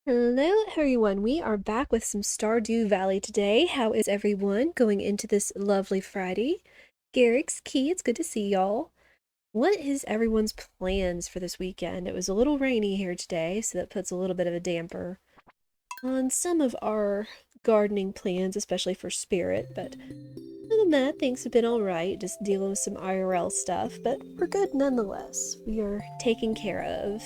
Hello everyone, we are back with some Stardew Valley today. How is everyone going into this lovely Friday? Garrick's Key, it's good to see y'all. What is everyone's plans for this weekend? It was a little rainy here today, so that puts a little bit of a damper on some of our gardening plans, especially for Spirit, but other than that, things have been alright, just dealing with some IRL stuff, but we're good nonetheless. We are taken care of.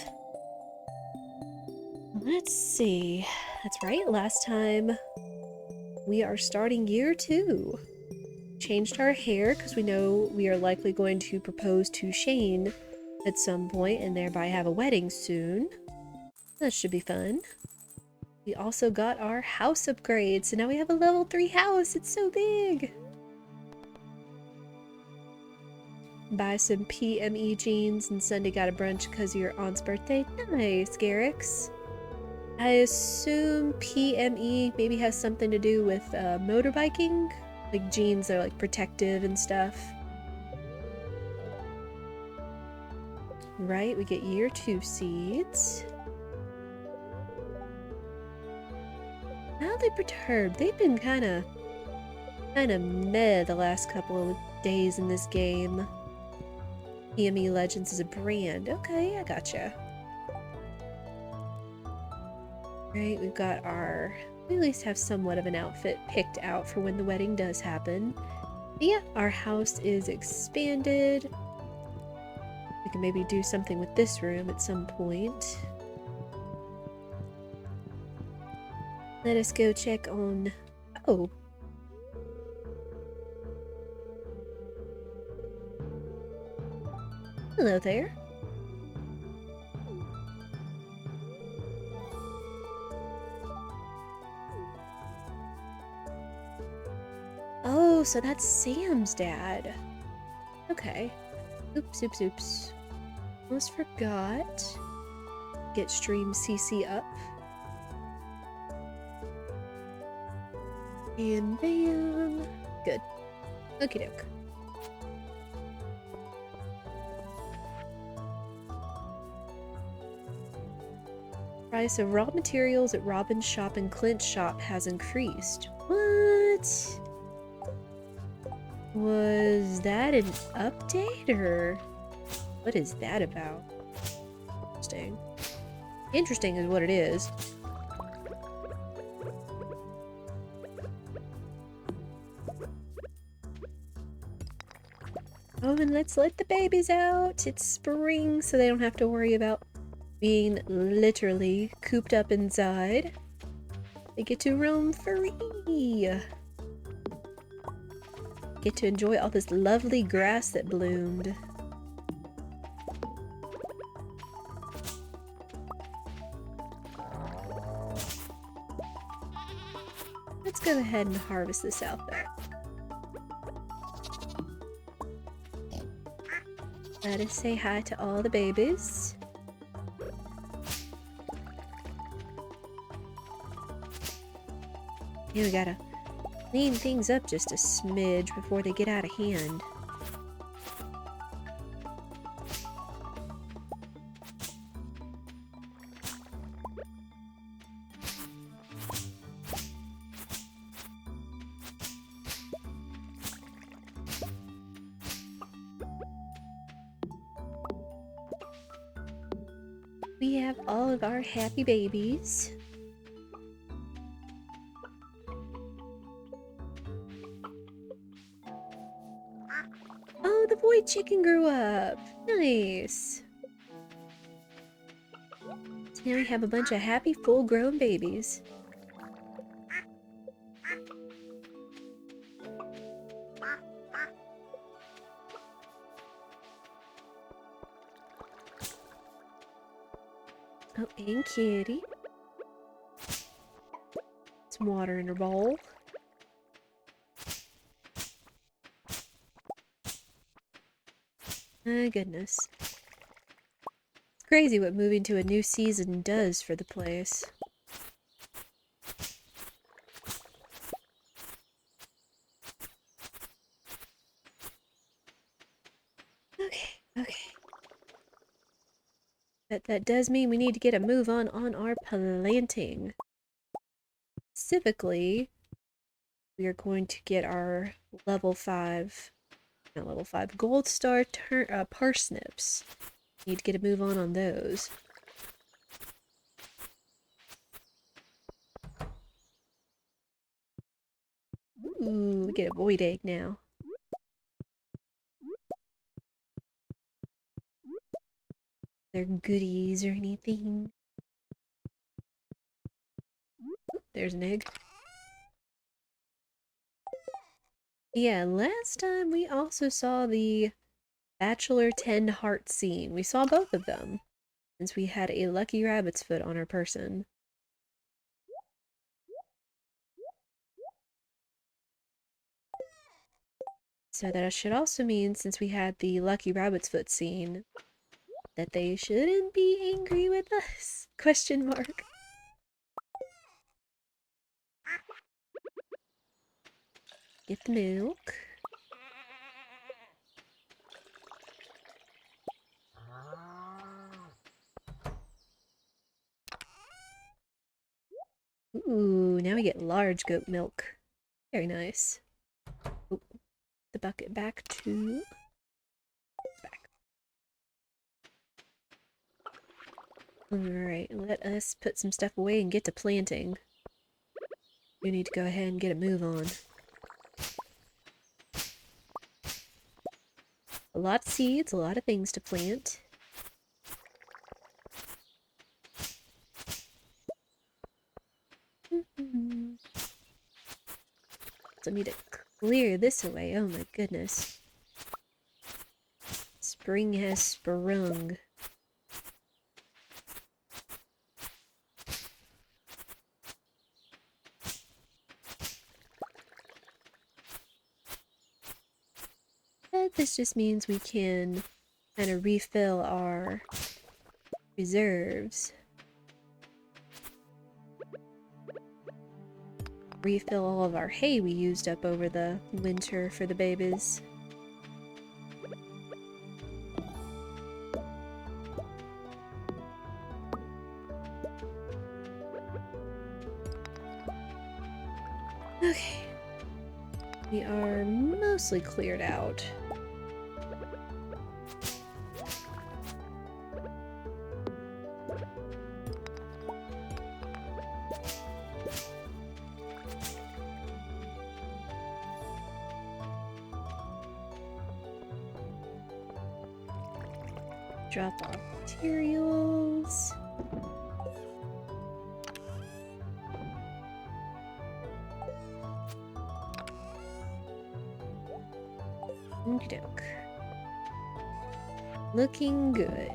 Let's see. That's right, last time we are starting year 2. Changed our hair because we know we are likely going to propose to Shane at some point and thereby have a wedding soon. That should be fun. We also got our house upgrade, so now we have a level 3 house. It's so big. Buy some PME jeans and Sunday got a brunch because of your aunt's birthday. Nice, Garrix. I assume PME maybe has something to do with motorbiking? Like jeans are like protective and stuff. Right, we get year 2 seeds. Mildly perturbed. They've been kinda meh the last couple of days in this game. PME Legends is a brand. Okay, I gotcha. Right, we've got we at least have somewhat of an outfit picked out for when the wedding does happen. But yeah, our house is expanded. We can maybe do something with this room at some point. Let us go check on... Oh. Hello there. Oh, so that's Sam's dad. Okay. Oops, oops, oops. Almost forgot. Get stream CC up. And bam. Good. Okie doke. Price of raw materials at Robin's shop and Clint's shop has increased. What? Was that an update, or what is that about? Interesting. Interesting is what it is. Oh, and let's let the babies out. It's spring, so they don't have to worry about being literally cooped up inside. They get to roam free. Get to enjoy all this lovely grass that bloomed. Let's go ahead and harvest this out there. Let us say hi to all the babies. Yeah, we gotta clean things up just a smidge before they get out of hand. We have all of our happy babies. Oh, the boy chicken grew up. Nice. So now we have a bunch of happy, full-grown babies. Oh, and Kitty. Some water in her bowl. My goodness. It's crazy what moving to a new season does for the place. Okay. But that does mean we need to get a move on our planting. Specifically, we are going to get our level 5, not level 5, gold star parsnips. Need to get a move on those. Ooh, we get a void egg now. They're goodies or anything. There's an egg. Yeah, last time we also saw the Bachelor 10 heart scene. We saw both of them, since we had a lucky rabbit's foot on our person. So that should also mean, since we had the lucky rabbit's foot scene, that they shouldn't be angry with us? Question mark. Get the milk. Ooh, now we get large goat milk. Very nice. Oop, the bucket back to... back. Alright, let us put some stuff away and get to planting. We need to go ahead and get a move on. A lot of seeds, a lot of things to plant. So I need to clear this away. Oh my goodness. Spring has sprung. But this just means we can kind of refill our reserves. Refill all of our hay we used up over the winter for the babies. Okay. We are mostly cleared out. Drop off materials. Okey-doke. Looking good.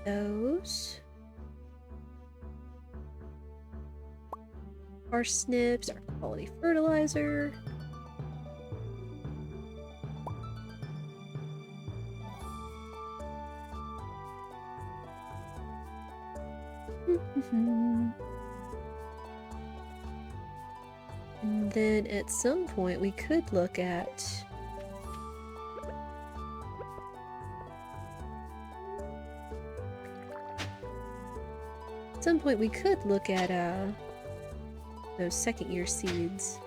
Those. Parsnips, our quality fertilizer. And then at some point we could look at those second year seeds.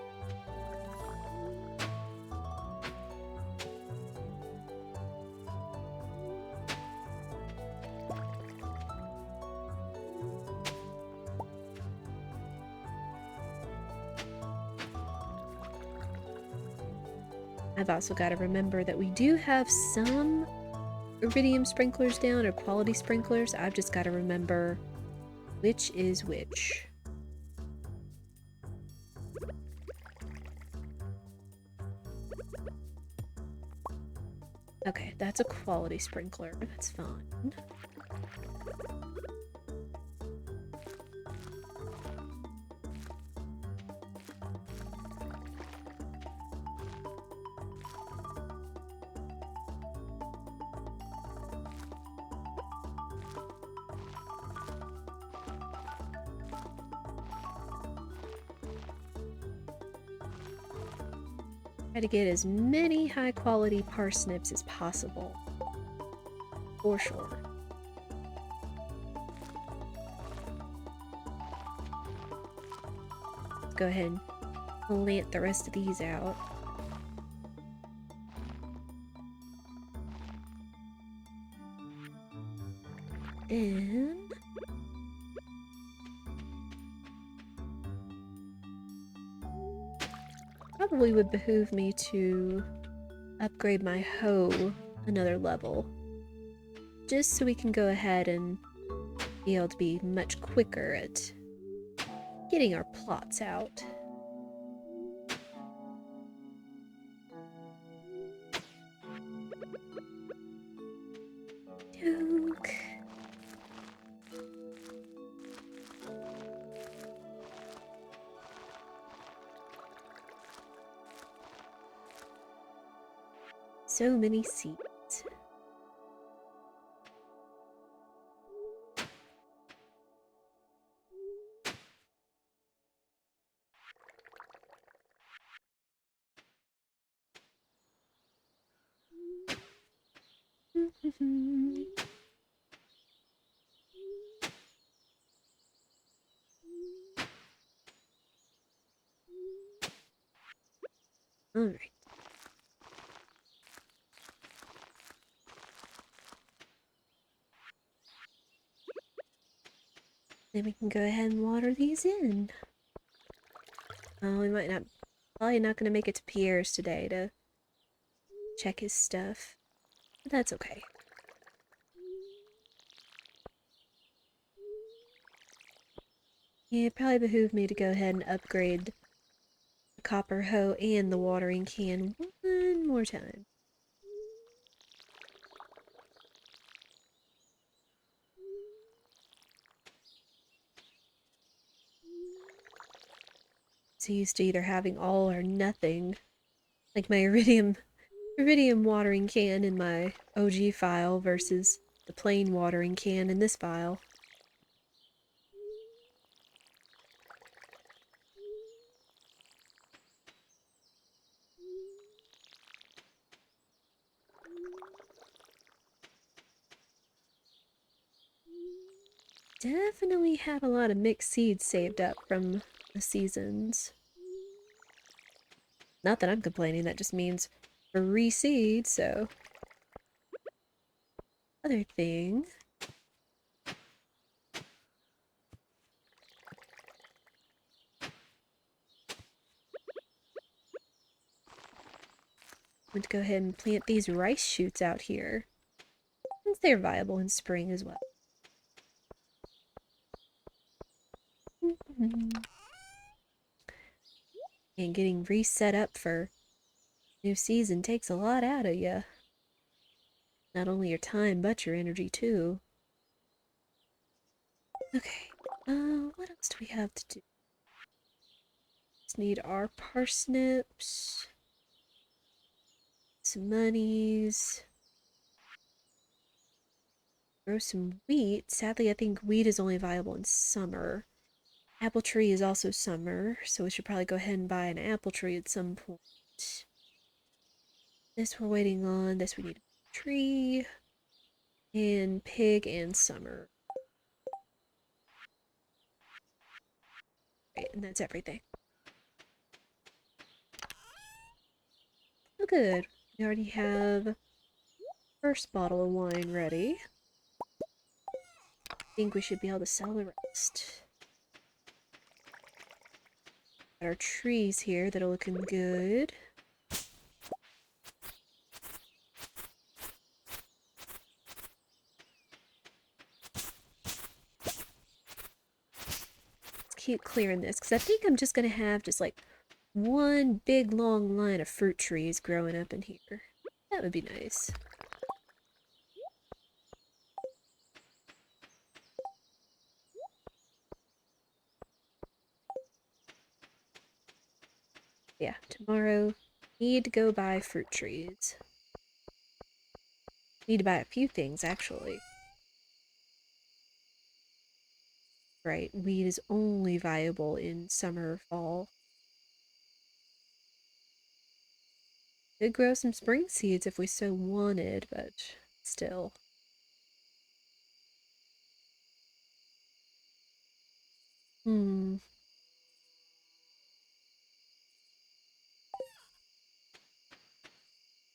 I've also got to remember that we do have some iridium sprinklers down, or quality sprinklers. I've just got to remember which is which. Okay, that's a quality sprinkler. That's fine. Try to get as many high quality parsnips as possible. For sure. Let's go ahead and plant the rest of these out. And probably would behoove me to upgrade my hoe another level, just so we can go ahead and be able to be much quicker at getting our plots out. Duke. So many seeds. Alright. Then we can go ahead and water these in. Oh, we might not, probably not gonna make it to Pierre's today to check his stuff. But that's okay. Yeah, it probably behooved me to go ahead and upgrade the copper hoe and the watering can one more time. So used to either having all or nothing. Like my iridium watering can in my OG file versus the plain watering can in this file. Definitely have a lot of mixed seeds saved up from the seasons. Not that I'm complaining, that just means free seed, so. Other thing. I'm going to go ahead and plant these rice shoots out here, since they're viable in spring as well. And getting reset up for new season takes a lot out of you. Not only your time, but your energy too. Okay, what else do we have to do? Just need our parsnips, some monies, grow some wheat. Sadly, I think wheat is only viable in summer. Apple tree is also summer, so we should probably go ahead and buy an apple tree at some point. This we're waiting on. This we need a tree. And pig and summer. Right, and that's everything. Oh, good. We already have first bottle of wine ready. I think we should be able to sell the rest. Got our trees here that are looking good. Let's keep clearing this, because I think I'm just going to have just like one big long line of fruit trees growing up in here. That would be nice. Yeah, tomorrow, need to go buy fruit trees. Need to buy a few things, actually. Right, weed is only viable in summer or fall. Could grow some spring seeds if we so wanted, but still. Hmm.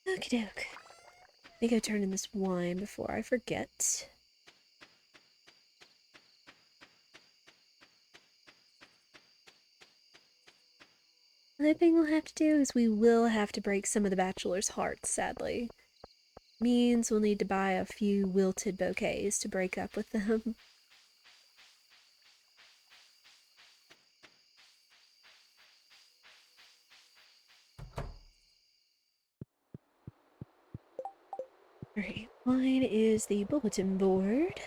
Okie doke. Let me go turn in this wine before I forget. Another thing we'll have to do is we will have to break some of the bachelor's hearts, sadly. Means we'll need to buy a few wilted bouquets to break up with them. Alright, mine is the bulletin board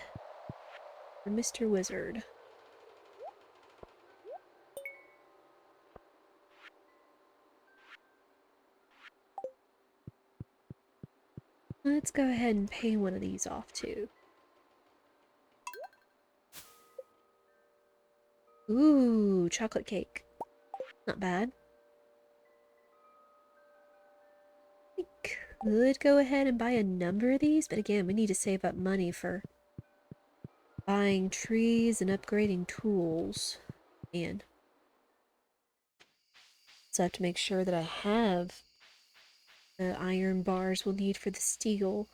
for Mr. Wizard. Let's go ahead and pay one of these off too. Ooh, chocolate cake. Not bad. We could go ahead and buy a number of these, but again, we need to save up money for buying trees and upgrading tools. Man. So I have to make sure that I have the iron bars we'll need for the steel.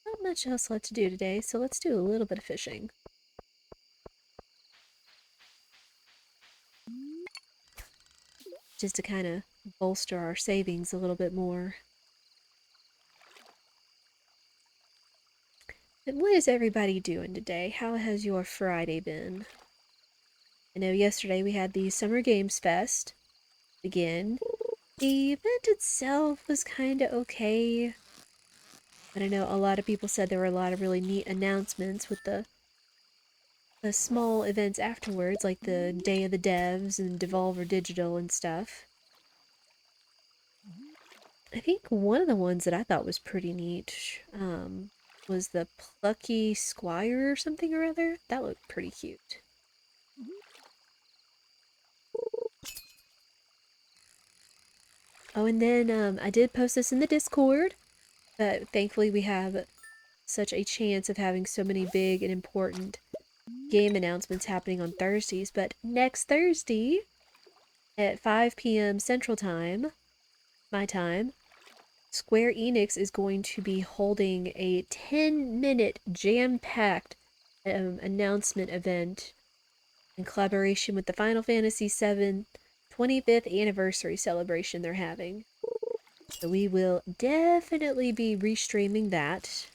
Not much else left to do today, so let's do a little bit of fishing. Just to kind of bolster our savings a little bit more. But what is everybody doing today? How has your Friday been? I know yesterday we had the Summer Games Fest begin. The event itself was kind of okay. But I know a lot of people said there were a lot of really neat announcements with the small events afterwards, like the Day of the Devs and Devolver Digital and stuff. I think one of the ones that I thought was pretty neat was the Plucky Squire or something or other. That looked pretty cute. Oh, and then I did post this in the Discord, but thankfully we have such a chance of having so many big and important game announcements happening on Thursdays. But next Thursday at 5 p.m. Central Time, my time, Square Enix is going to be holding a 10-minute jam-packed announcement event in collaboration with the Final Fantasy VII 25th anniversary celebration they're having. So we will definitely be restreaming that.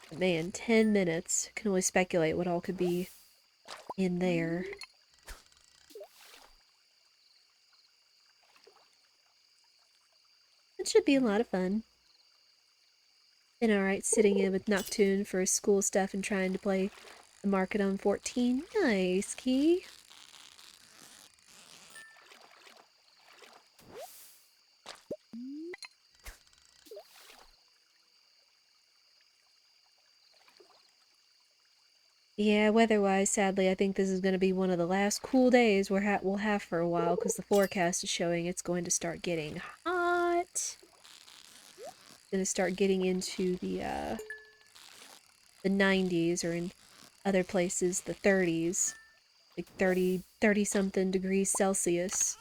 But man, 10 minutes. Can only speculate what all could be in there. It should be a lot of fun. Been alright sitting in with Noctune for his school stuff and trying to play the market on 14. Nice, Key. Yeah, weather-wise, sadly, I think this is going to be one of the last cool days we'll have for a while because the forecast is showing it's going to start getting hot. It's going to start getting into the 90s or in other places the 30s, like 30 something degrees Celsius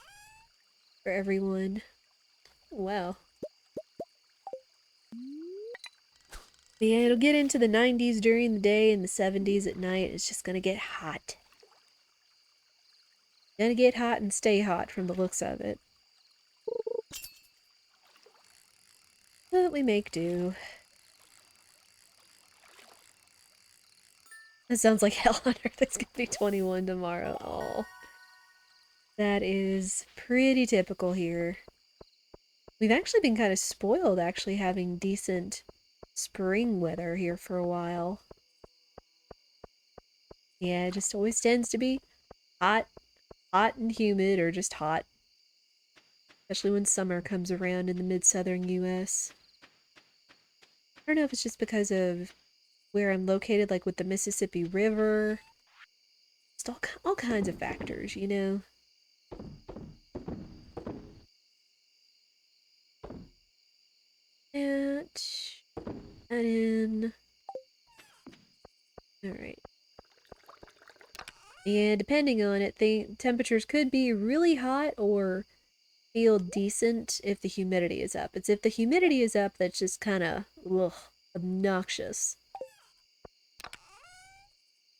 for everyone. Wow. But yeah, it'll get into the 90s during the day and the 70s at night. It's just going to get hot. Gonna get hot and stay hot from the looks of it. But we make do. That sounds like hell on earth. It's gonna be 21 tomorrow. Oh, that is pretty typical here. We've actually been kind of spoiled actually having decent spring weather here for a while. Yeah, it just always tends to be hot, hot and humid or just hot. Especially when summer comes around in the mid-southern US. don't know if it's just because of where I'm located, like with the Mississippi River. Just all kinds of factors, you know? That in. Alright. And depending on it, the temperatures could be really hot or feel decent if the humidity is up. It's if the humidity is up that's just kind of obnoxious.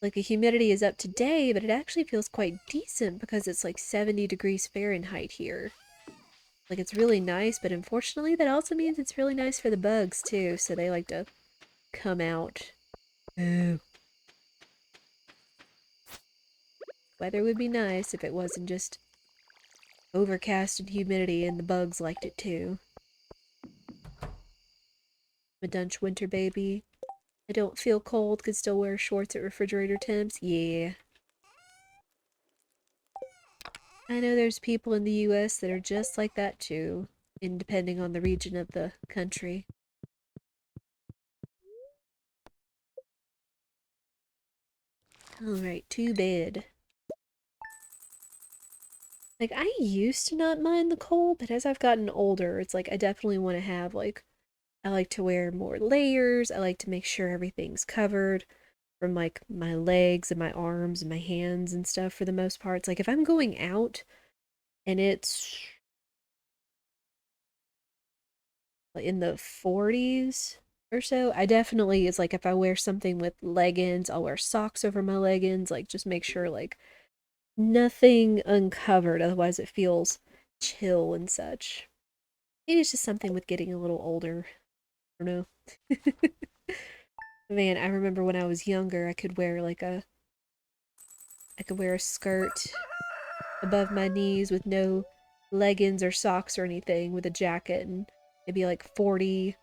Like the humidity is up today, but it actually feels quite decent because it's like 70 degrees Fahrenheit here. Like it's really nice, but unfortunately that also means it's really nice for the bugs too, so they like to come out. Ooh. Weather would be nice if it wasn't just overcast and humidity and the bugs liked it too. I'm a Dutch winter baby. I don't feel cold, could still wear shorts at refrigerator temps. Yeah. I know there's people in the US that are just like that too, and depending on the region of the country. Alright, to bed. Like, I used to not mind the cold, but as I've gotten older, it's like I definitely want to have, like, I like to wear more layers. I like to make sure everything's covered from, like, my legs and my arms and my hands and stuff for the most part. It's like, if I'm going out and it's in the 40s or so, I definitely, it's like if I wear something with leggings, I'll wear socks over my leggings, like, just make sure, like, nothing uncovered, otherwise it feels chill and such. Maybe it's just something with getting a little older. I don't know. Man, I remember when I was younger, I could wear a skirt above my knees with no leggings or socks or anything with a jacket and maybe like 40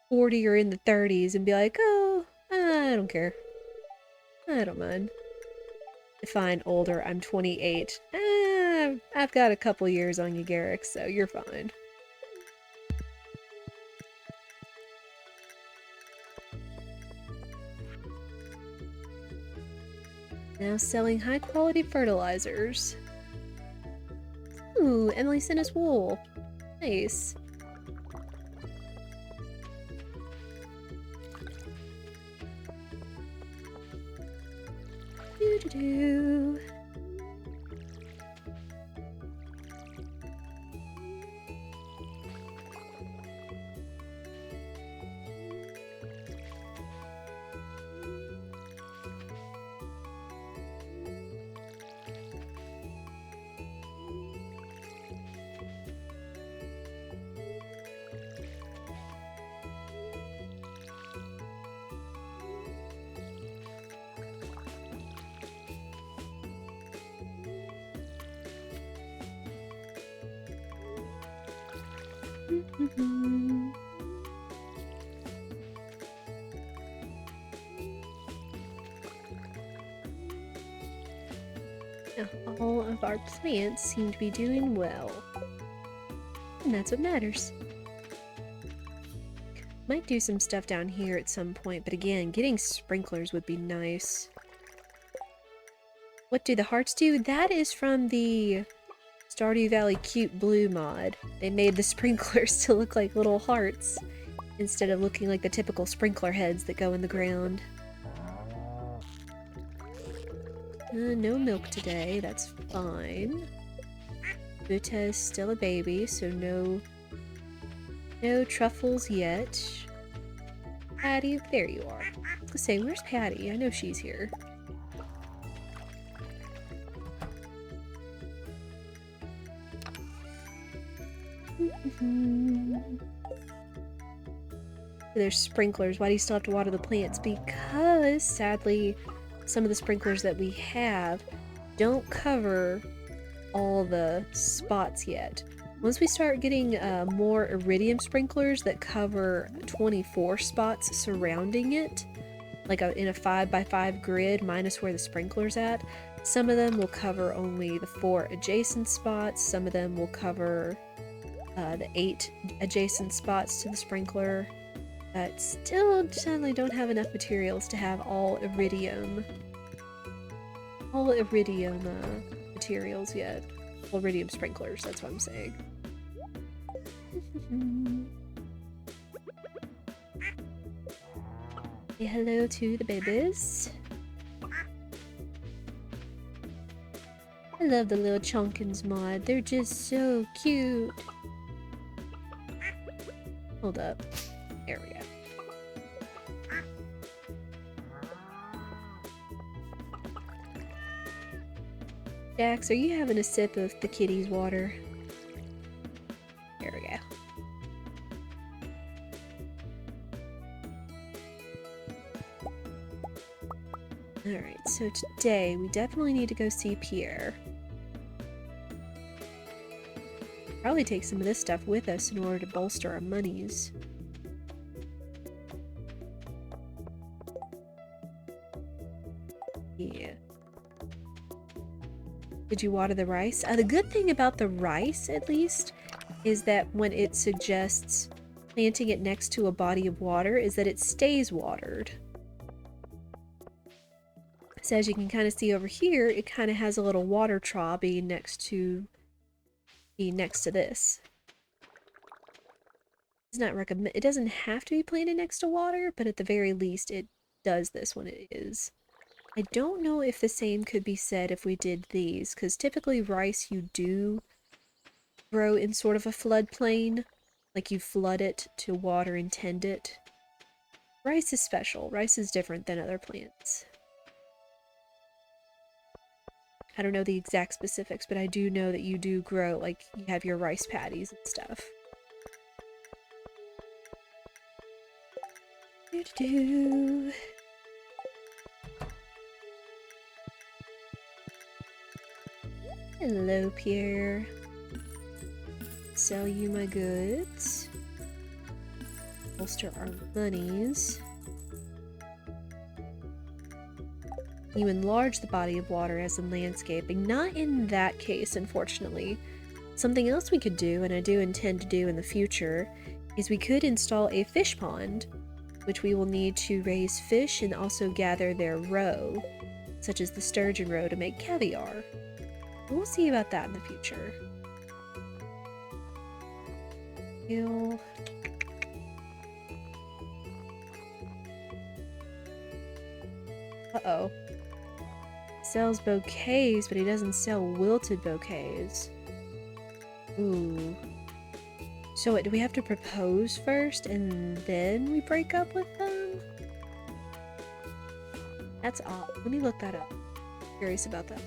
or in the 30s and be like, oh, I don't care. I don't mind. Fine, older, I'm 28. I've got a couple years on you, Garrick, so you're fine. Now selling high-quality fertilizers. Ooh, Emily sent us wool. Nice. Doo-doo-doo. Now, all of our plants seem to be doing well. And that's what matters. Might do some stuff down here at some point, but again, getting sprinklers would be nice. What do the hearts do? That is from the Stardew Valley Cute Blue mod. They made the sprinklers to look like little hearts instead of looking like the typical sprinkler heads that go in the ground. No milk today, that's fine. Buta is still a baby, so no truffles yet. Patty, there you are. I was gonna say, where's Patty? I know she's here. There's sprinklers. Why do you still have to water the plants? Because, sadly, some of the sprinklers that we have don't cover all the spots yet. Once we start getting more iridium sprinklers that cover 24 spots surrounding it, like in a 5x5 grid minus where the sprinkler's at, some of them will cover only the 4 adjacent spots, some of them will cover the 8 adjacent spots to the sprinkler. But still, sadly, don't have enough materials to have all iridium. Materials yet. Well, iridium sprinklers, that's what I'm saying. Say hello to the babies. I love the little Chonkins mod. They're just so cute. Hold up. There we go. Jax, are you having a sip of the kitty's water? There we go. Alright, so today we definitely need to go see Pierre. Probably take some of this stuff with us in order to bolster our monies. Yeah. Did you water the rice? The good thing about the rice, at least, is that when it suggests planting it next to a body of water, is that it stays watered. So as you can kind of see over here, it kind of has a little water trough being next to this. It's not recommend. It doesn't have to be planted next to water, but at the very least, it does this when it is. I don't know if the same could be said if we did these, because typically rice you do grow in sort of a floodplain, like you flood it to water and tend it. Rice is special. Rice is different than other plants. I don't know the exact specifics, but I do know that you do grow, like, you have your rice paddies and stuff. Doo-doo-doo. Hello, Pierre. Sell you my goods. Bolster our monies. You enlarge the body of water as in landscaping. Not in that case, unfortunately. Something else we could do, and I do intend to do in the future, is we could install a fish pond, which we will need to raise fish and also gather their roe, such as the sturgeon roe, to make caviar. We'll see about that in the future. Uh-oh. Sells bouquets, but he doesn't sell wilted bouquets. Ooh. So what, do we have to propose first and then we break up with them? That's odd. Let me look that up. Curious about that.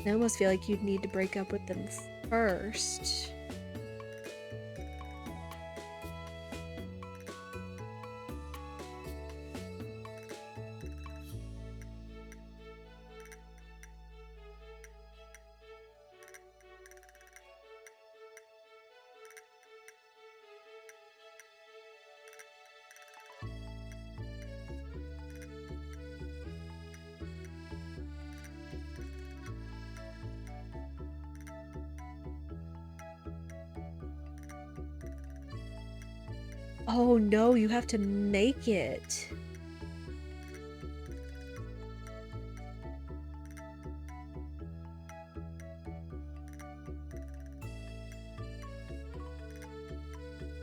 I almost feel like you'd need to break up with them first. Oh no, you have to make it.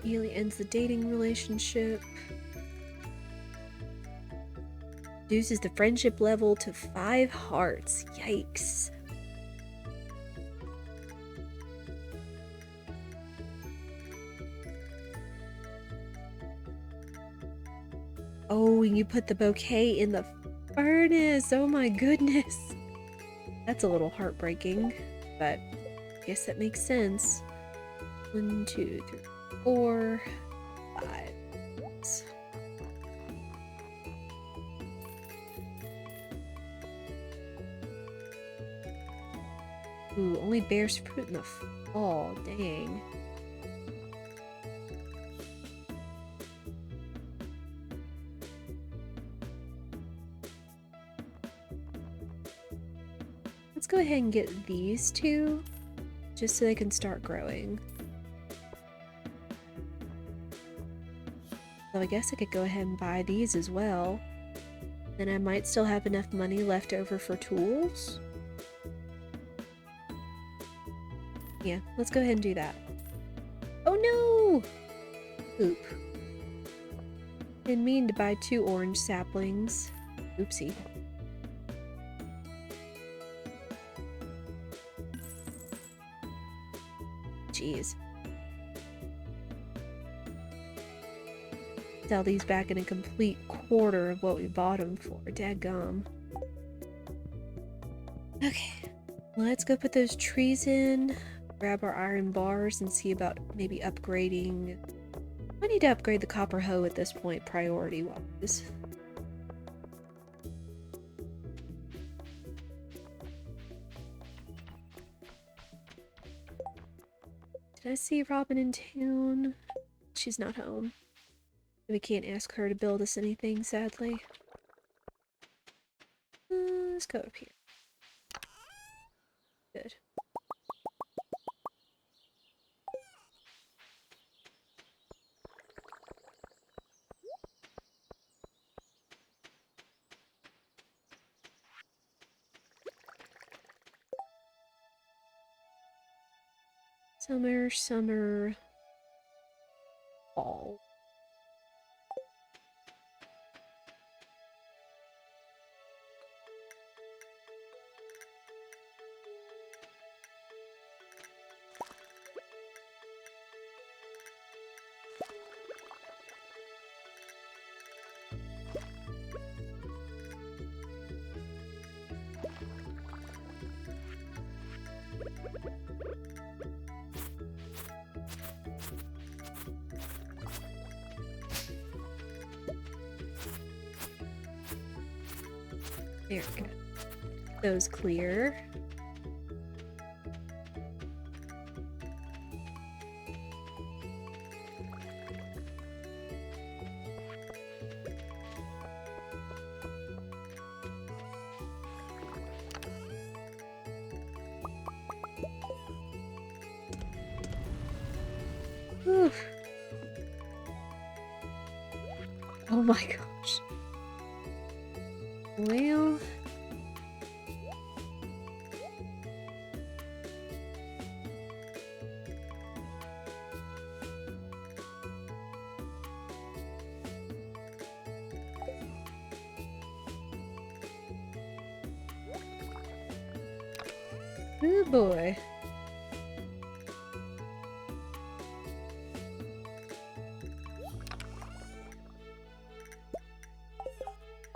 Immediately ends the dating relationship. Reduces the friendship level to 5 hearts. Yikes. Oh, and you put the bouquet in the furnace. Oh my goodness. That's a little heartbreaking, but I guess that makes sense. 1, 2, 3, 4, 5. Ooh, only bears fruit in the fall. Dang. Let's go ahead and get these two, just so they can start growing. So I guess I could go ahead and buy these as well. Then I might still have enough money left over for tools. Yeah, let's go ahead and do that. Oh no! Oop. Didn't mean to buy 2 orange saplings. Oopsie. Jeez. Sell these back in a complete quarter of what we bought them for. Dadgum. Okay. Let's go put those trees in. Grab our iron bars and see about maybe upgrading. I need to upgrade the copper hoe at this point, priority-wise. Did I see Robin in town? She's not home. We can't ask her to build us anything, sadly. Let's go up here. Good. Summer, summer, fall. There we go. Those clear. Oof. Oh my gosh. Well... oh boy.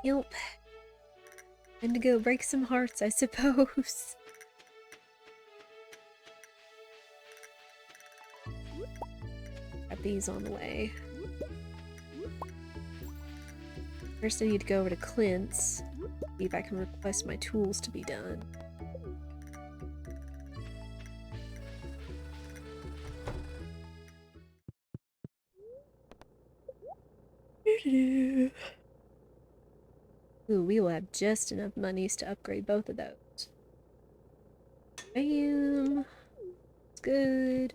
Yelp. Time to go break some hearts, I suppose. Got these on the way. First I need to go over to Clint's, see if I can request my tools to be done. Ooh, we will have just enough monies to upgrade both of those. Bam! It's good.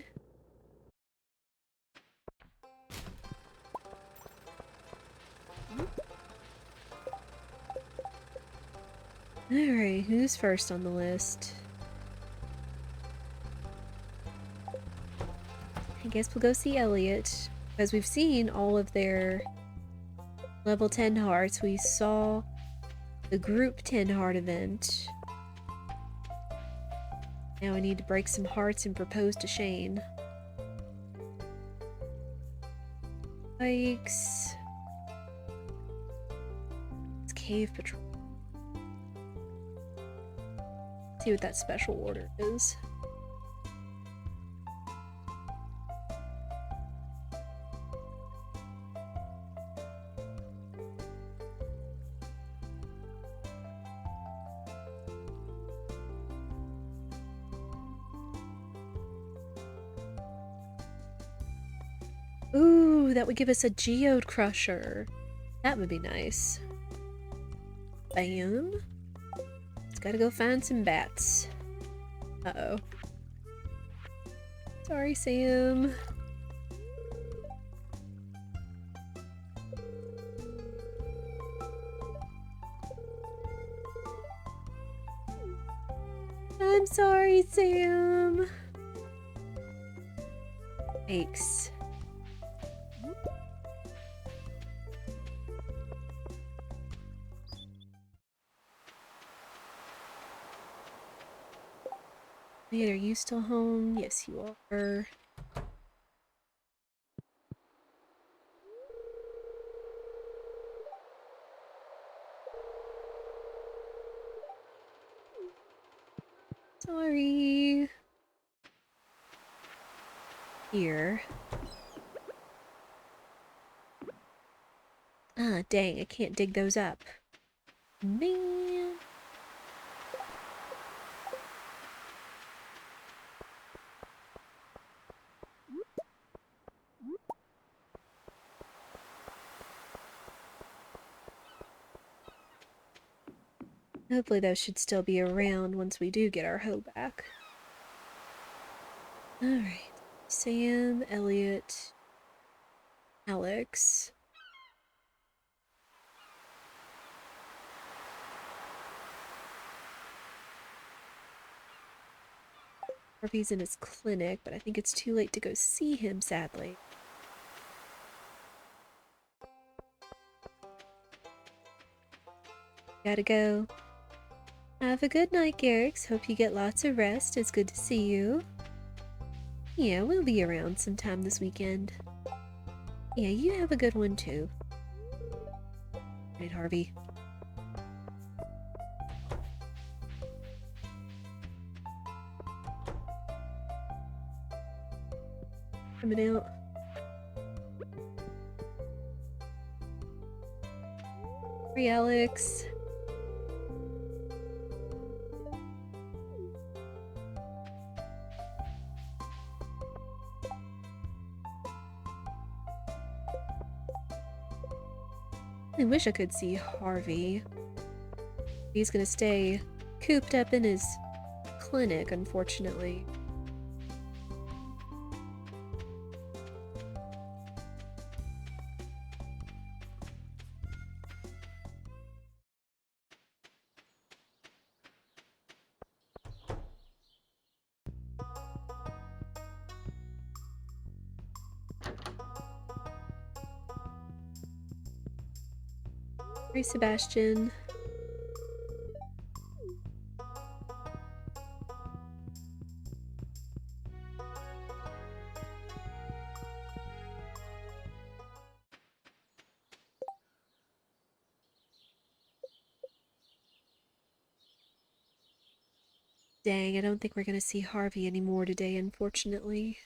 Alright, who's first on the list? I guess we'll go see Elliot, because we've seen all of their level 10 hearts. We saw the group 10 heart event. Now I need to break some hearts and propose to Shane. Yikes. It's Cave Patrol. See what that special order is. Ooh, that would give us a geode crusher. That would be nice. Bam. Just gotta go find some bats. Uh-oh. Sorry, Sam. I'm sorry, Sam. Aches. Wait, are you still home? Yes, you are. Sorry. Here. Ah, dang, I can't dig those up. Man. Hopefully those should still be around once we do get our hoe back. Alright. Sam, Elliot, Alex. Harvey's in his clinic, but I think it's too late to go see him, sadly. Gotta go. Have a good night, Garrix. Hope you get lots of rest. It's good to see you. Yeah, we'll be around sometime this weekend. Yeah, you have a good one too. Right, Harvey. Coming out. Free Alex. I wish I could see Harvey. He's gonna stay cooped up in his clinic, unfortunately. Free Sebastian. Dang, I don't think we're gonna see Harvey anymore today, unfortunately.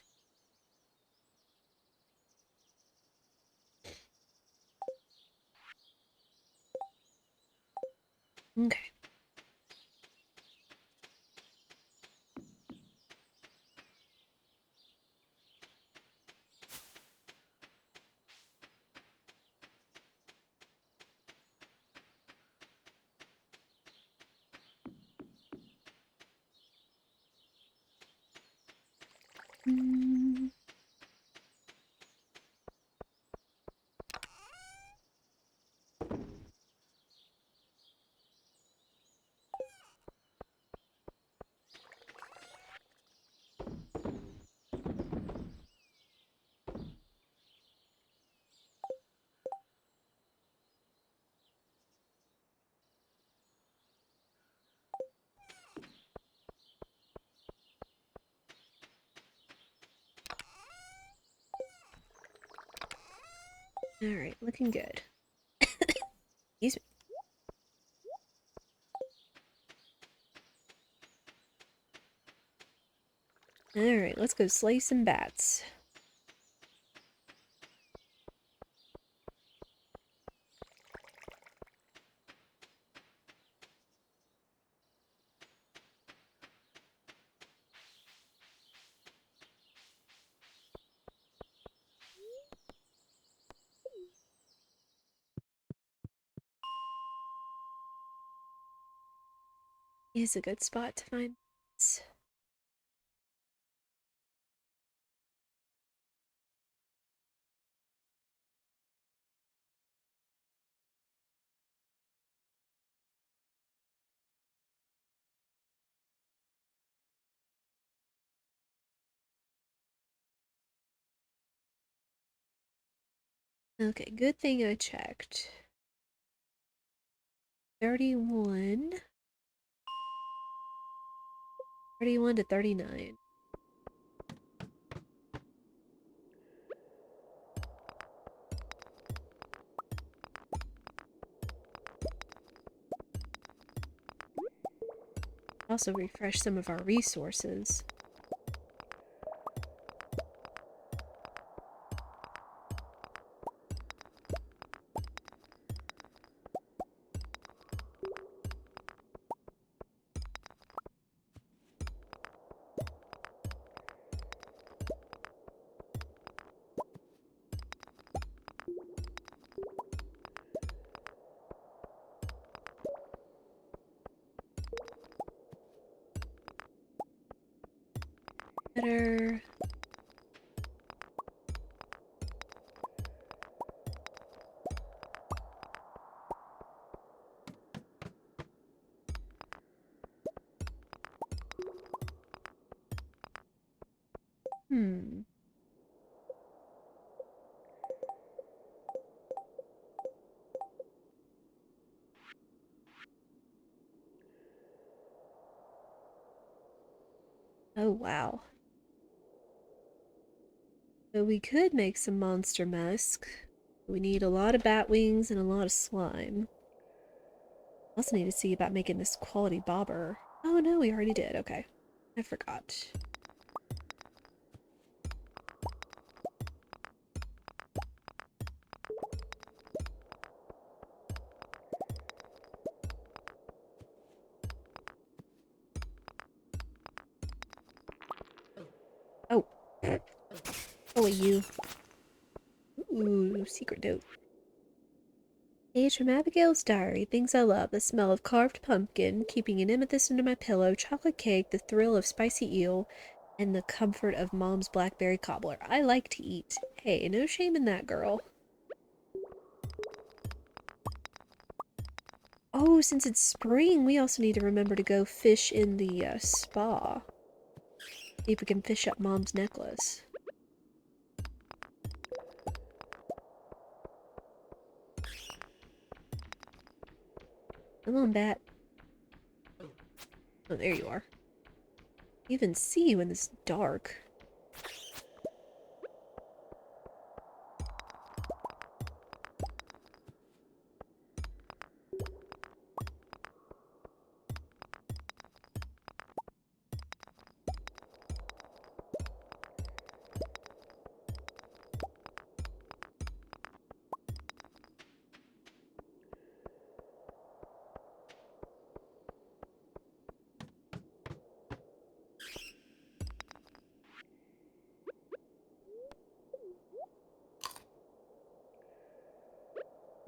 Okay. Mm. Alright, looking good. Excuse me. Alright, let's go slay some bats. Is a good spot to find bats. Okay, good thing I checked. 31. 31 to 39. Also refresh some of our resources. Better. Hmm. Oh, wow. So we could make some monster musk. We need a lot of bat wings and a lot of slime. Also need to see about making this quality bobber. Oh no, we already did. Okay. I forgot. Oh. Oh, you. Ooh, secret note. Page from Abigail's diary. Things I love. The smell of carved pumpkin, keeping an amethyst under my pillow, chocolate cake, the thrill of spicy eel, and the comfort of Mom's blackberry cobbler. I like to eat. Hey, no shame in that, girl. Oh, since it's spring, we also need to remember to go fish in the spa. See if we can fish up Mom's necklace. Come on, bat. Oh, there you are. I even see you in this dark.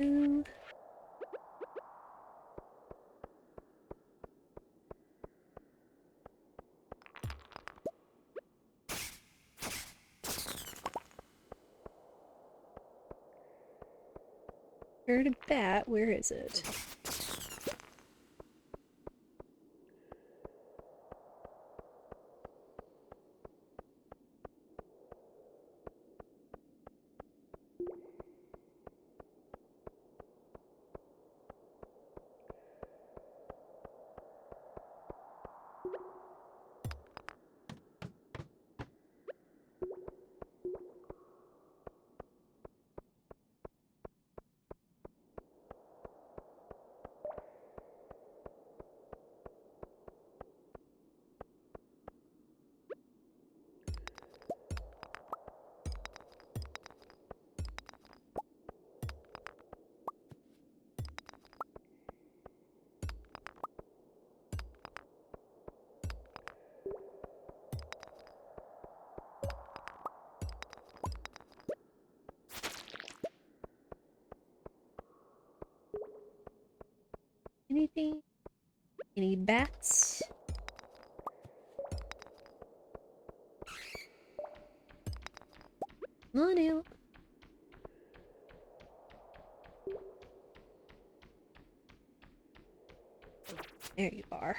Ooh. Heard a bat. Where is it? Anything? Any bats? Come on out. There you are.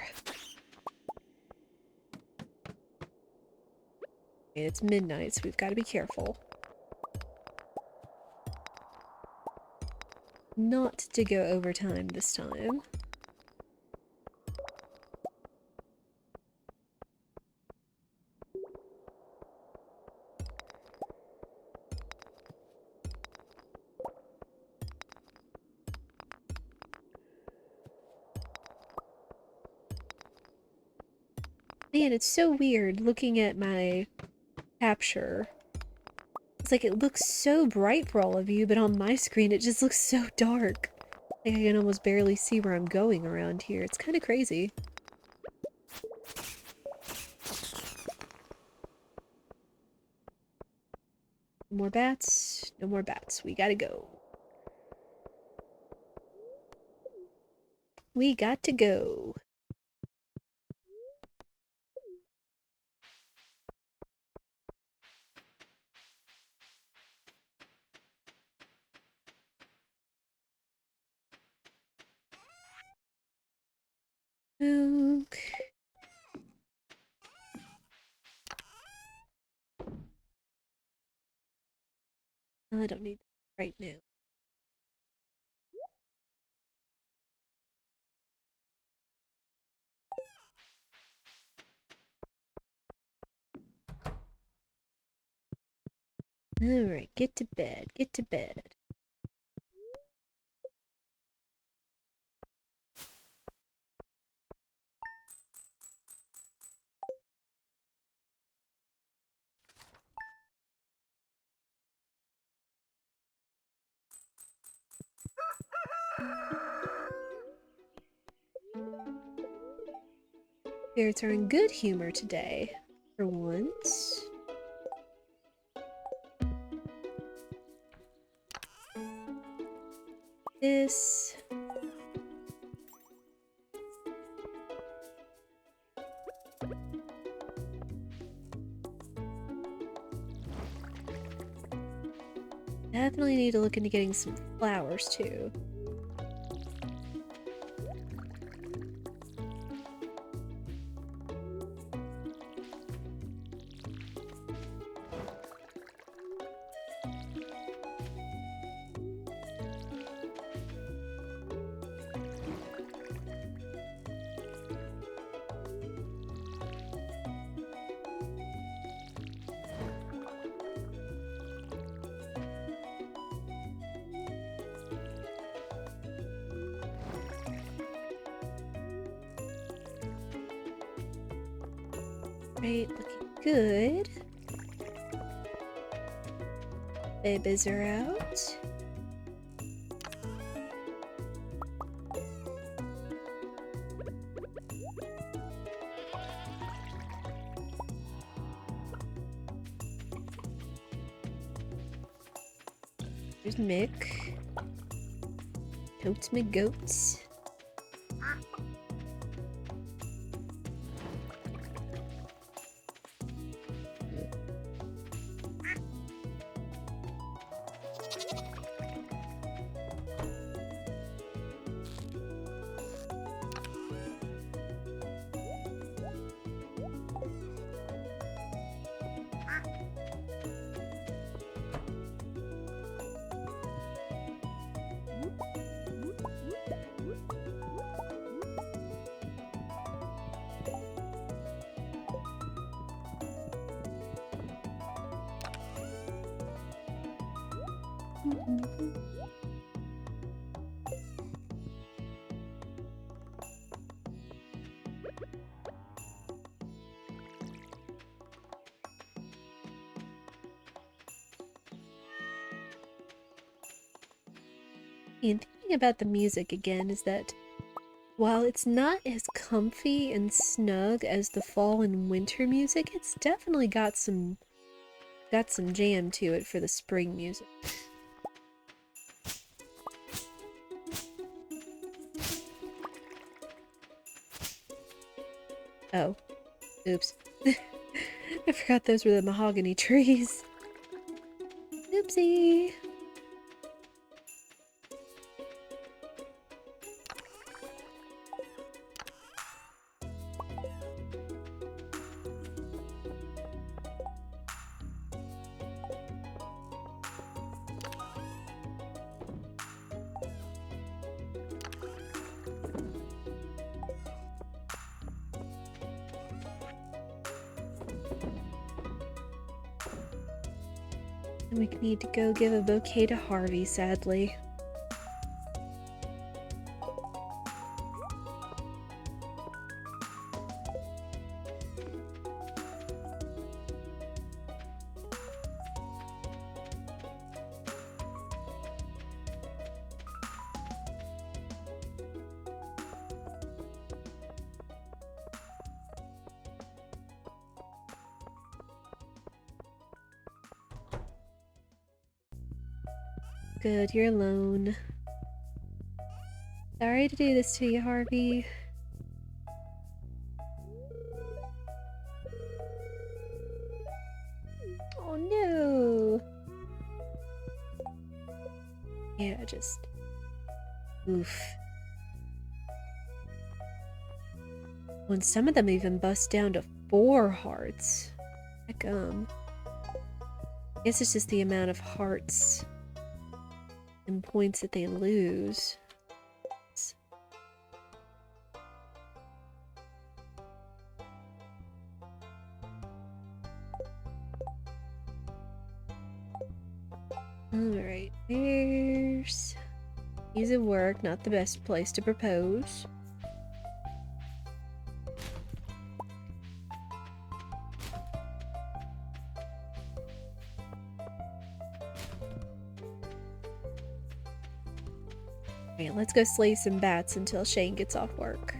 It's midnight, so we've got to be careful. not to go overtime this time. Man, it's so weird looking at my capture. It's like it looks so bright for all of you, but on my screen it just looks so dark. Like I can almost barely see where I'm going around here. It's kind of crazy. More bats? No more bats. We gotta go. We got to go. Okay. I don't need that right now. Alright, get to bed. Get to bed. Spirits are in good humor today. For once. This. Definitely need to look into getting some flowers too. Right, looking good. Babies are out. There's Mick. Totes me goats. And thinking about the music again is that while it's not as comfy and snug as the fall and winter music, it's definitely got some jam to it for the spring music. Oh, oops. I forgot those were the mahogany trees. Oopsie. And we need to go give a bouquet to Harvey, sadly. Good, you're alone. Sorry to do this to you, Harvey. Oh no! Yeah, just... oof. When some of them even bust down to 4 hearts. Heck, I guess it's just the amount of hearts and points that they lose. Alright, there's... He's at work, not the best place to propose. Alright, let's go slay some bats until Shane gets off work.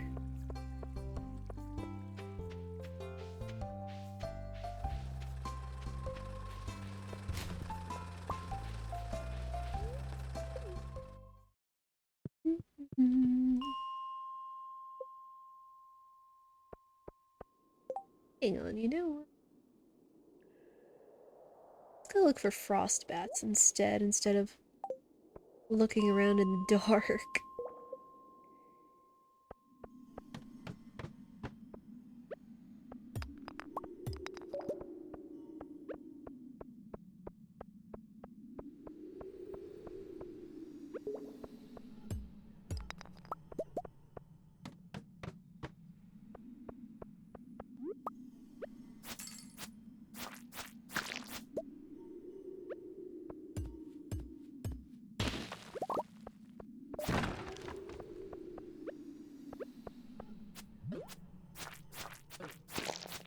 Hang on, you know what? Let's go look for frost bats instead of looking around in the dark.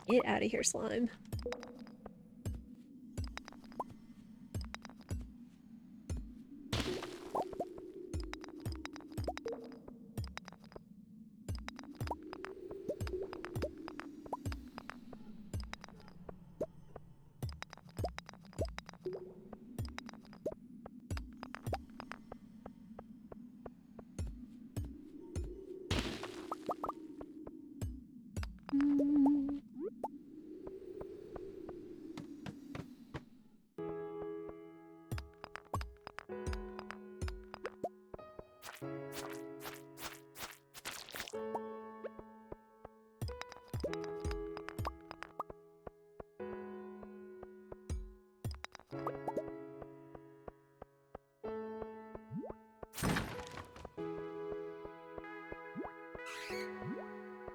Get out of here, slime.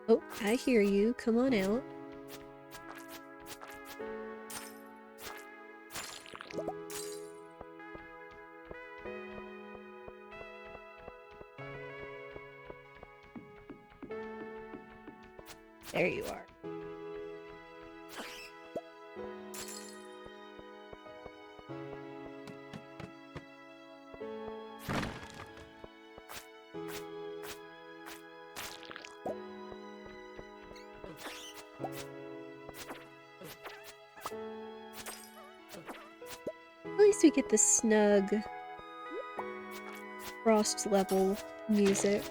Oh, I hear you. Come on out. There you are. At least we get the snug frost level music.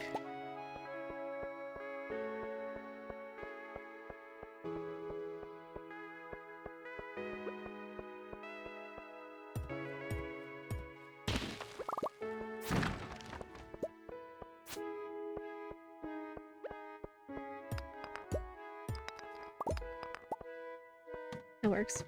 That works.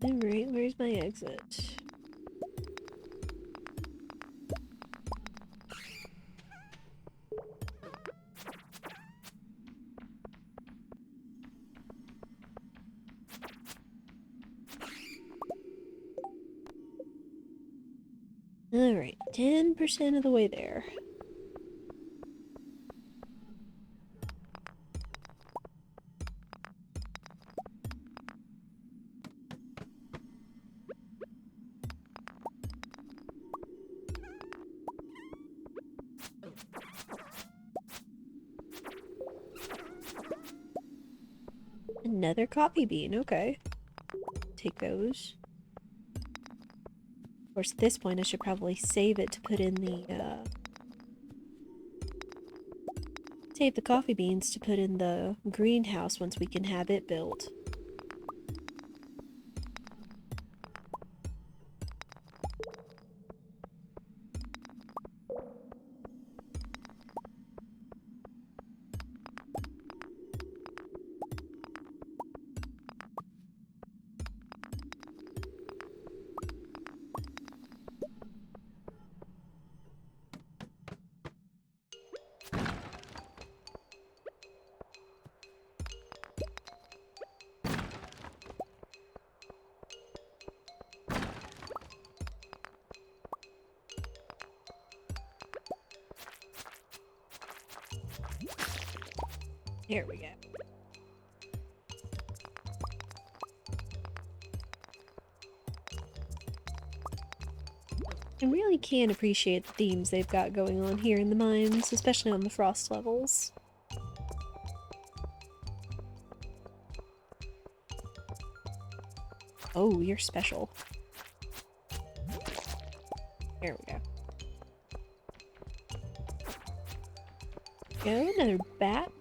Alright, where's my exit? Alright, 10% of the way there. Another coffee bean, okay. Take those. Of course, at this point I should probably save it to put in the, save the coffee beans to put in the greenhouse once we can have it built. There we go. I really can appreciate the themes they've got going on here in the mines, especially on the frost levels. Oh, you're special. There we go. Go, another bat.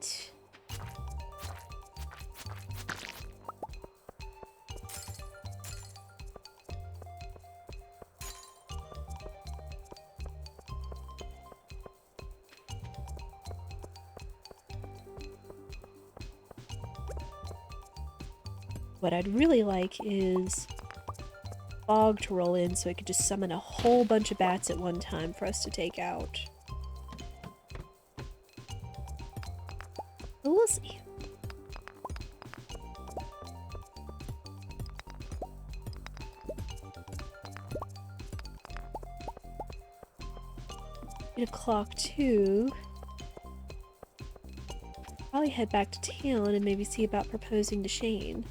What I'd really like is fog to roll in so it could just summon a whole bunch of bats at one time for us to take out. But we'll see. Get a clock too. Probably head back to town and maybe see about proposing to Shane.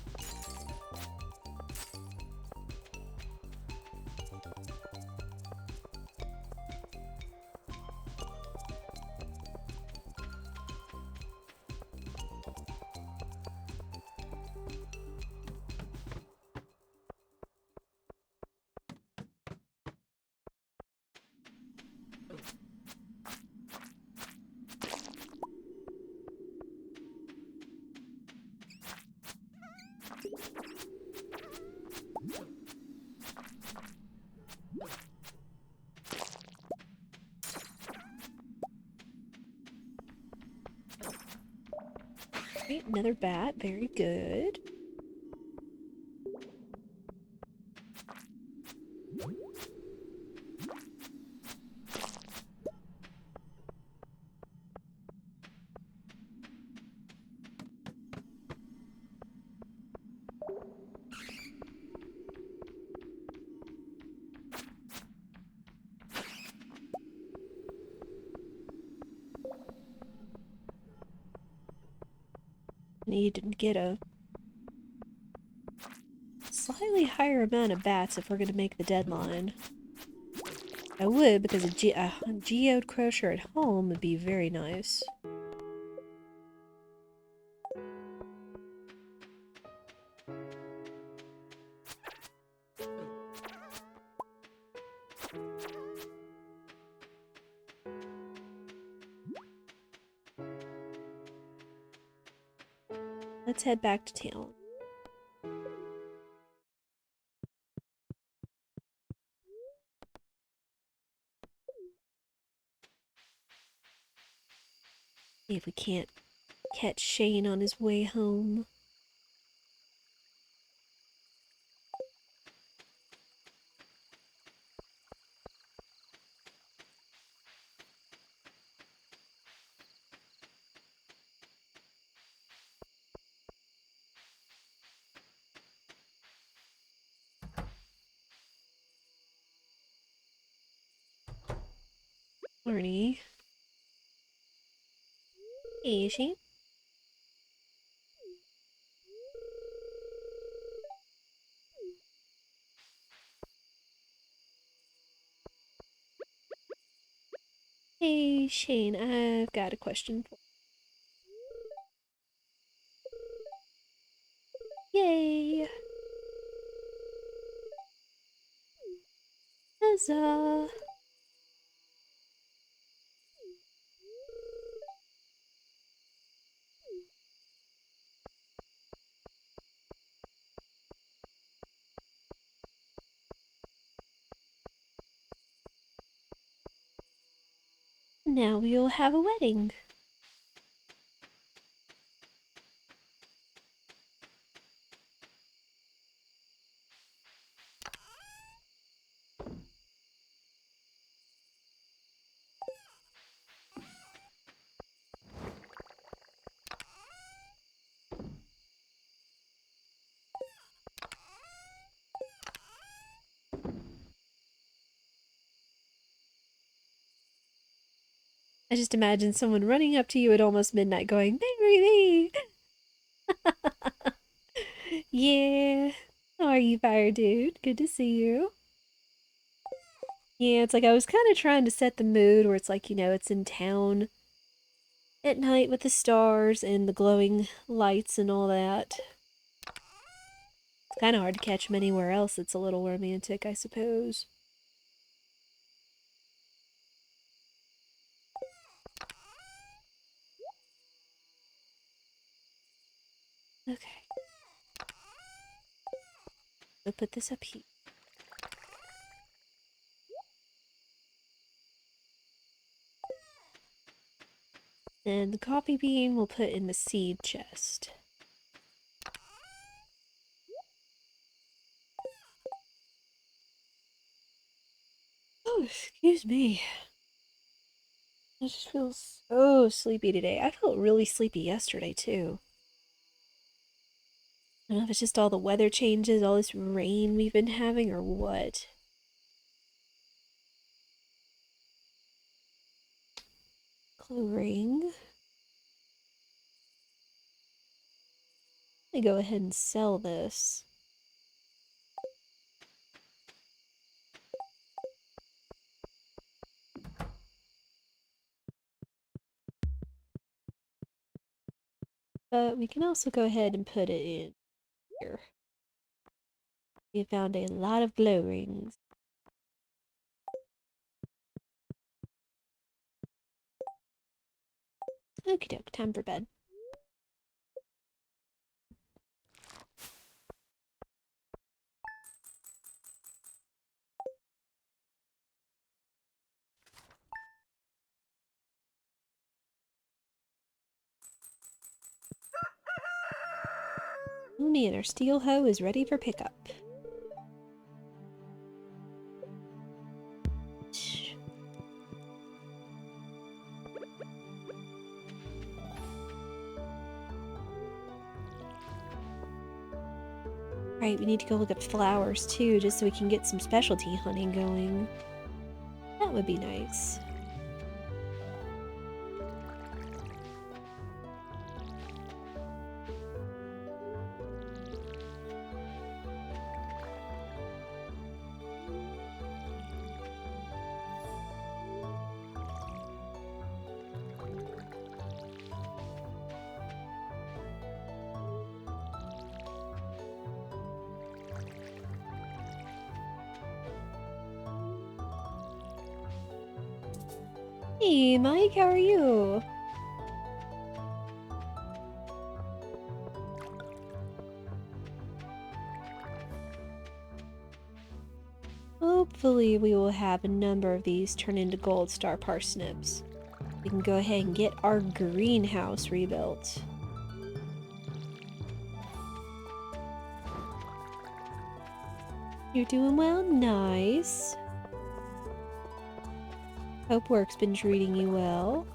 Right, another bat, very good. Need to get a slightly higher amount of bats if we're going to make the deadline. I would, because a geode crusher at home would be very nice. let's head back to town. See if we can't catch Shane on his way home. Marnie. Hey, Shane. Hey, Shane, I've got a question for you. Yay! Huzzah! Now we'll have a wedding. I just imagine someone running up to you at almost midnight going, "Marry me!" Yeah. How are you, Fire Dude? Good to see you. Yeah, it's like I was kind of trying to set the mood where it's like, it's in town at night with the stars and the glowing lights and all that. It's kind of hard to catch them anywhere else. It's a little romantic, I suppose. Okay. We'll put this up here. And the coffee bean we'll put in the seed chest. Oh, excuse me. I just feel so sleepy today. I felt really sleepy yesterday, too. I don't know if it's just all the weather changes, all this rain we've been having, or what. Clue ring. Let me go ahead and sell this. But we can also go ahead and put it in here. We found a lot of glow rings. Okie doke, time for bed. Me and our steel hoe is ready for pickup. Right, we need to go look at flowers too, just so we can get some specialty hunting going. That would be nice. Hey, Mike, how are you? hopefully we will have a number of these turn into gold star parsnips. We can go ahead and get our greenhouse rebuilt. You're doing well? Nice. Hope work's been treating you well.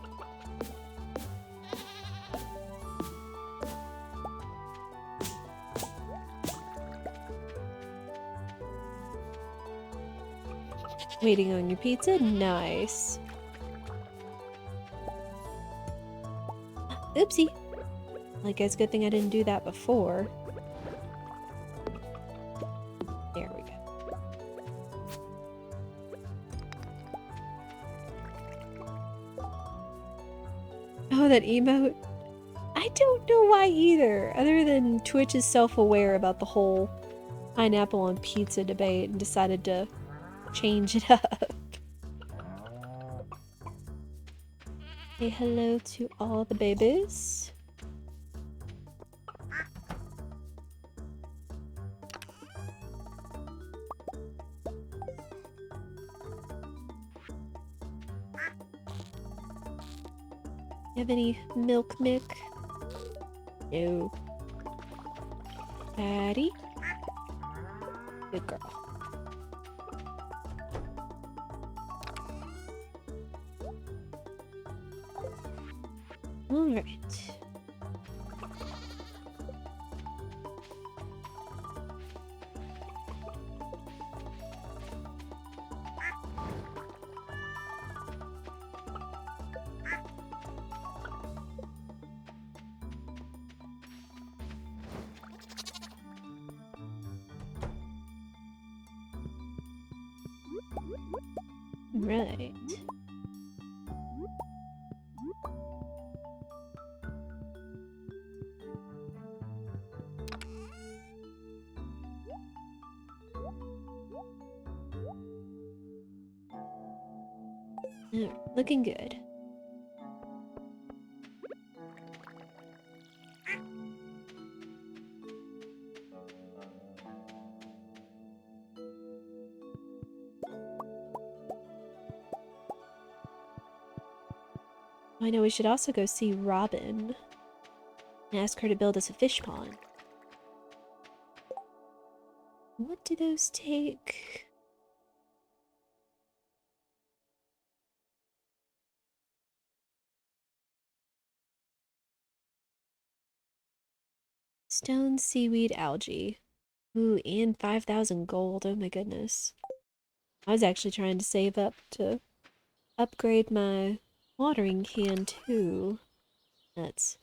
Waiting on your pizza? Nice. Oopsie. I guess good thing I didn't do that before. There we go. Oh, that emote. I don't know why either, other than Twitch is self-aware about the whole pineapple on pizza debate and decided to change it up. Say hello to all the babies. You have any milk, Mick? No. Patty? Good girl. Alright. Right. Looking good. I know we should also go see Robin and ask her to build us a fish pond. What do those take? Stone, seaweed, algae. Ooh, and 5,000 gold. Oh my goodness. I was actually trying to save up to upgrade my watering can too. Nuts.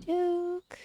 Joke.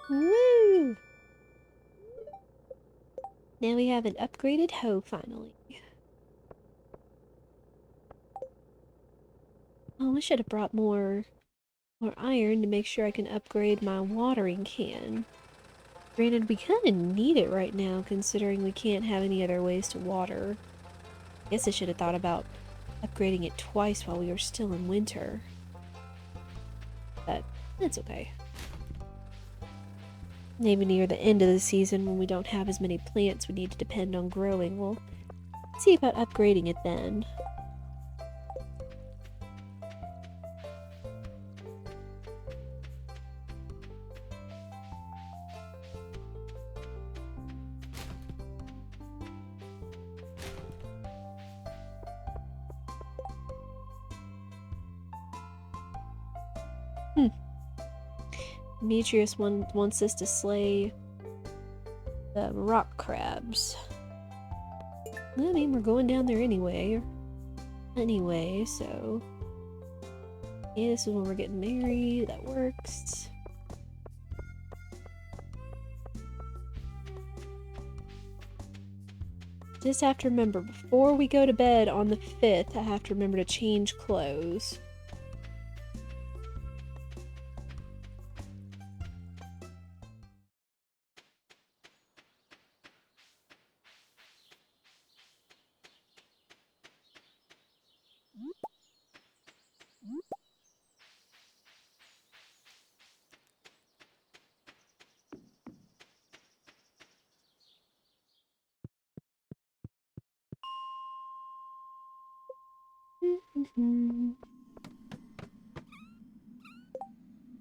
Woo! Now we have an upgraded hoe finally. Oh, I should have brought more iron to make sure I can upgrade my watering can. Granted, we kind of need it right now, considering we can't have any other ways to water. Guess I should have thought about upgrading it twice while we were still in winter. But that's okay. Maybe near the end of the season, when we don't have as many plants we need to depend on growing, we'll see about upgrading it then. Demetrius wants us to slay the rock crabs. I mean, we're going down there anyway. Anyway, so... yeah, this is when we're getting married. That works. Just have to remember, before we go to bed on the 5th, I have to remember to change clothes.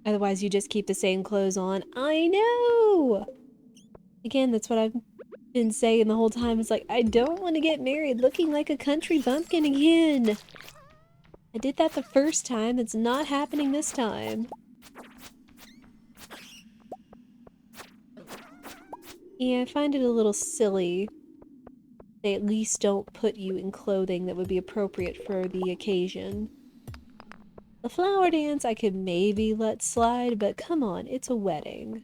Otherwise, you just keep the same clothes on. I know! Again, that's what I've been saying the whole time. It's like, I don't want to get married looking like a country bumpkin again. I did that the first time. It's not happening this time. Yeah, I find it a little silly. They at least don't put you in clothing that would be appropriate for the occasion. The flower dance I could maybe let slide, but come on, it's a wedding.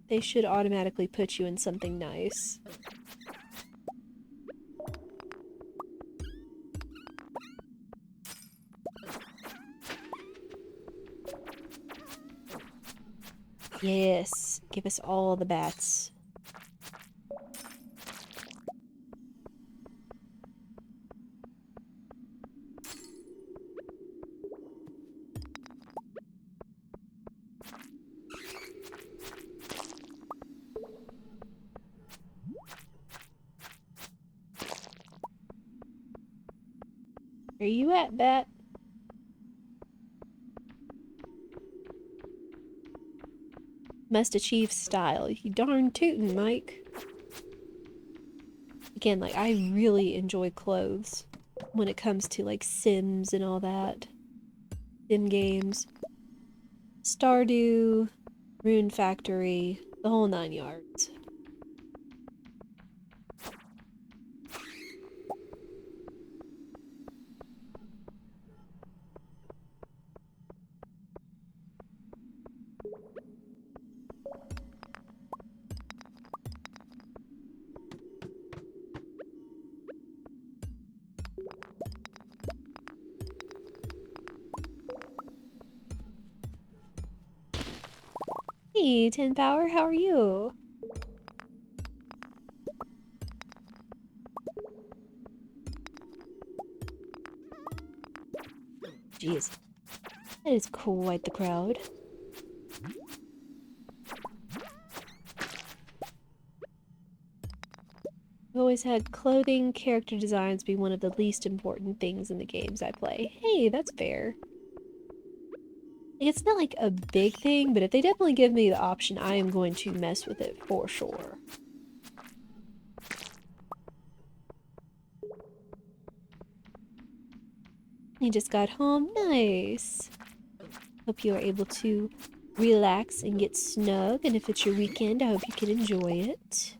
They should automatically put you in something nice. Yes, give us all the bats. Where you at, bat? Must achieve style. You darn tootin', Mike. Again, like, I really enjoy clothes when it comes to, like, Sims and all that. Sim games. Stardew, Rune Factory, the whole 9 yards. Hey, 10 Power, how are you? Jeez, that is quite the crowd. I've always had clothing, character designs be one of the least important things in the games I play. Hey, that's fair. It's not like a big thing, but if they definitely give me the option, I am going to mess with it for sure. You just got home. Nice. Hope you are able to relax and get snug, and if it's your weekend, I hope you can enjoy it.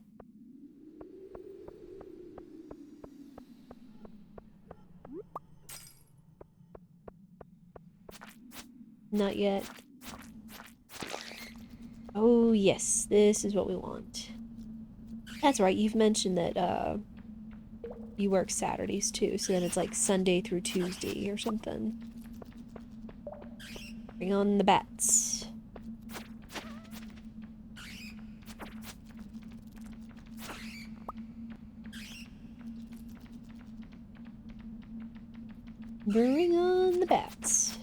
Not yet. Oh, yes, this is what we want. That's right, you've mentioned that, you work Saturdays too, so then it's like Sunday through Tuesday or something. Bring on the bats. Bring on the bats.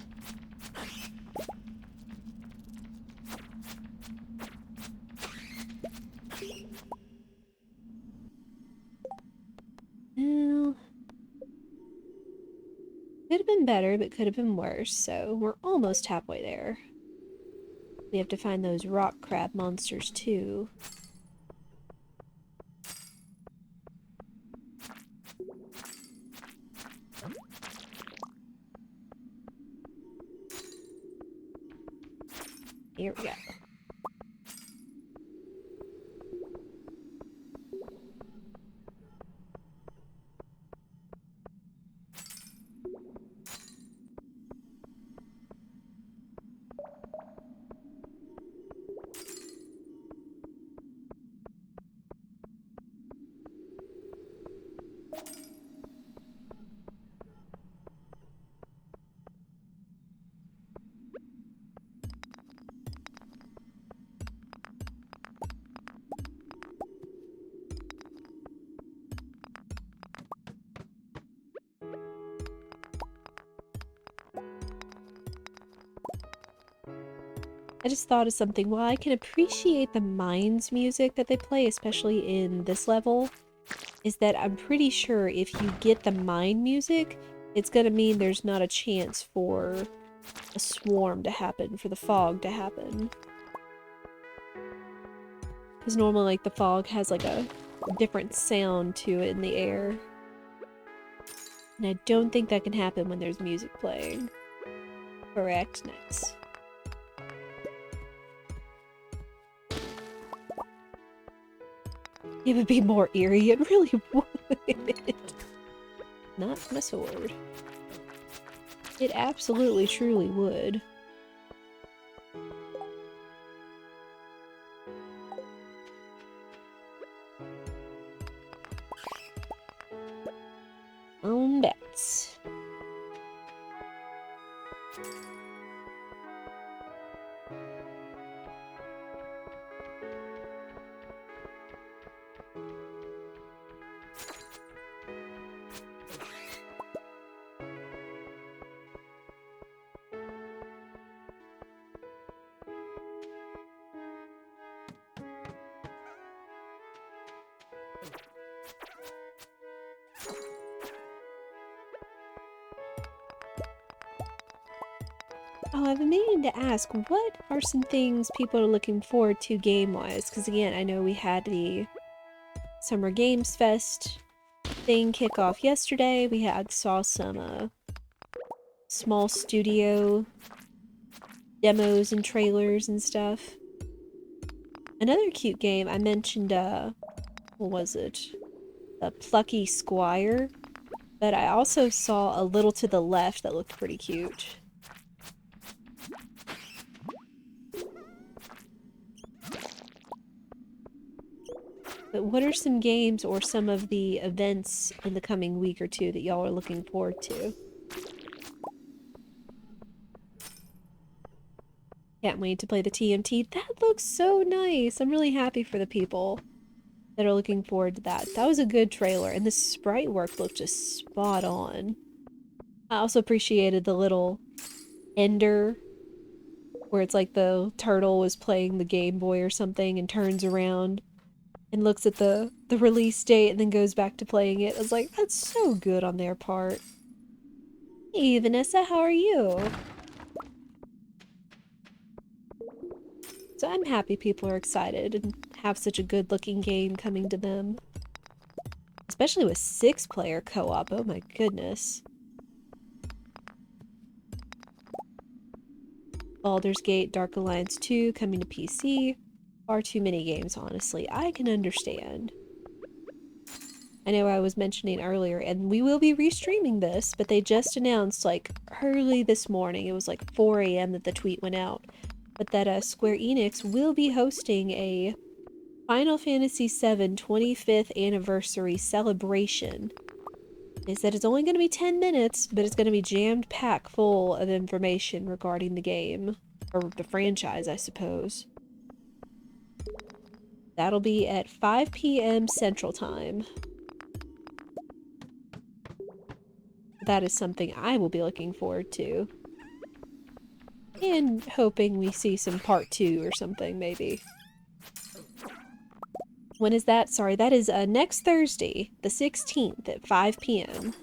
Well, could have been better, but could have been worse, so we're almost halfway there. We have to find those rock crab monsters too. Here we go. I just thought of something. While I can appreciate the mines music that they play, especially in this level, is that I'm pretty sure if you get the mine music, it's gonna mean there's not a chance for a swarm to happen, for the fog to happen. Because normally, like, the fog has, like, a different sound to it in the air. And I don't think that can happen when there's music playing. Correct, nice. It would be more eerie, it really would. Not my sword. It absolutely, truly would. Bats. Oh, I've been meaning to ask, what are some things people are looking forward to game-wise? Because again, I know we had the Summer Games Fest thing kick off yesterday. We saw some small studio demos and trailers and stuff. Another cute game, I mentioned, what was it? The Plucky Squire. But I also saw a little to the left that looked pretty cute. But what are some games or some of the events in the coming week or two that y'all are looking forward to? Can't wait to play the TMT. That looks so nice. I'm really happy for the people that are looking forward to that. That was a good trailer, and the sprite work looked just spot on. I also appreciated the little ender where it's like the turtle was playing the Game Boy or something and turns around and looks at the release date and then goes back to playing it. I was like, that's so good on their part. Hey, Vanessa, how are you? So I'm happy people are excited and have such a good-looking game coming to them. Especially with 6-player co-op, oh my goodness. Baldur's Gate Dark Alliance 2 coming to PC. Far too many games, honestly. I can understand. I know I was mentioning earlier, and we will be restreaming this, but they just announced, like, early this morning, it was like 4 a.m. that the tweet went out, but that Square Enix will be hosting a Final Fantasy VII 25th anniversary celebration. They said it's only going to be 10 minutes, but it's going to be jammed packed full of information regarding the game. Or the franchise, I suppose. That'll be at 5 p.m. Central Time. That is something I will be looking forward to. And hoping we see some part 2 or something, maybe. When is that? Sorry, that is next Thursday, the 16th at 5 p.m.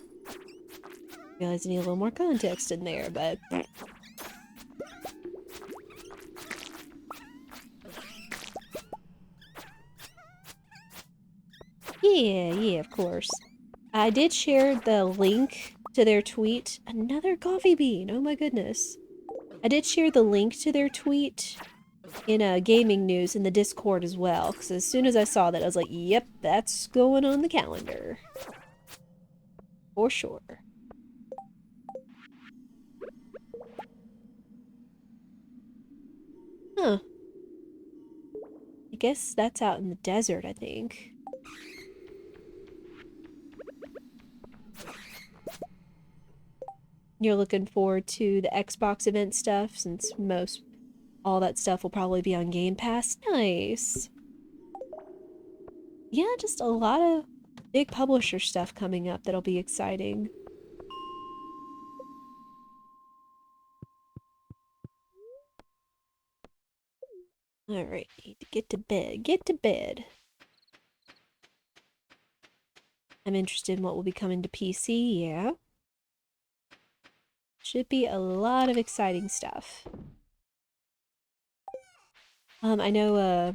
Realize I need a little more context in there, but... Yeah, of course. I did share the link to their tweet. Another coffee bean, oh my goodness. I did share the link to their tweet in gaming news in the Discord as well, because as soon as I saw that, I was like, yep, that's going on the calendar. For sure. Huh. I guess that's out in the desert, I think. You're looking forward to the Xbox event stuff, since all that stuff will probably be on Game Pass. Nice. Yeah, just a lot of big publisher stuff coming up that'll be exciting. Alright, need to get to bed. Get to bed. I'm interested in what will be coming to PC, yeah. Should be a lot of exciting stuff. I know,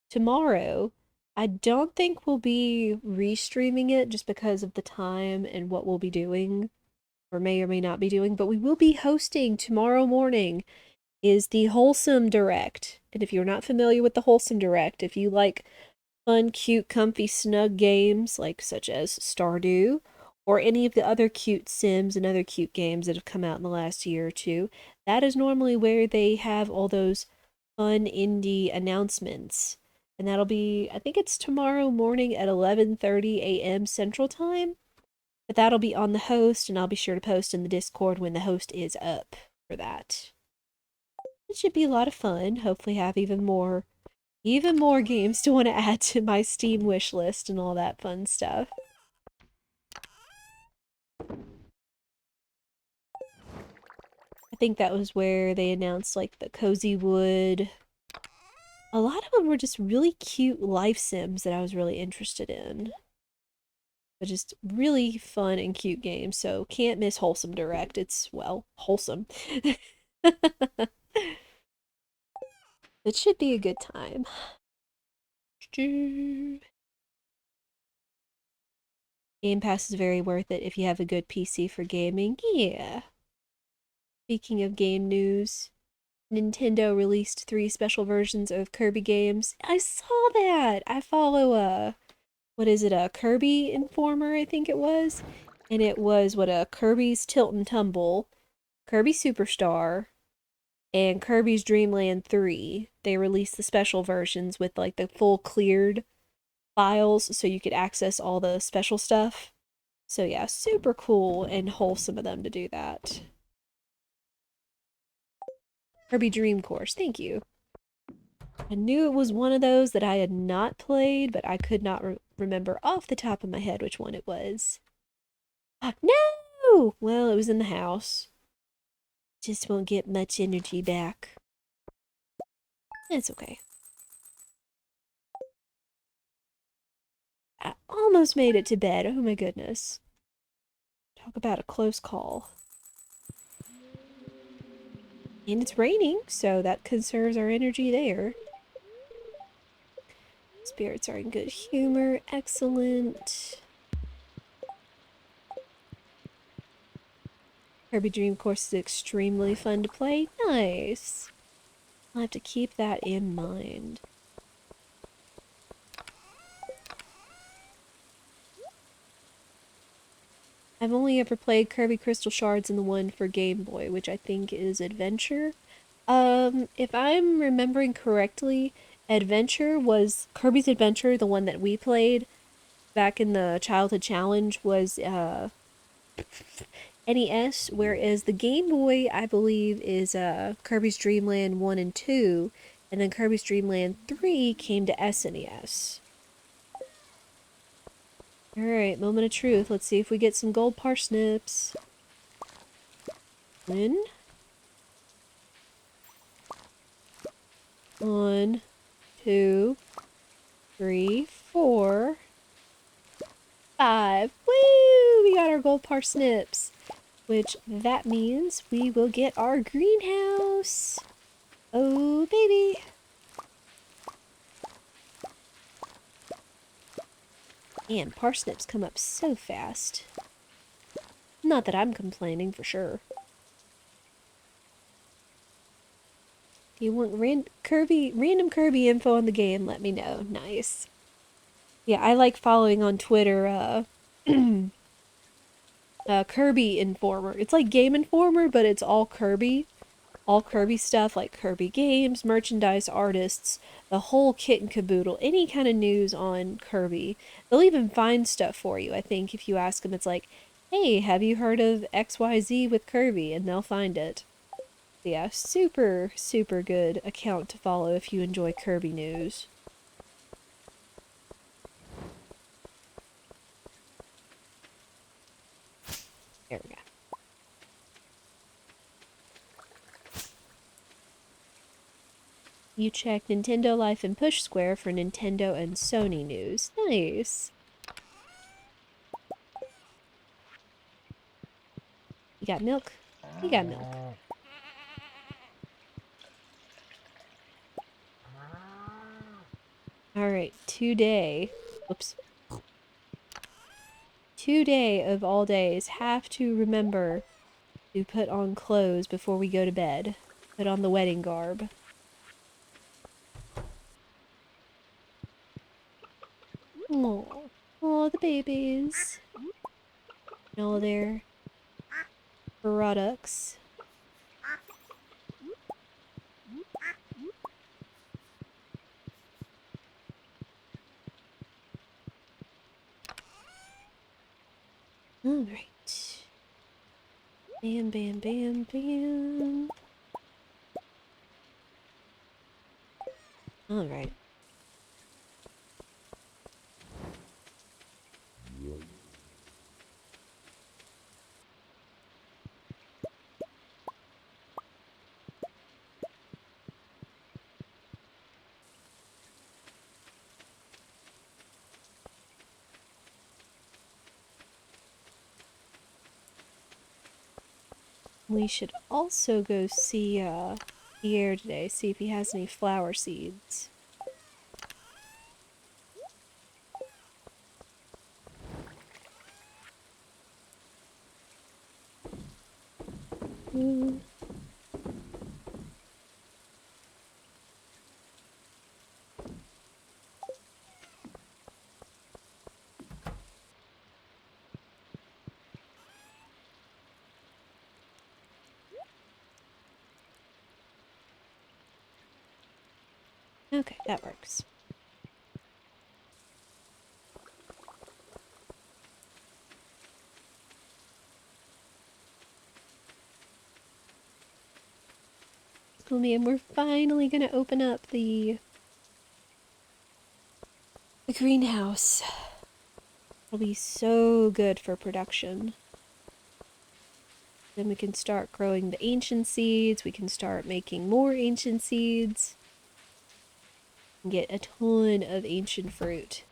tomorrow, I don't think we'll be restreaming it just because of the time and what we'll be doing, or may not be doing, but we will be hosting tomorrow morning is the Wholesome Direct. And if you're not familiar with the Wholesome Direct, if you like fun, cute, comfy, snug games like such as Stardew or any of the other cute Sims and other cute games that have come out in the last year or two, that is normally where they have all those fun indie announcements. And that'll be, I think it's tomorrow morning at 11:30 a.m. Central Time. But that'll be on the host, and I'll be sure to post in the Discord when the host is up for that. It should be a lot of fun. Hopefully have even more games to want to add to my Steam wish list and all that fun stuff. I think that was where they announced like the Cozy Wood. A lot of them were just really cute life sims that I was really interested in. But just really fun and cute games, so can't miss Wholesome Direct. It's, well, wholesome. It should be a good time. Game Pass is very worth it if you have a good PC for gaming. Yeah. Speaking of game news, Nintendo released 3 special versions of Kirby games. I saw that! I follow what is it, a Kirby Informer, I think it was? And it was, Kirby's Tilt and Tumble, Kirby Superstar, and Kirby's Dream Land 3. They released the special versions with, like, the full cleared files so you could access all the special stuff. So yeah, super cool and wholesome of them to do that. Kirby Dream Course, thank you. I knew it was one of those that I had not played, but I could not remember off the top of my head which one it was. No! Well, it was in the house. Just won't get much energy back. It's okay. I almost made it to bed. Oh my goodness. Talk about a close call. And it's raining, so that conserves our energy there. Spirits are in good humor. Excellent. Kirby Dream Course is extremely fun to play. Nice. I'll have to keep that in mind. I've only ever played Kirby Crystal Shards and the one for Game Boy, which I think is Adventure. If I'm remembering correctly, Adventure was Kirby's Adventure, the one that we played back in the Childhood Challenge was NES, whereas the Game Boy, I believe, is Kirby's Dream Land 1 and 2, and then Kirby's Dream Land 3 came to SNES. Alright, moment of truth. Let's see if we get some gold parsnips. In. 1, 2, 3, 4, 5. Woo! We got our gold parsnips. Which, that means we will get our greenhouse. Oh, baby. And parsnips come up so fast. Not that I'm complaining, for sure. Do you want random Kirby info on the game? Let me know. Nice. Yeah, I like following on Twitter, Kirby Informer. It's like Game Informer, but it's all Kirby. All Kirby stuff, like Kirby games, merchandise, artists, the whole kit and caboodle, any kind of news on Kirby. They'll even find stuff for you, I think, if you ask them. It's like, hey, have you heard of XYZ with Kirby? And they'll find it. Yeah, super, super good account to follow if you enjoy Kirby news. There we go. You check Nintendo Life and Push Square for Nintendo and Sony news. Nice. You got milk? You got milk. Alright, today. Whoops. Today of all days, have to remember to put on clothes before we go to bed. Put on the wedding garb. Aww. Aw, the babies. And all their products. Alright. Bam, bam, bam, bam. Alright. We should also go see Pierre today, see if he has any flower seeds. Okay, that works. Oh man, we're finally gonna open up the greenhouse. It'll be so good for production. Then we can start growing the ancient seeds. We can start making more ancient seeds. And get a ton of ancient fruit,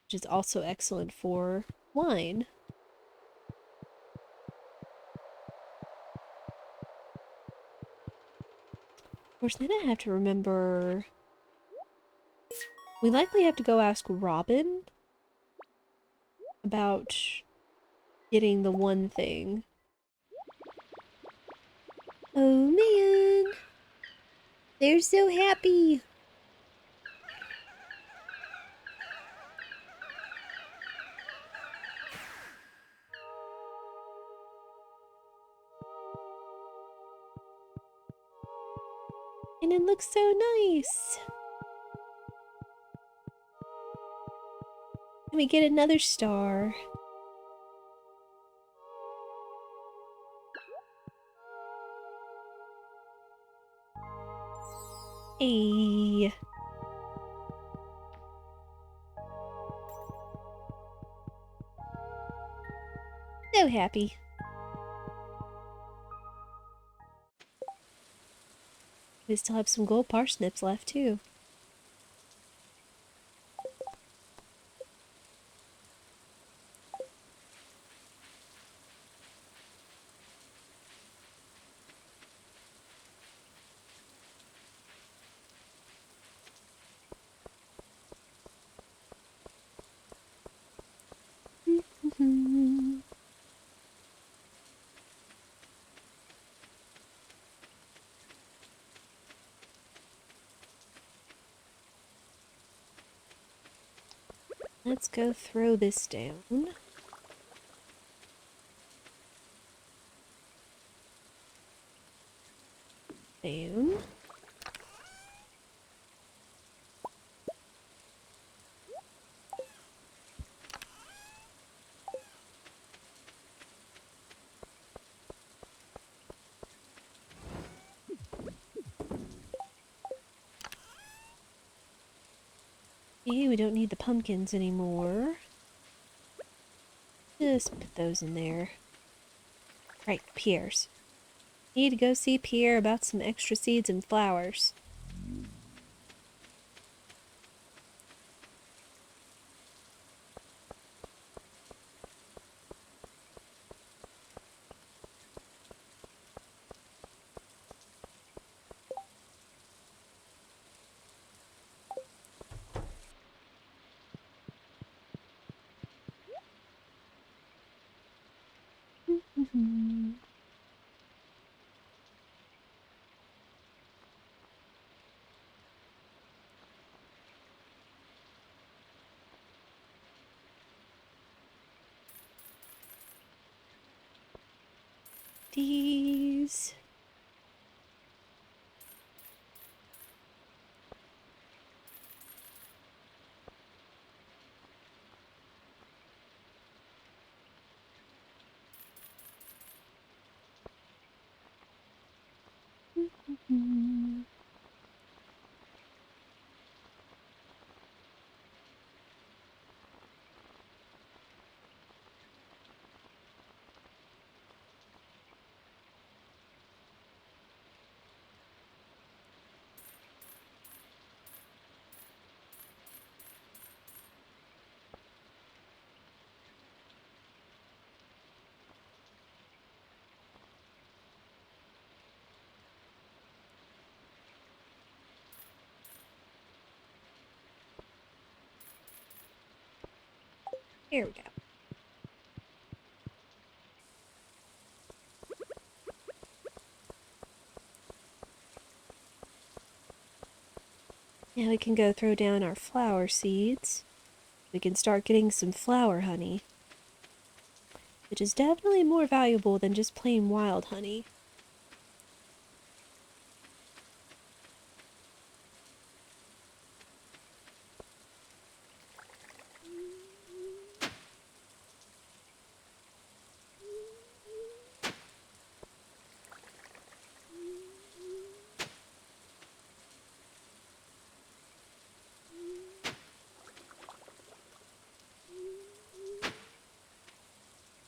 which is also excellent for wine. Of course, then I have to remember... We likely have to go ask Robin about getting the one thing. Oh man! They're so happy! And it looks so nice! And we get another star. Hey. So happy. We still have some gold parsnips left too. Let's go throw this down. Down. Okay, we don't need the pumpkins anymore. Just put those in there. Right, Pierre's. Need to go see Pierre about some extra seeds and flowers. These. Here we go. Now we can go throw down our flower seeds. We can start getting some flower honey, which is definitely more valuable than just plain wild honey.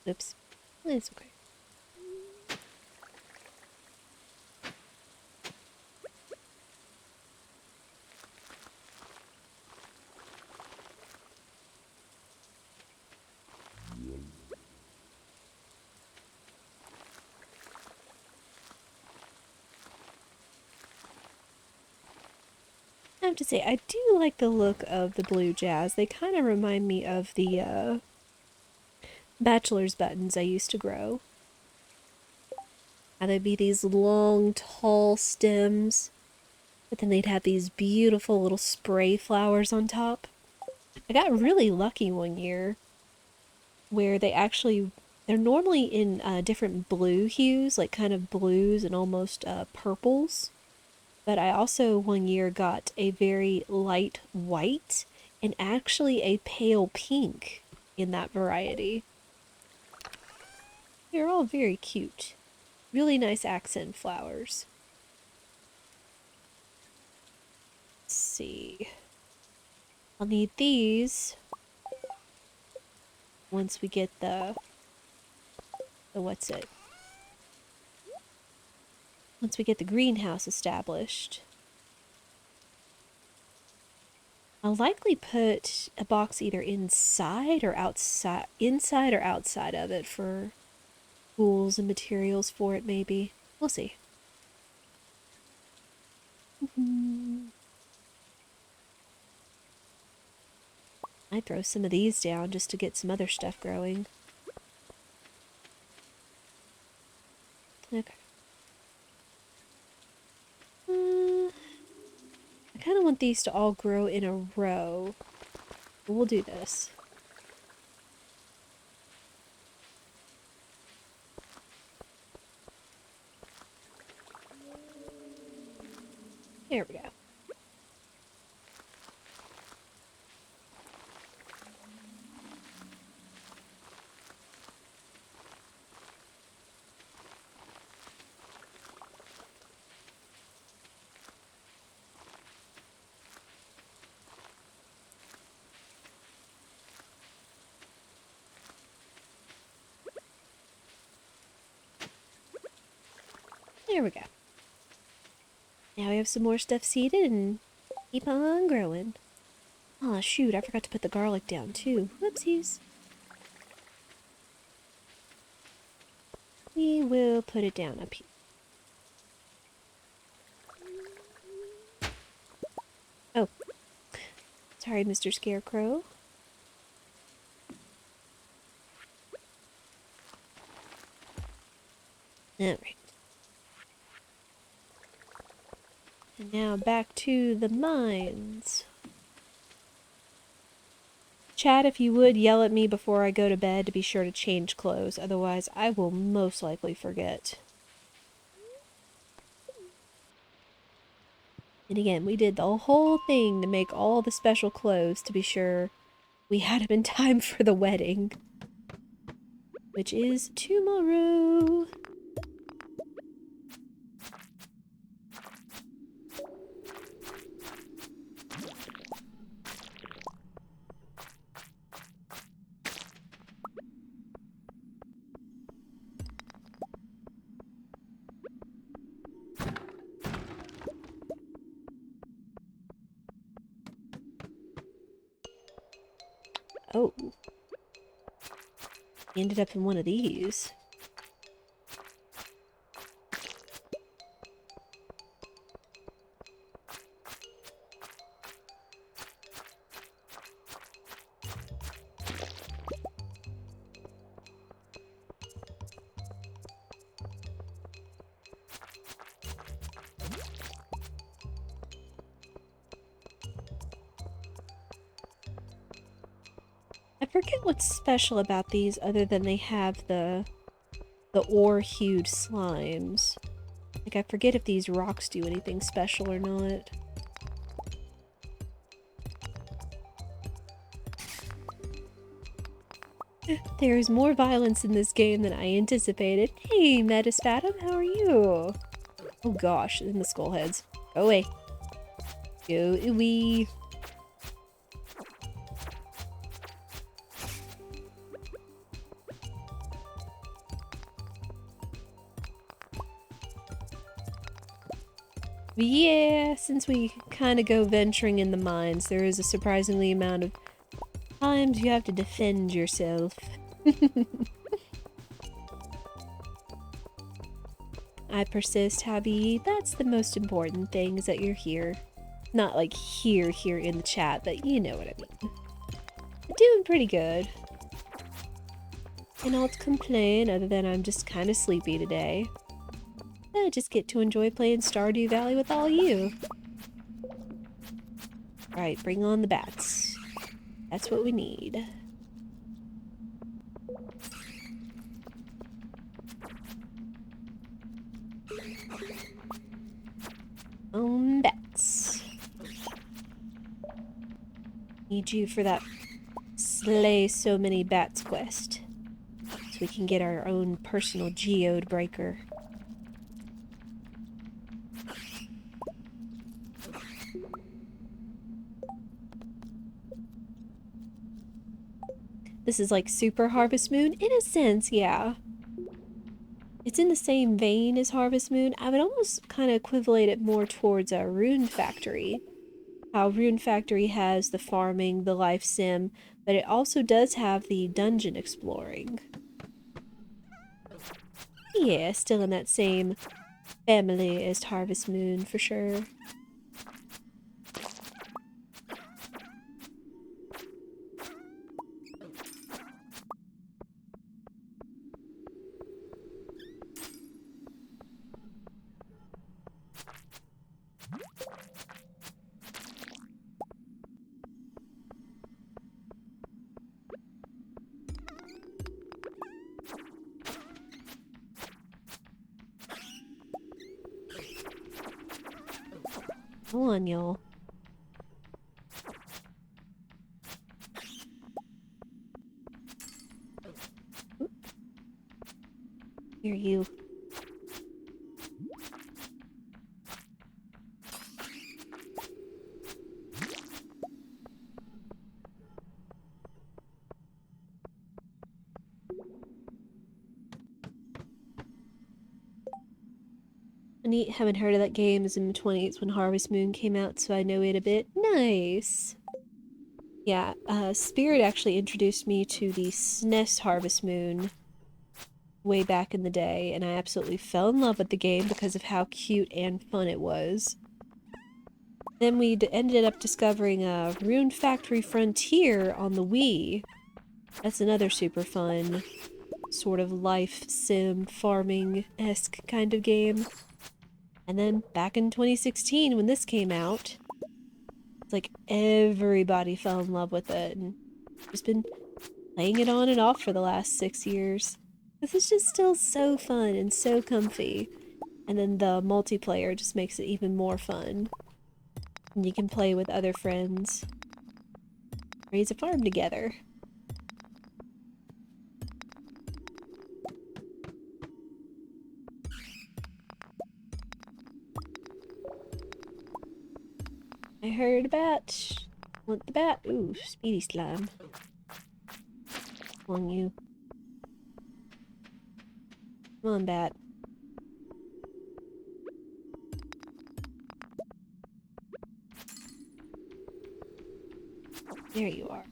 Oops. It's okay. I have to say, I do like the look of the blue jazz. They kind of remind me of the bachelor's buttons I used to grow. How they'd be these long, tall stems, but then they'd have these beautiful little spray flowers on top. I got really lucky one year where they're normally in different blue hues, like kind of blues and almost purples. But I also one year got a very light white and actually a pale pink in that variety. They're all very cute. Really nice accent flowers. Let's see. I'll need these once we get the what's it? Once we get the greenhouse established. I'll likely put a box either inside or outside of it for tools and materials for it, maybe. We'll see. I'd throw some of these down just to get some other stuff growing. Okay. I kind of want these to all grow in a row. We'll do this. There we go. There we go. Now we have some more stuff seeded and keep on growing. Oh shoot, I forgot to put the garlic down too. Whoopsies. We will put it down up here. Oh. Sorry, Mr. Scarecrow. Alright. And now back to the mines. Chat, if you would, yell at me before I go to bed to be sure to change clothes, otherwise I will most likely forget. And again, we did the whole thing to make all the special clothes to be sure we had them in time for the wedding. Which is tomorrow. Oh. He ended up in one of these. I forget what's special about these other than they have the ore-hued slimes. Like, I forget if these rocks do anything special or not. There's more violence in this game than I anticipated. Hey, Metaspatum, how are you? Oh gosh, in the skull heads. Go away. Go away. But yeah, since we kind of go venturing in the mines, there is a surprisingly amount of times you have to defend yourself. I persist, Habi. That's the most important thing, is that you're here. Not like here in the chat, but you know what I mean. I'm doing pretty good. And not complain, other than I'm just kind of sleepy today. I just get to enjoy playing Stardew Valley with all you. Alright, bring on the bats. That's what we need. Bats. Need you for that slay so many bats quest. So we can get our own personal geode breaker. This is like Super Harvest Moon? In a sense, yeah. It's in the same vein as Harvest Moon. I would almost kind of equivalent it more towards a Rune Factory. How Rune Factory has the farming, the life sim, but it also does have the dungeon exploring. Yeah, still in that same family as Harvest Moon, for sure. Come on, y'all. Here, you. Neat, haven't heard of that game. It's in the 20s when Harvest Moon came out, so I know it a bit. Nice! Yeah, Spirit actually introduced me to the SNES Harvest Moon way back in the day, and I absolutely fell in love with the game because of how cute and fun it was. Then we ended up discovering Rune Factory Frontier on the Wii. That's another super fun sort of life sim farming-esque kind of game. And then back in 2016 when this came out, it's like everybody fell in love with it and just been playing it on and off for the last 6 years. This is just still so fun and so comfy. And then the multiplayer just makes it even more fun. And you can play with other friends. Raise a farm together. I heard a bat. Want the bat? Ooh, speedy slime. Come on, you. Come on, bat. There you are.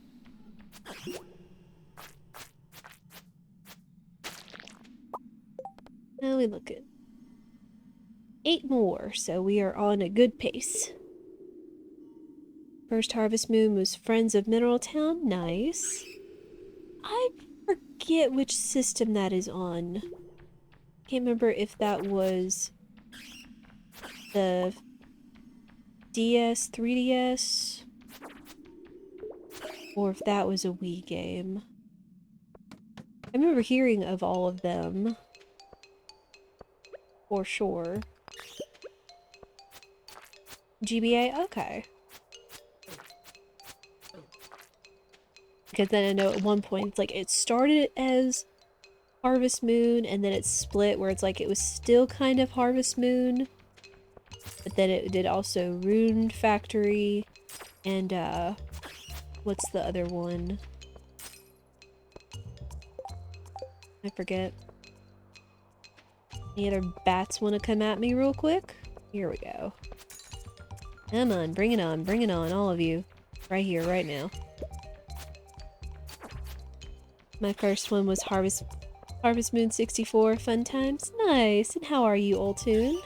Now we look at 8 more, so we are on a good pace. First Harvest Moon was Friends of Mineral Town. Nice. I forget which system that is on. Can't remember if that was the DS, 3DS, or if that was a Wii game. I remember hearing of all of them. For sure. GBA? Okay. Because then I know at one point, it's like, it started as Harvest Moon, and then it split where it's like, it was still kind of Harvest Moon, but then it did also Rune Factory, and, what's the other one? I forget. Any other bats want to come at me real quick? Here we go. Come on, bring it on, all of you. Right here, right now. My first one was Harvest Moon 64, fun times. Nice, and how are you, Oltoon?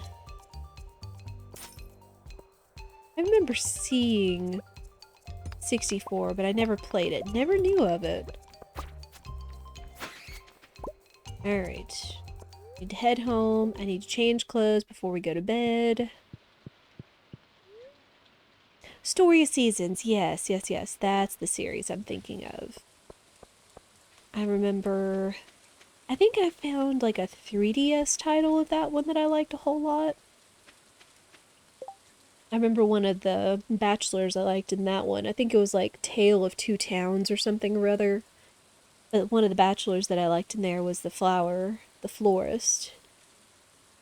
I remember seeing 64, but I never played it. Never knew of it. Alright. Need to head home. I need to change clothes before we go to bed. Story of Seasons. Yes, yes, yes. That's the series I'm thinking of. I remember... I think I found like a 3DS title of that one that I liked a whole lot. I remember one of the bachelors I liked in that one. I think it was like Tale of Two Towns or something or other. But one of the bachelors that I liked in there was the florist.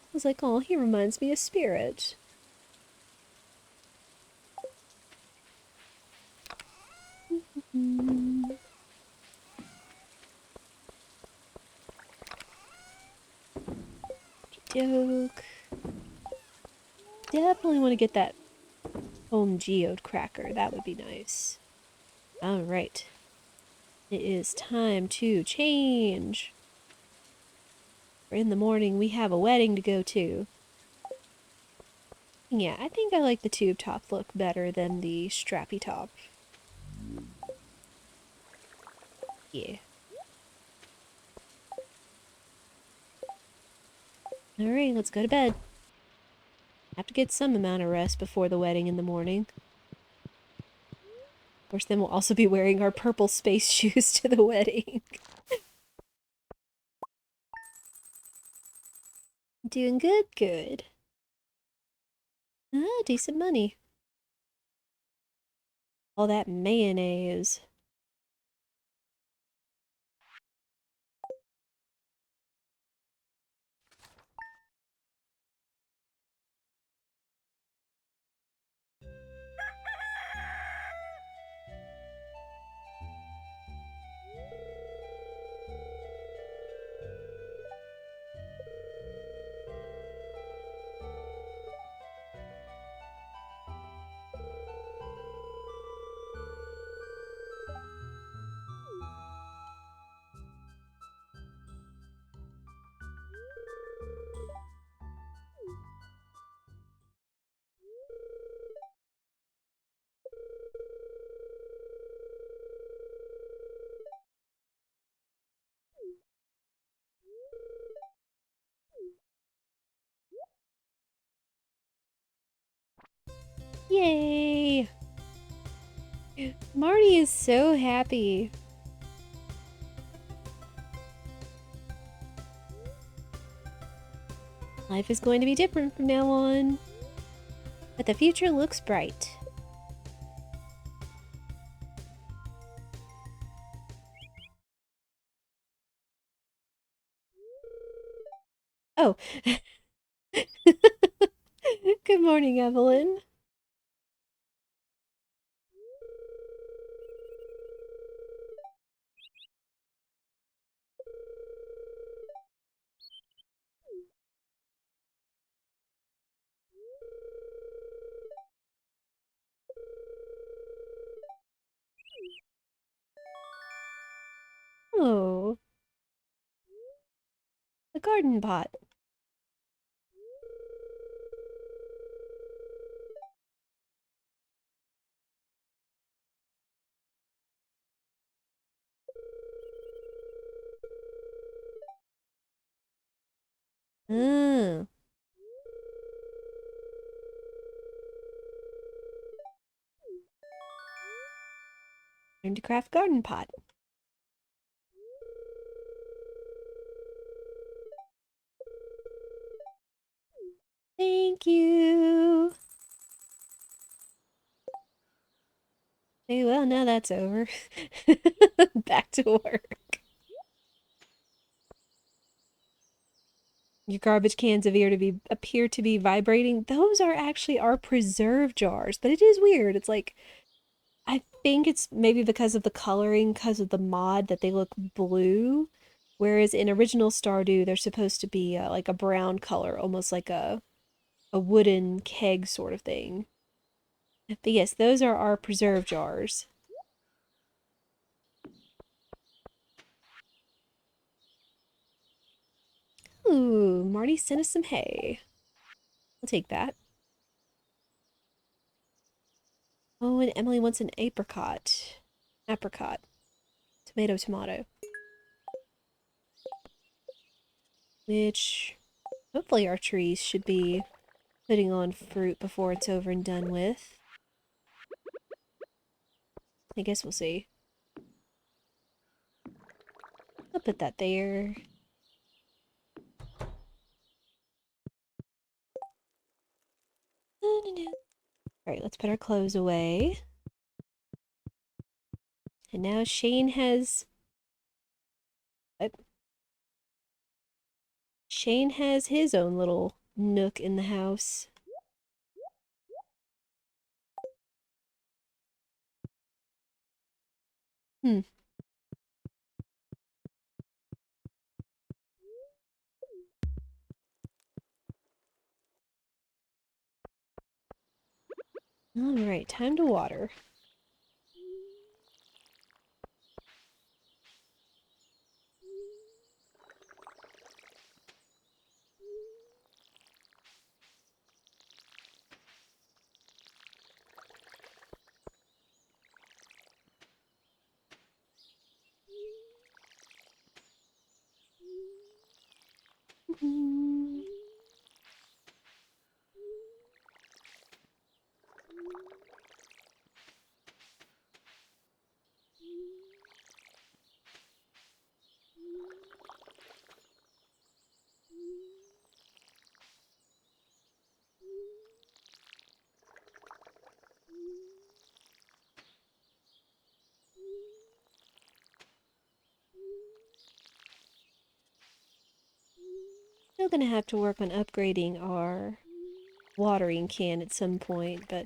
I was like, oh, he reminds me of Spirit. Joke. Definitely want to get that home geode cracker. That would be nice. Alright. It is time to change. In the morning, we have a wedding to go to. Yeah, I think I like the tube top look better than the strappy top. Yeah. Alright, let's go to bed. Have to get some amount of rest before the wedding in the morning. Of course, then we'll also be wearing our purple space shoes to the wedding. Doing good, good. Ah, decent money. All that mayonnaise. Yay! Marty is so happy. Life is going to be different from now on. But the future looks bright. Oh. Good morning, Evelyn. Oh, the garden pot. Oh. Learn to craft garden pot. Thank you. Okay, well, now that's over. Back to work. Your garbage cans appear to be vibrating. Those are actually our preserve jars, but it is weird. It's like I think it's maybe because of the coloring, because of the mod that they look blue, whereas in original Stardew they're supposed to be like a brown color, almost like a wooden keg sort of thing. But yes, those are our preserve jars. Ooh, Marty sent us some hay. I'll take that. Oh, and Emily wants an apricot. Apricot. Tomato, tomato. Which, hopefully our trees should be putting on fruit before it's over and done with. I guess we'll see. I'll put that there. Alright, let's put our clothes away. And now Shane has... Shane has his own little nook in the house. Hmm. Alright, time to water. Still gonna have to work on upgrading our watering can at some point, but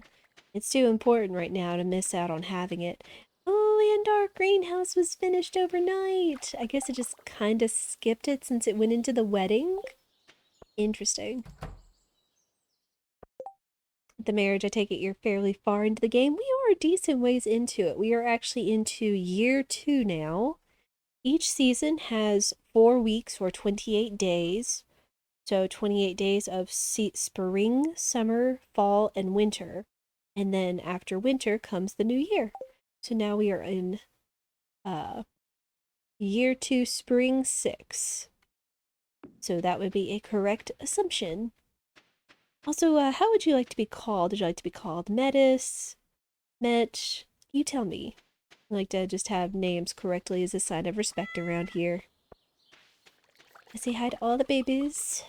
it's too important right now to miss out on having it. Oh, and our greenhouse was finished overnight. I guess it just kind of skipped it since it went into the wedding. Interesting. The marriage, I take it you're fairly far into the game. We are a decent ways into it. We are actually into year 2 now. Each season has 4 weeks or 28 days. So 28 days of spring, summer, fall, and winter. And then after winter comes the new year. So now we are in year 2, spring 6. So that would be a correct assumption. Also, how would you like to be called? Would you like to be called Metis? Metch? You tell me. I like to just have names correctly as a sign of respect around here. I say hi to all the babies.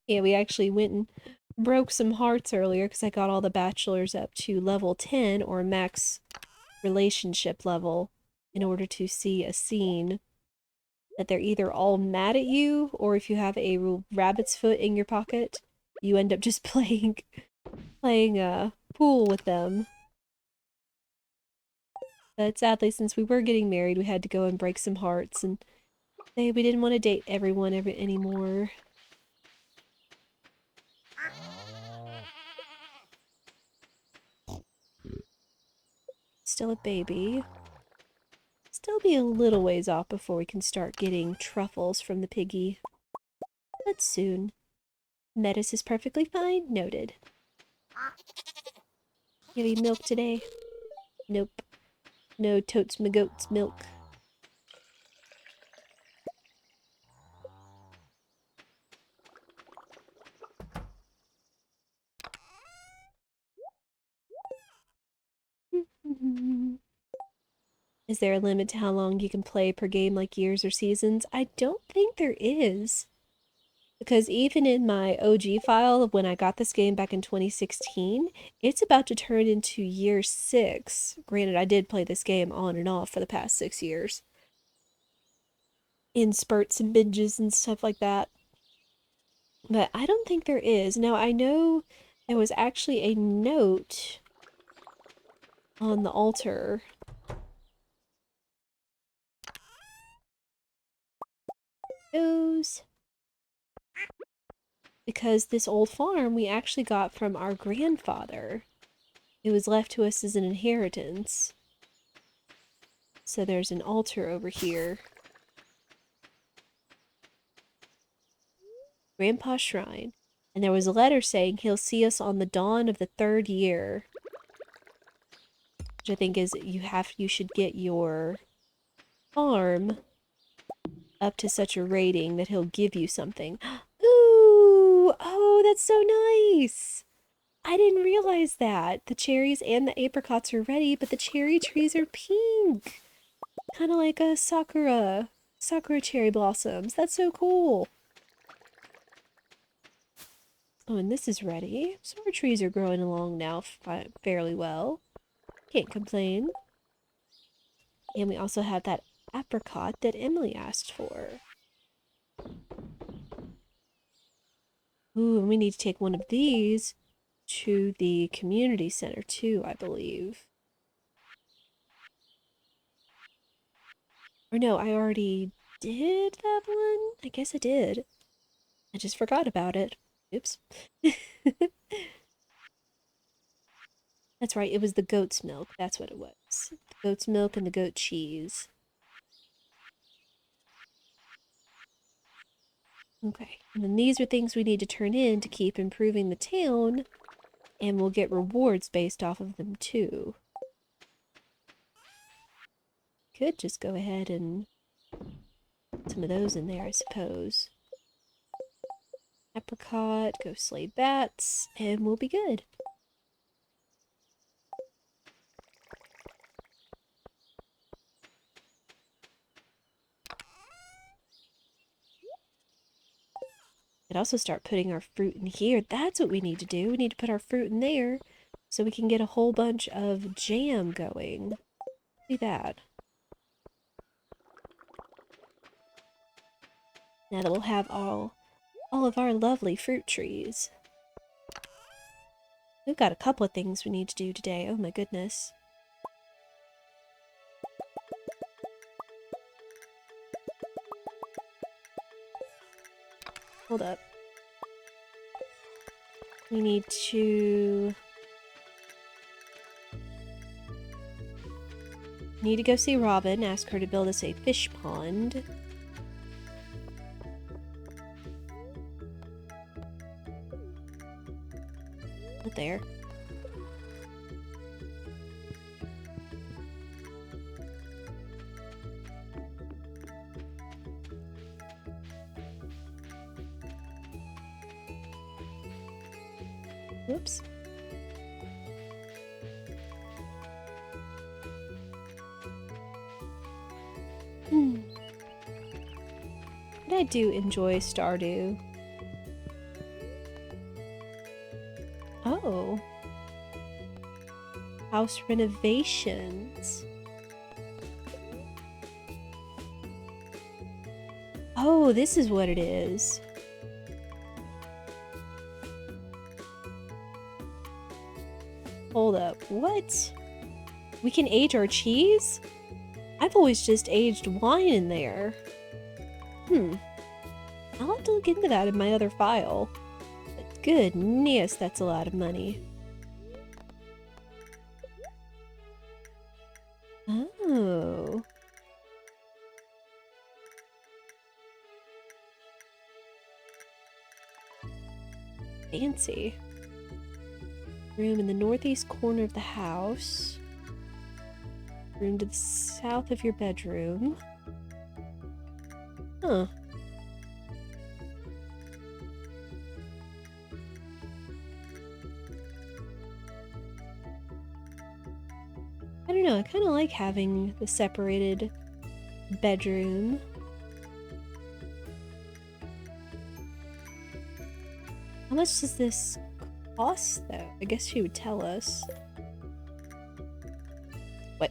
Yeah, we actually went and broke some hearts earlier because I got all the bachelors up to level 10 or max relationship level in order to see a scene that they're either all mad at you or if you have a rabbit's foot in your pocket, you end up just playing pool with them. But sadly, since we were getting married, we had to go and break some hearts and say we didn't want to date everyone anymore. Still a baby. Still be a little ways off before we can start getting truffles from the piggy. But soon. Metis is perfectly fine. Noted. You have milk today? Nope. No totes my goat's milk. Is there a limit to how long you can play per game, like years or seasons? I don't think there is. Because even in my OG file of when I got this game back in 2016, it's about to turn into year 6. Granted, I did play this game on and off for the past 6 years. In spurts and binges and stuff like that. But I don't think there is. Now, I know there was actually a note on the altar. Those. Because this old farm we actually got from our grandfather. It was left to us as an inheritance. So there's an altar over here. Grandpa's shrine. And there was a letter saying he'll see us on the dawn of the 3rd year. Which I think is you should get your farm up to such a rating that he'll give you something. Ooh! Oh, that's so nice! I didn't realize that. The cherries and the apricots are ready, but the cherry trees are pink. Kind of like a sakura cherry blossoms. That's so cool. Oh, and this is ready. So our trees are growing along now fairly well. Can't complain. And we also have that apricot that Emily asked for. Ooh, and we need to take one of these to the community center too, I believe. Or no, I already did that one? I guess I did. I just forgot about it. Oops. That's right, it was the goat's milk. That's what it was. The goat's milk and the goat cheese. Okay, and then these are things we need to turn in to keep improving the town, and we'll get rewards based off of them too. Could just go ahead and put some of those in there, I suppose. Apricot, go slay bats, and we'll be good. Could also start putting our fruit in here. That's what we need to do. We need to put our fruit in there so we can get a whole bunch of jam going. Do that. Now that we'll have all of our lovely fruit trees. We've got a couple of things we need to do today. Oh my goodness. Hold up. We need to go see Robin, ask her to build us a fish pond. Not there. Whoops. But I do enjoy Stardew. Oh. House renovations. Oh, this is what it is. Hold up, what? We can age our cheese? I've always just aged wine in there. I'll have to look into that in my other file. But goodness, that's a lot of money. Oh. Fancy. Room in the northeast corner of the house. Room to the south of your bedroom. Huh. I don't know, I kind of like having the separated bedroom. How much does this cost, though? I guess she would tell us. What?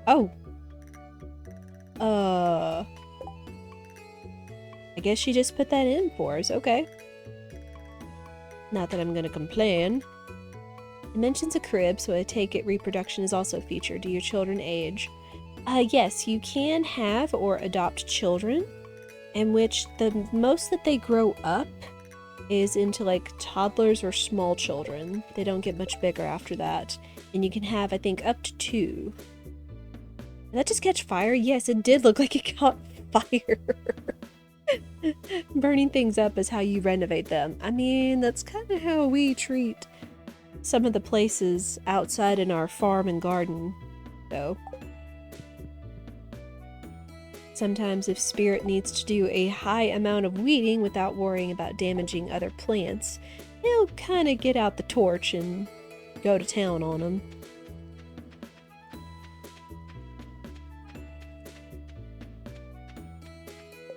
Oh. I guess she just put that in for us. Okay. Not that I'm gonna complain. It mentions a crib, so I take it reproduction is also featured. Do your children age? Yes, you can have or adopt children, in which the most that they grow up is into like toddlers or small children. They don't get much bigger after that. And you can have, I think, up to 2. Did that just catch fire? Yes, it did look like it caught fire. Burning things up is how you renovate them. I mean, that's kind of how we treat some of the places outside in our farm and garden, though. Sometimes if Spirit needs to do a high amount of weeding without worrying about damaging other plants, he'll kind of get out the torch and go to town on them.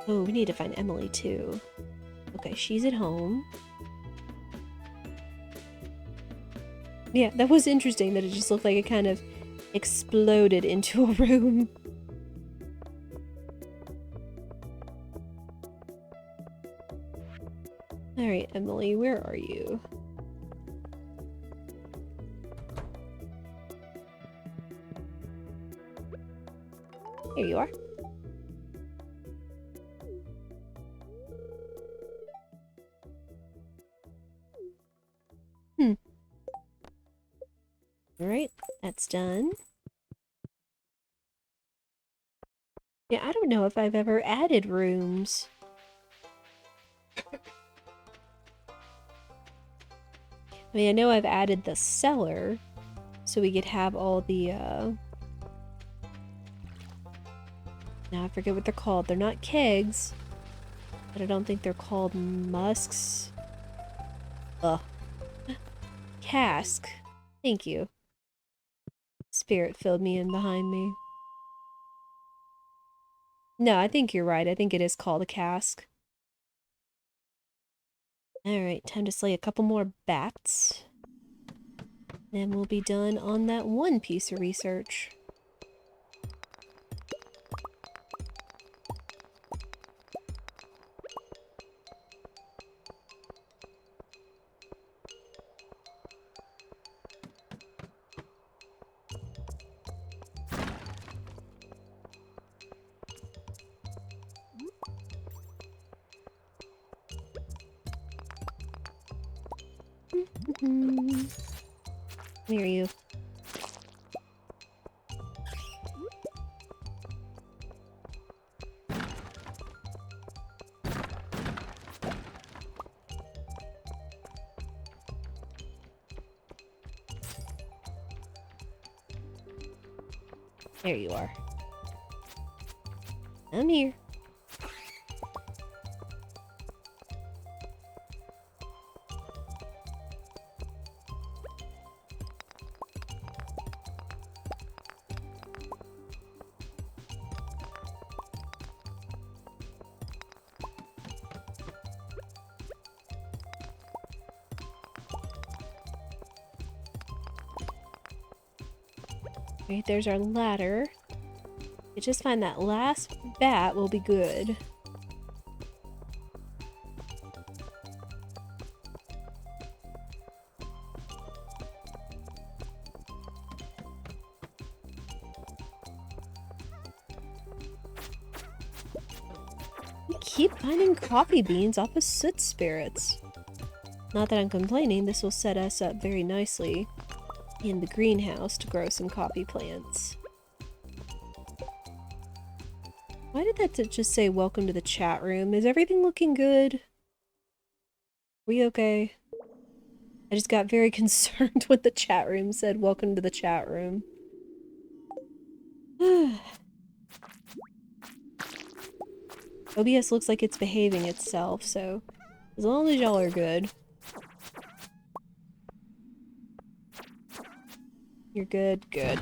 Oh, we need to find Emily, too. Okay, she's at home. Yeah, that was interesting that it just looked like it kind of exploded into a room. Alright, Emily, where are you? Here you are. Alright, that's done. Yeah, I don't know if I've ever added rooms. I mean, I know I've added the cellar, so we could have all the, now I forget what they're called. They're not kegs, but I don't think they're called musks. Ugh. Cask. Thank you. Spirit filled me in behind me. No, I think you're right. I think it is called a cask. Alright, time to slay a couple more bats. Then we'll be done on that one piece of research. Come here, you. There you are. I'm here. Right, there's our ladder. You just find that last bat will be good. We keep finding coffee beans off of soot spirits. Not that I'm complaining, this will set us up very nicely in the greenhouse to grow some coffee plants. Why did that just say welcome to the chat room? Is everything looking good? We okay? I just got very concerned when the chat room said welcome to the chat room. OBS looks like it's behaving itself, so as long as y'all are good. You're good, good.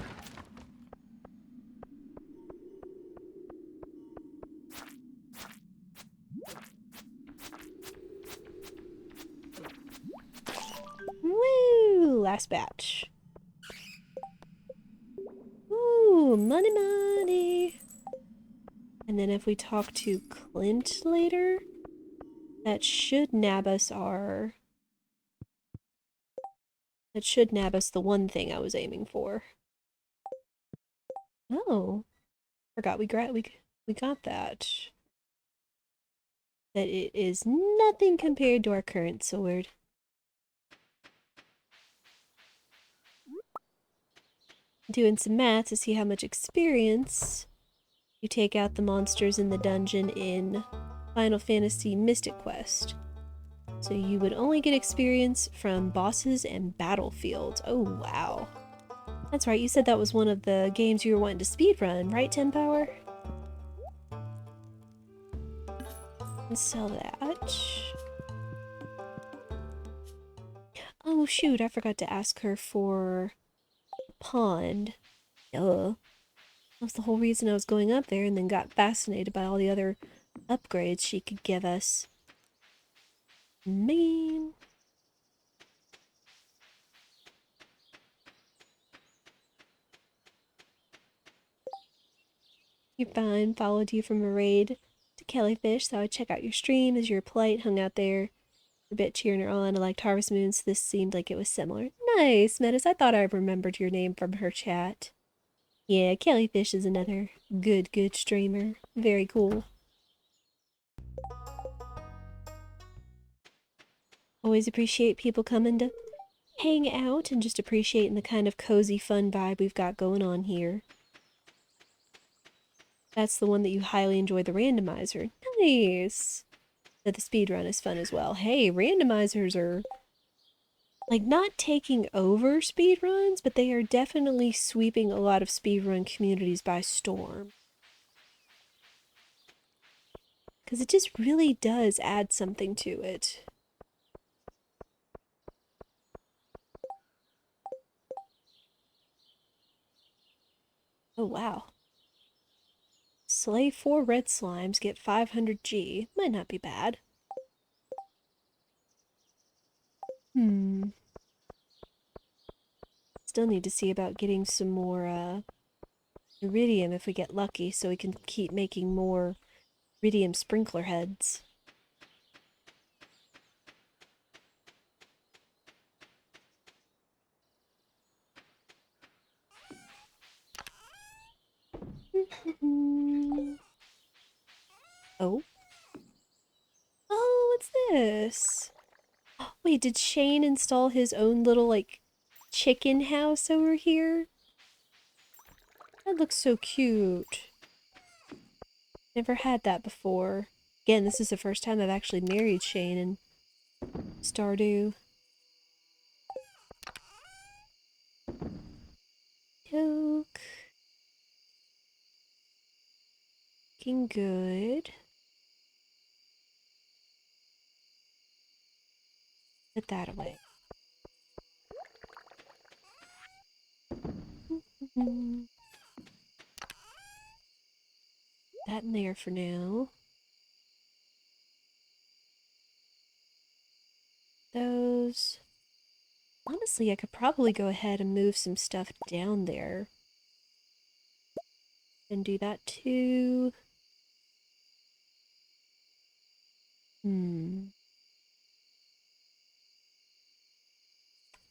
Woo! Last batch. Ooh, money money! And then if we talk to Clint later, that should nab us our... That should nab us the one thing I was aiming for. Oh. Forgot we got that. That it is nothing compared to our current sword. Doing some math to see how much experience you take out the monsters in the dungeon in Final Fantasy Mystic Quest. So you would only get experience from bosses and battlefields. Oh, wow. That's right, you said that was one of the games you were wanting to speedrun, right, 10 Power? Let's sell that. Oh, shoot, I forgot to ask her for a pond. Duh. That was the whole reason I was going up there, and then got fascinated by all the other upgrades she could give us. Man. You're fine. Followed you from a raid to Kellyfish, so I check out your stream as your plight hung out there. A bit cheering her on. I liked Harvest Moon, so this seemed like it was similar. Nice, Metis. I thought I remembered your name from her chat. Yeah, Kellyfish is another good streamer. Very cool. Always appreciate people coming to hang out and just appreciating the kind of cozy, fun vibe we've got going on here. That's the one that you highly enjoy the randomizer. Nice! That the speedrun is fun as well. Hey, randomizers are, like, not taking over speedruns, but they are definitely sweeping a lot of speedrun communities by storm. Because it just really does add something to it. Oh, wow. Slay 4 red slimes, get 500 G. Might not be bad. Still need to see about getting some more, iridium if we get lucky, so we can keep making more iridium sprinkler heads. Oh. Oh, what's this? Wait, did Shane install his own little, like, chicken house over here? That looks so cute. Never had that before. Again, this is the first time I've actually married Shane in Stardew. Coke. looking good. Put that away. That in there for now. Those. Honestly, I could probably go ahead and move some stuff down there. And do that too.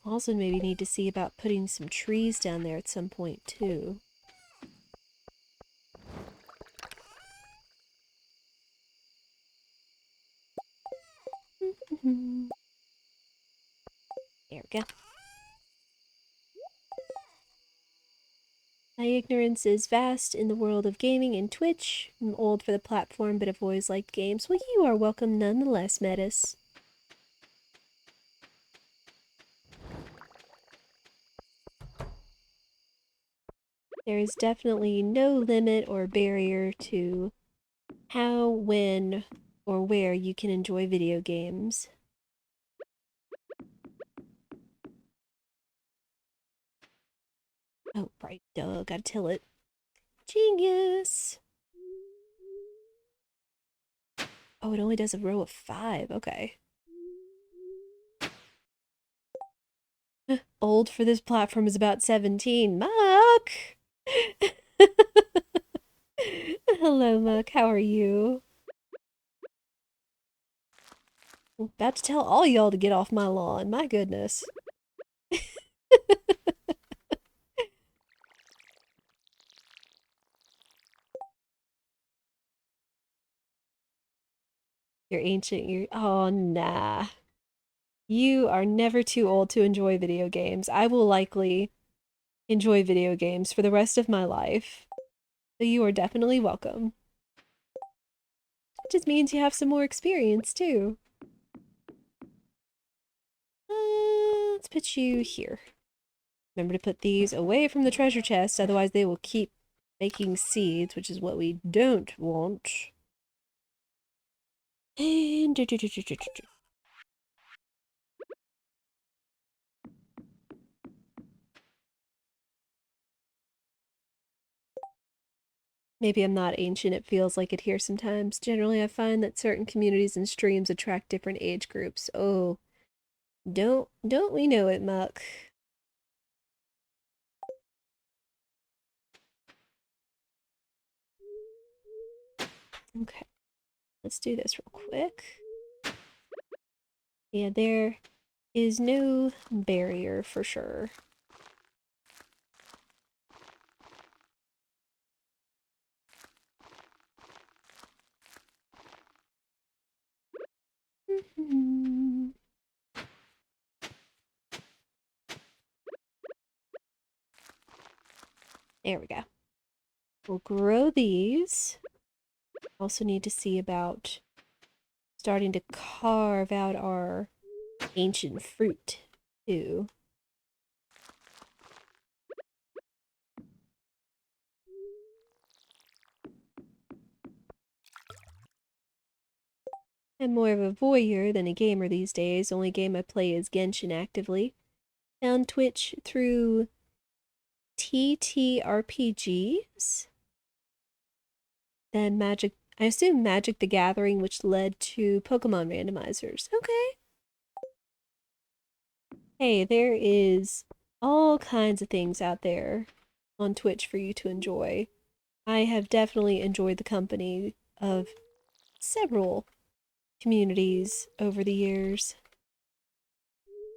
Also maybe need to see about putting some trees down there at some point too. There we go. My ignorance is vast in the world of gaming and Twitch. I'm old for the platform, but have always liked games. Well, you are welcome nonetheless, Metis. There is definitely no limit or barrier to how, when, or where you can enjoy video games. Oh, right, duh, gotta till it. Genius! Oh, it only does a row of 5, okay. Old for this platform is about 17. Muck! Hello, Muck, how are you? I'm about to tell all y'all to get off my lawn, my goodness. You're ancient, you're... Oh, nah. You are never too old to enjoy video games. I will likely enjoy video games for the rest of my life. So you are definitely welcome. It just means you have some more experience, too. Let's put you here. Remember to put these away from the treasure chest, otherwise they will keep making seeds, which is what we don't want. And... Maybe I'm not ancient, it feels like it here sometimes. Generally, I find that certain communities and streams attract different age groups. Oh, don't we know it, Muck? Okay, let's do this real quick. Yeah, there is no barrier for sure. There we go. We'll grow these. Also need to see about starting to carve out our ancient fruit, too. I'm more of a voyeur than a gamer these days. Only game I play is Genshin actively. Found Twitch through TTRPGs. Then I assume Magic the Gathering, which led to Pokemon randomizers. Okay. Hey, there is all kinds of things out there on Twitch for you to enjoy. I have definitely enjoyed the company of several communities over the years.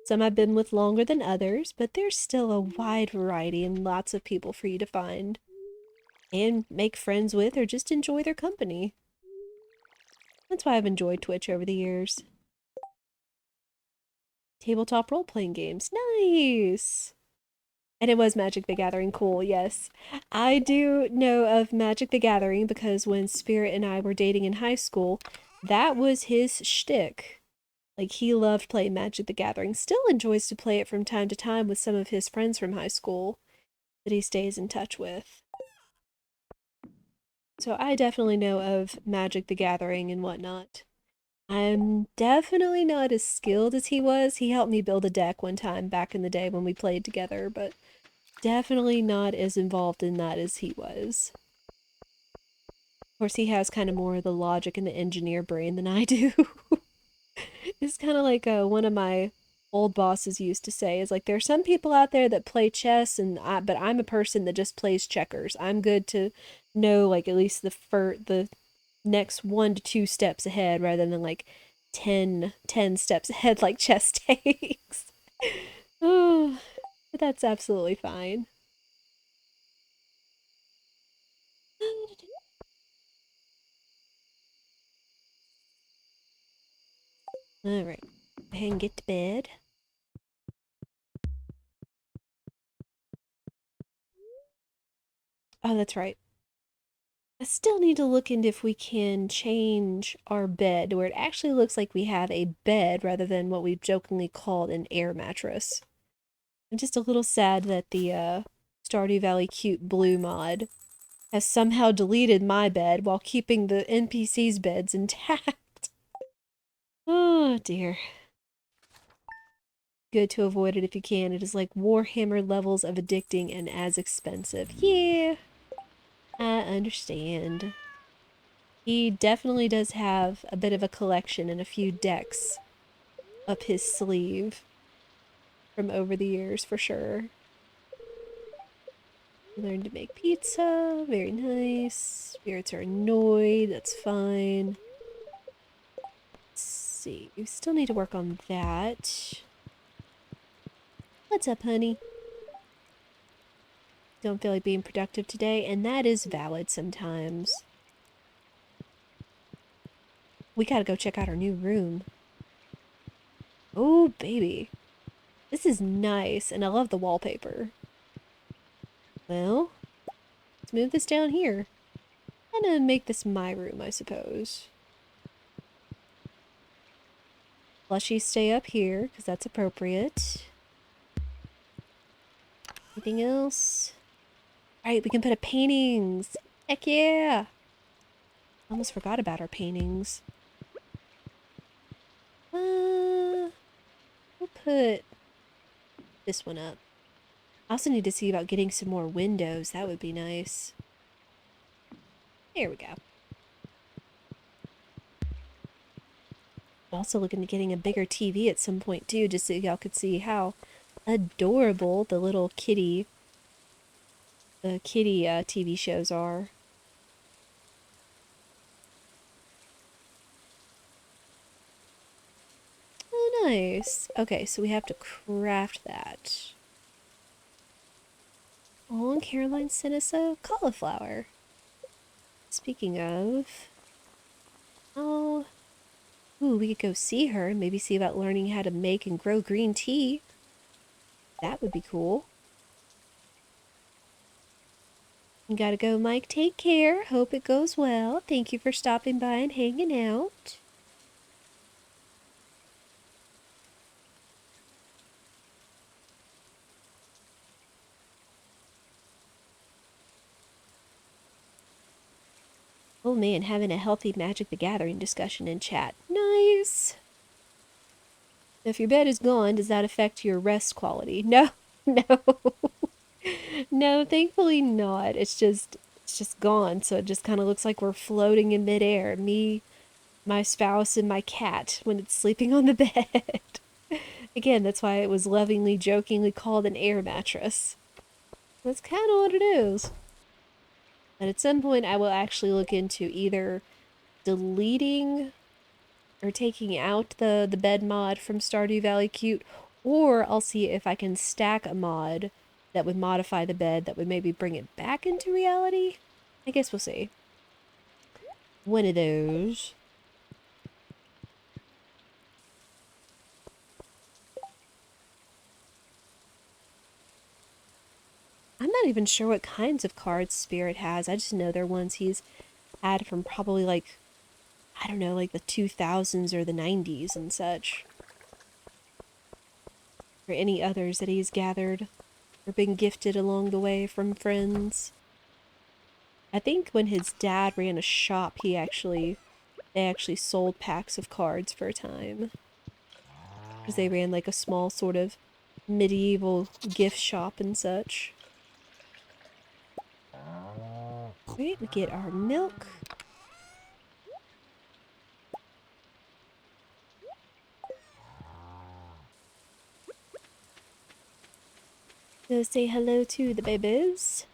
Some I've been with longer than others, but there's still a wide variety and lots of people for you to find and make friends with or just enjoy their company. That's why I've enjoyed Twitch over the years. Tabletop role-playing games. Nice! And it was Magic the Gathering. Cool, yes. I do know of Magic the Gathering because when Spirit and I were dating in high school, that was his shtick. Like, he loved playing Magic the Gathering. Still enjoys to play it from time to time with some of his friends from high school that he stays in touch with. So I definitely know of Magic the Gathering and whatnot. I'm definitely not as skilled as he was. He helped me build a deck one time back in the day when we played together, but definitely not as involved in that as he was. Of course, he has kind of more of the logic and the engineer brain than I do. It's kind of like one of my old bosses used to say is like there's some people out there that play chess but I'm a person that just plays checkers. I'm good to know like at least the next 1 to 2 steps ahead rather than like 10 steps ahead like chess takes. Oh, but that's absolutely fine. All right, go ahead and get to bed. Oh, that's right. I still need to look into if we can change our bed where it actually looks like we have a bed rather than what we've jokingly called an air mattress. I'm just a little sad that the Stardew Valley Cute Blue mod has somehow deleted my bed while keeping the NPC's beds intact. Oh dear. Good to avoid it if you can. It is like Warhammer levels of addicting and as expensive. Yeah, I understand. He definitely does have a bit of a collection and a few decks up his sleeve from over the years for sure. Learned to make pizza. Very nice. Spirits are annoyed. That's fine. Let's see. We still need to work on that. What's up, honey? Don't feel like being productive today, and that is valid sometimes. We gotta go check out our new room. Oh, baby. This is nice, and I love the wallpaper. Well, let's move this down here. I'm gonna make this my room, I suppose. Plushies stay up here, because that's appropriate. Anything else? Alright, we can put up paintings! Heck yeah! Almost forgot about our paintings. We'll put this one up. I also need to see about getting some more windows. That would be nice. There we go. Also looking at getting a bigger TV at some point too, just so y'all could see how adorable the little kitty TV shows are. Oh, nice. Okay, so we have to craft that. Oh, and Caroline sent us a cauliflower. Speaking of, oh, ooh, we could go see her and maybe see about learning how to make and grow green tea. That would be cool. You gotta go, Mike. Take care. Hope it goes well. Thank you for stopping by and hanging out. Oh man, having a healthy Magic the Gathering discussion in chat. Nice. If your bed is gone, does that affect your rest quality? No, no. No, thankfully not. It's just gone, so it just kind of looks like we're floating in midair. Me, my spouse, and my cat when it's sleeping on the bed. Again, that's why it was lovingly, jokingly called an air mattress. That's kind of what it is. But at some point, I will actually look into either deleting or taking out the bed mod from Stardew Valley Cute, or I'll see if I can stack a mod that would modify the bed that would maybe bring it back into reality. I guess we'll see. One of those. I'm not even sure what kinds of cards Spirit has. I just know they're ones he's had from probably like, I don't know, like the 2000s or the 90s and such. Or any others that he's gathered or been gifted along the way from friends. I think when his dad ran a shop, they actually sold packs of cards for a time. Because they ran like a small sort of medieval gift shop and such. Alright, we get our milk. Go say hello to the babies.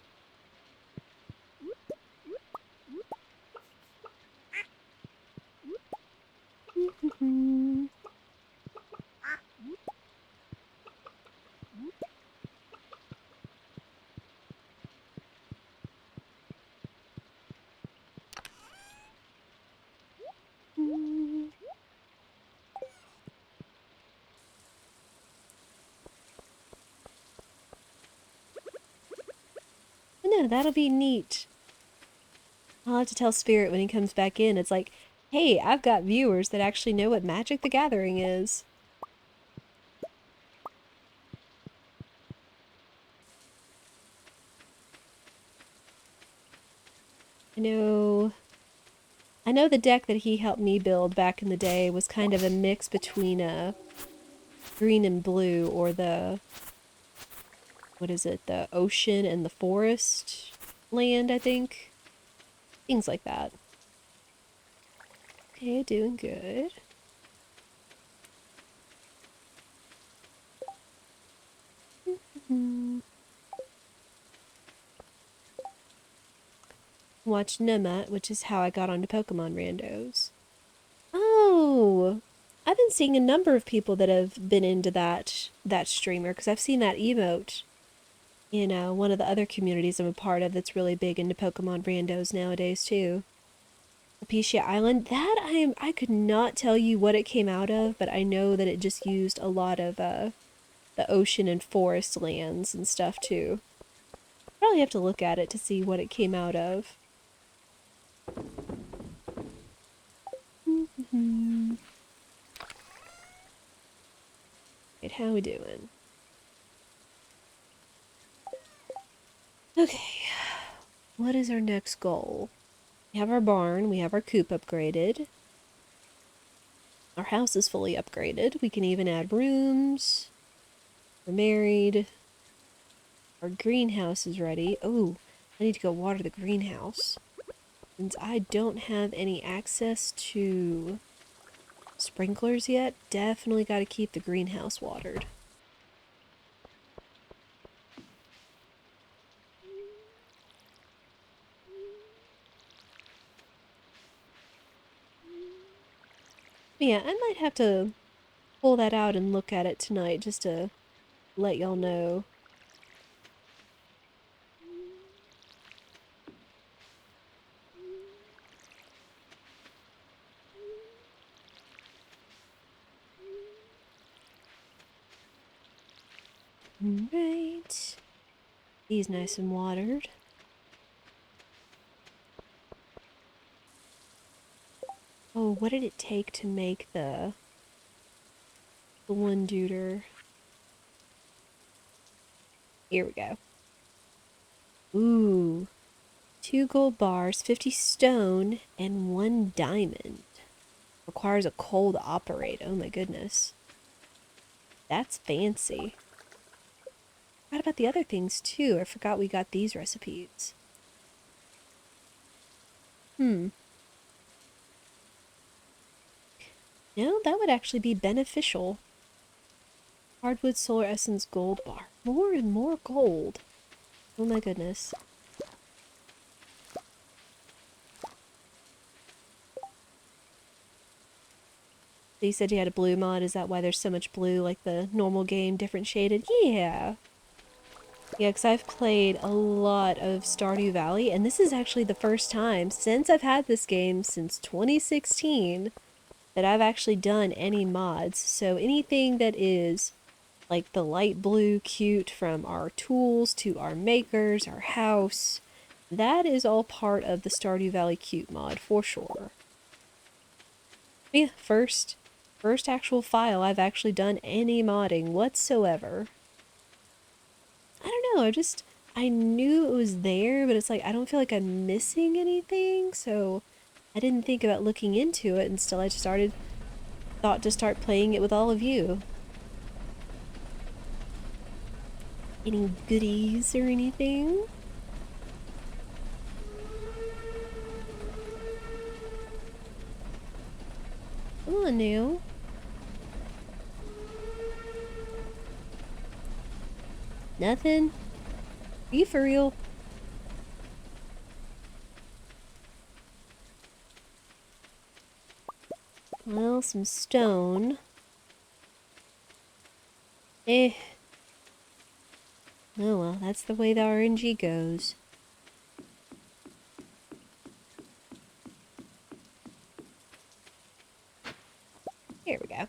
No, that'll be neat. I'll have to tell Spirit when he comes back in. It's like, hey, I've got viewers that actually know what Magic the Gathering is. I know the deck that he helped me build back in the day was kind of a mix between green and blue, or what is it, the ocean and the forest land, I think. Things like that. Okay, doing good. Watch Nomad, which is how I got onto Pokemon Randos. Oh, I've been seeing a number of people that have been into that streamer, because I've seen that emote in one of the other communities I'm a part of that's really big into Pokemon Randos nowadays too. Apicia Island, I could not tell you what it came out of, but I know that it just used a lot of the ocean and forest lands and stuff too. Probably have to look at it to see what it came out of. Right, how we doing? Okay, what is our next goal? We have our barn, we have our coop upgraded. Our house is fully upgraded. We can even add rooms. We're married. Our greenhouse is ready. Oh, I need to go water the greenhouse. Since I don't have any access to sprinklers yet, definitely got to keep the greenhouse watered. But yeah, I might have to pull that out and look at it tonight just to let y'all know. Alright. He's nice and watered. Oh, what did it take to make the one duder? Here we go. Ooh. 2 gold bars, 50 stone, and 1 diamond. Requires a coal to operate. Oh my goodness. That's fancy. Forgot about the other things too. I forgot we got these recipes. No, that would actually be beneficial. Hardwood solar essence gold bar. More and more gold. Oh my goodness. You said you had a blue mod. Is that why there's so much blue, like the normal game, different shaded? Yeah. Yeah, because I've played a lot of Stardew Valley, and this is actually the first time since I've had this game since 2016 that I've actually done any mods. So anything that is like the light blue cute, from our tools to our makers, our house, that is all part of the Stardew Valley cute mod for sure. Yeah, first actual file I've actually done any modding whatsoever. I don't know, I knew it was there, but it's like I don't feel like I'm missing anything, so I didn't think about looking into it. Instead, I just thought to start playing it with all of you. Any goodies or anything? Come on now. Nothing? Are you for real? Well, some stone. Eh. Oh well, that's the way the RNG goes. Here we go.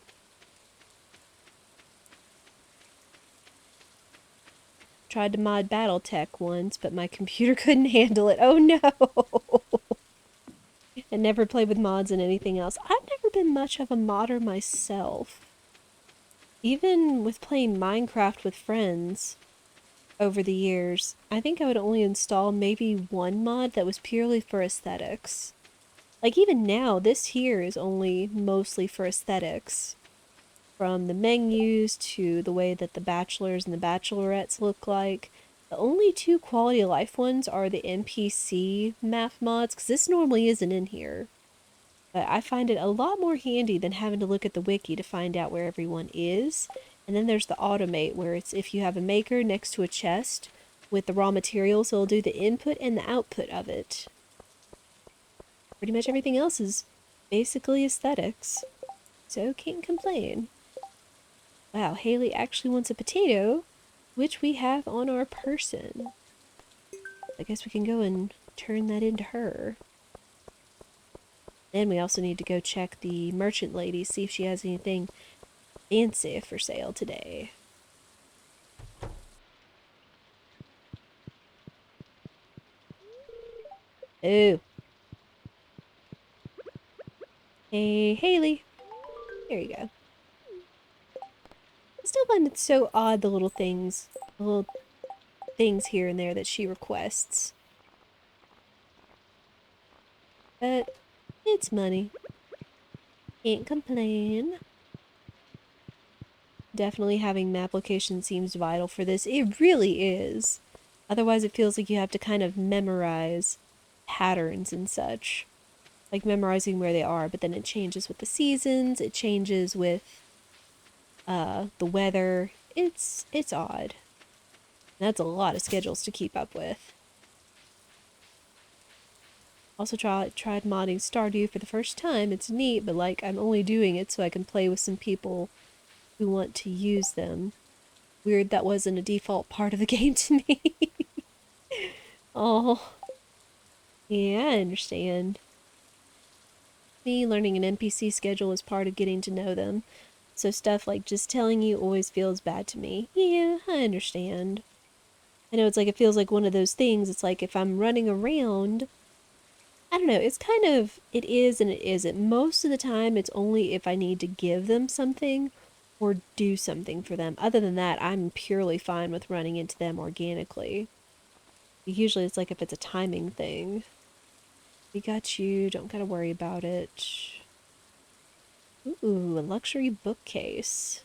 Tried to mod Battletech once, but my computer couldn't handle it. Oh no! And never played with mods and anything else. I've never been much of a modder myself. Even with playing Minecraft with friends over the years, I think I would only install maybe one mod that was purely for aesthetics. Like even now, this here is only mostly for aesthetics. From the menus to the way that the bachelors and the bachelorettes look like. The only two quality of life ones are the NPC map mods, because this normally isn't in here. But I find it a lot more handy than having to look at the wiki to find out where everyone is. And then there's the automate, where it's if you have a maker next to a chest with the raw materials, it'll do the input and the output of it. Pretty much everything else is basically aesthetics. So can't complain. Wow, Haley actually wants a potato, which we have on our person. I guess we can go and turn that into her. Then we also need to go check the merchant lady, see if she has anything fancy for sale today. Oh. Hey, Haley. There you go. I still find it so odd, the little things here and there that she requests. But it's money. Can't complain. Definitely having map location seems vital for this. It really is. Otherwise it feels like you have to kind of memorize patterns and such. Like memorizing where they are, but then it changes with the seasons, it changes with the weather. It's odd. That's a lot of schedules to keep up with. Also tried modding Stardew for the first time. It's neat, but like I'm only doing it so I can play with some people who want to use them. Weird that wasn't a default part of the game to me. Oh. Yeah, I understand. Me learning an NPC schedule is part of getting to know them. So stuff like just telling you always feels bad to me. Yeah, I understand. I know it's like it feels like one of those things. It's like if I'm running around, I don't know, it's kind of, it is and it isn't. Most of the time, it's only if I need to give them something or do something for them. Other than that, I'm purely fine with running into them organically. Usually it's like if it's a timing thing. We got you, don't gotta worry about it. Ooh, a luxury bookcase.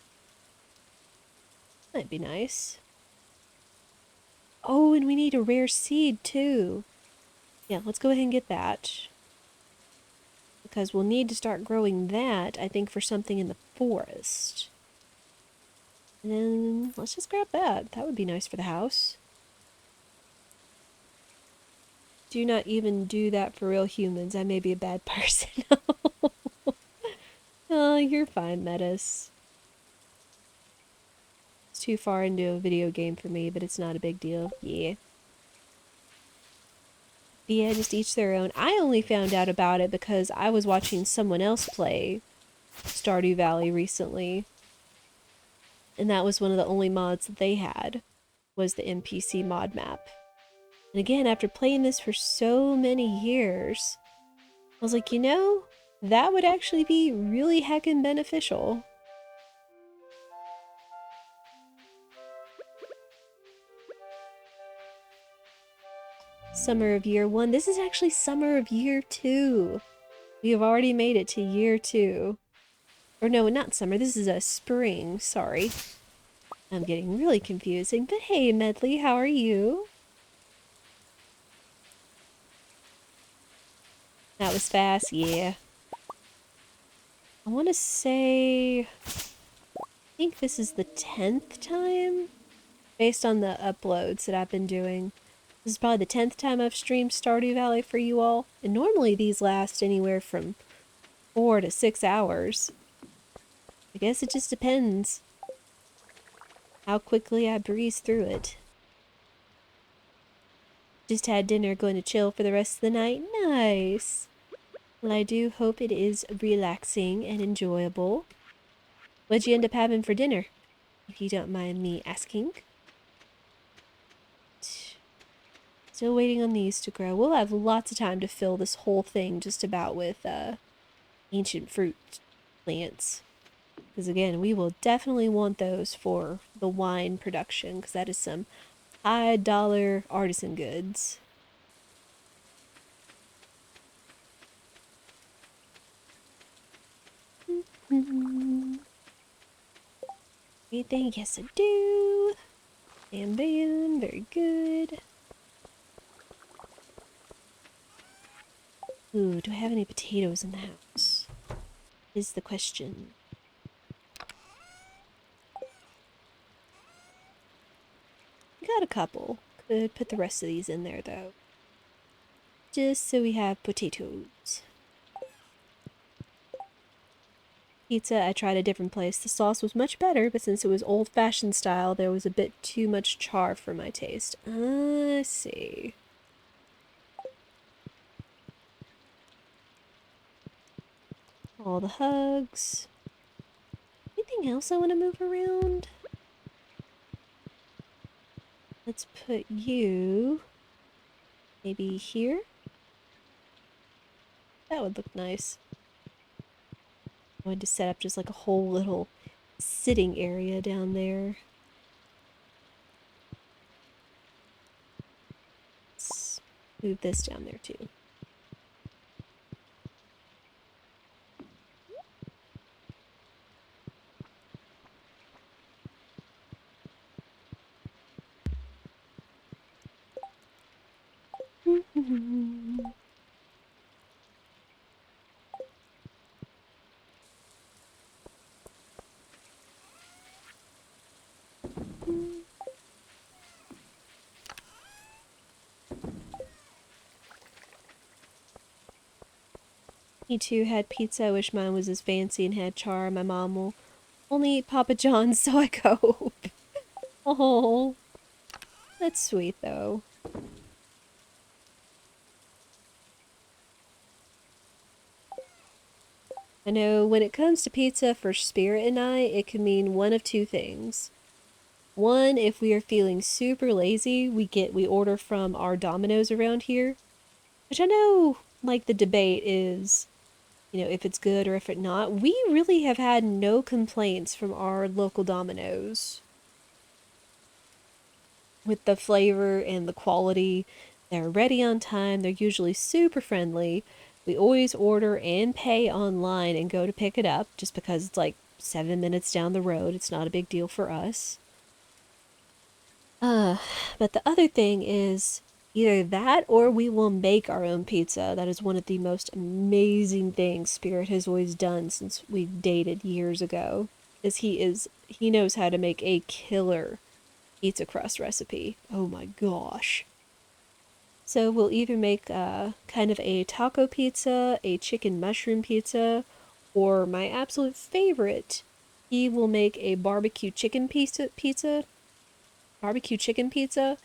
Might be nice. Oh, and we need a rare seed too. Yeah, let's go ahead and get that. Because we'll need to start growing that, I think, for something in the forest. And then let's just grab that. That would be nice for the house. Do not even do that for real humans. I may be a bad person. Oh, you're fine, Metis. It's too far into a video game for me, but it's not a big deal. Yeah. Yeah, just each their own. I only found out about it because I was watching someone else play Stardew Valley recently. And that was one of the only mods that they had, was the NPC mod map. And again, after playing this for so many years, I was like, you know, that would actually be really heckin' beneficial. Summer of year 1. This is actually summer of year 2. We have already made it to year 2. Or no, not summer. This is a spring. Sorry. I'm getting really confusing. But hey, Medley, how are you? That was fast. Yeah. I want to say... I think this is the 10th time? Based on the uploads that I've been doing. This is probably the 10th time I've streamed Stardew Valley for you all. And normally these last anywhere from 4 to 6 hours. I guess it just depends how quickly I breeze through it. Just had dinner, going to chill for the rest of the night. Nice! Well, I do hope it is relaxing and enjoyable. What'd you end up having for dinner? If you don't mind me asking. Still waiting on these to grow. We'll have lots of time to fill this whole thing just about with ancient fruit plants. Because again, we will definitely want those for the wine production, because that is some high dollar artisan goods. Anything? Yes, I do. Bamboo, very good. Ooh, do I have any potatoes in the house? Is the question. Got a couple. Could put the rest of these in there, though. Just so we have potatoes. Pizza, I tried a different place. The sauce was much better, but since it was old-fashioned style, there was a bit too much char for my taste. I see. All the hugs. Anything else I want to move around? Let's put you maybe here. That would look nice. I wanted to set up just like a whole little sitting area down there. Let's move this down there too. Me too had pizza. I wish mine was as fancy and had char. My mom will only eat Papa John's, so I hope. Oh, that's sweet though. I know when it comes to pizza for Spirit and I, it can mean one of two things. One, if we are feeling super lazy, we order from our Domino's around here. Which I know, like, the debate is, you know, if it's good or if it's not. We really have had no complaints from our local Domino's. With the flavor and the quality. They're ready on time. They're usually super friendly. We always order and pay online and go to pick it up just because it's like 7 minutes down the road. It's not a big deal for us. But the other thing is either that or we will make our own pizza. That is one of the most amazing things Spirit has always done since we dated years ago. He knows how to make a killer pizza crust recipe. Oh my gosh. So we'll either make kind of a taco pizza, a chicken mushroom pizza, or my absolute favorite, he will make a barbecue chicken barbecue chicken pizza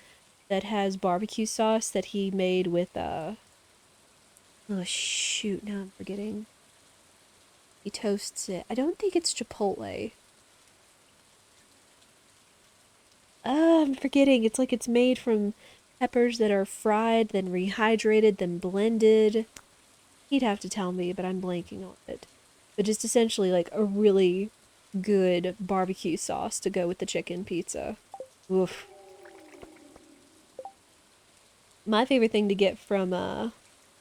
that has barbecue sauce that he made with oh shoot, now I'm forgetting. He toasts it. I don't think it's Chipotle. I'm forgetting. It's like it's made from peppers that are fried, then rehydrated, then blended. He'd have to tell me, but I'm blanking on it. But just essentially like a really good barbecue sauce to go with the chicken pizza. Oof. My favorite thing to get from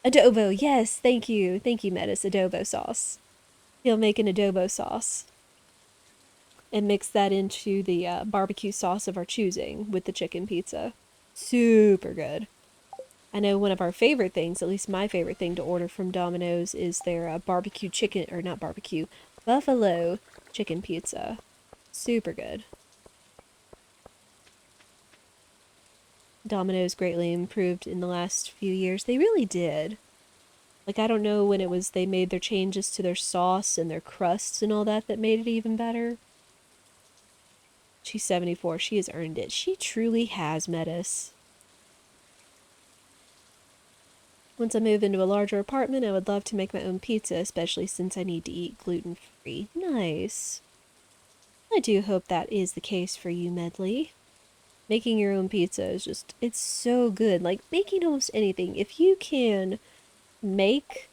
adobo. Yes, thank you, Metis. Adobo sauce. He'll make an adobo sauce and mix that into the barbecue sauce of our choosing with the chicken pizza. Super good. I know one of our favorite things, at least my favorite thing to order from Domino's, is their barbecue chicken, or not barbecue, buffalo chicken pizza. Super good. Domino's greatly improved in the last few years. They really did. Like, I don't know when it was they made their changes to their sauce and their crusts and all that that made it even better. She's 74. She has earned it. She truly has, Metis. Once I move into a larger apartment, I would love to make my own pizza, especially since I need to eat gluten-free. Nice. I do hope that is the case for you, Medley. Making your own pizza is just, it's so good. Like, making almost anything. If you can make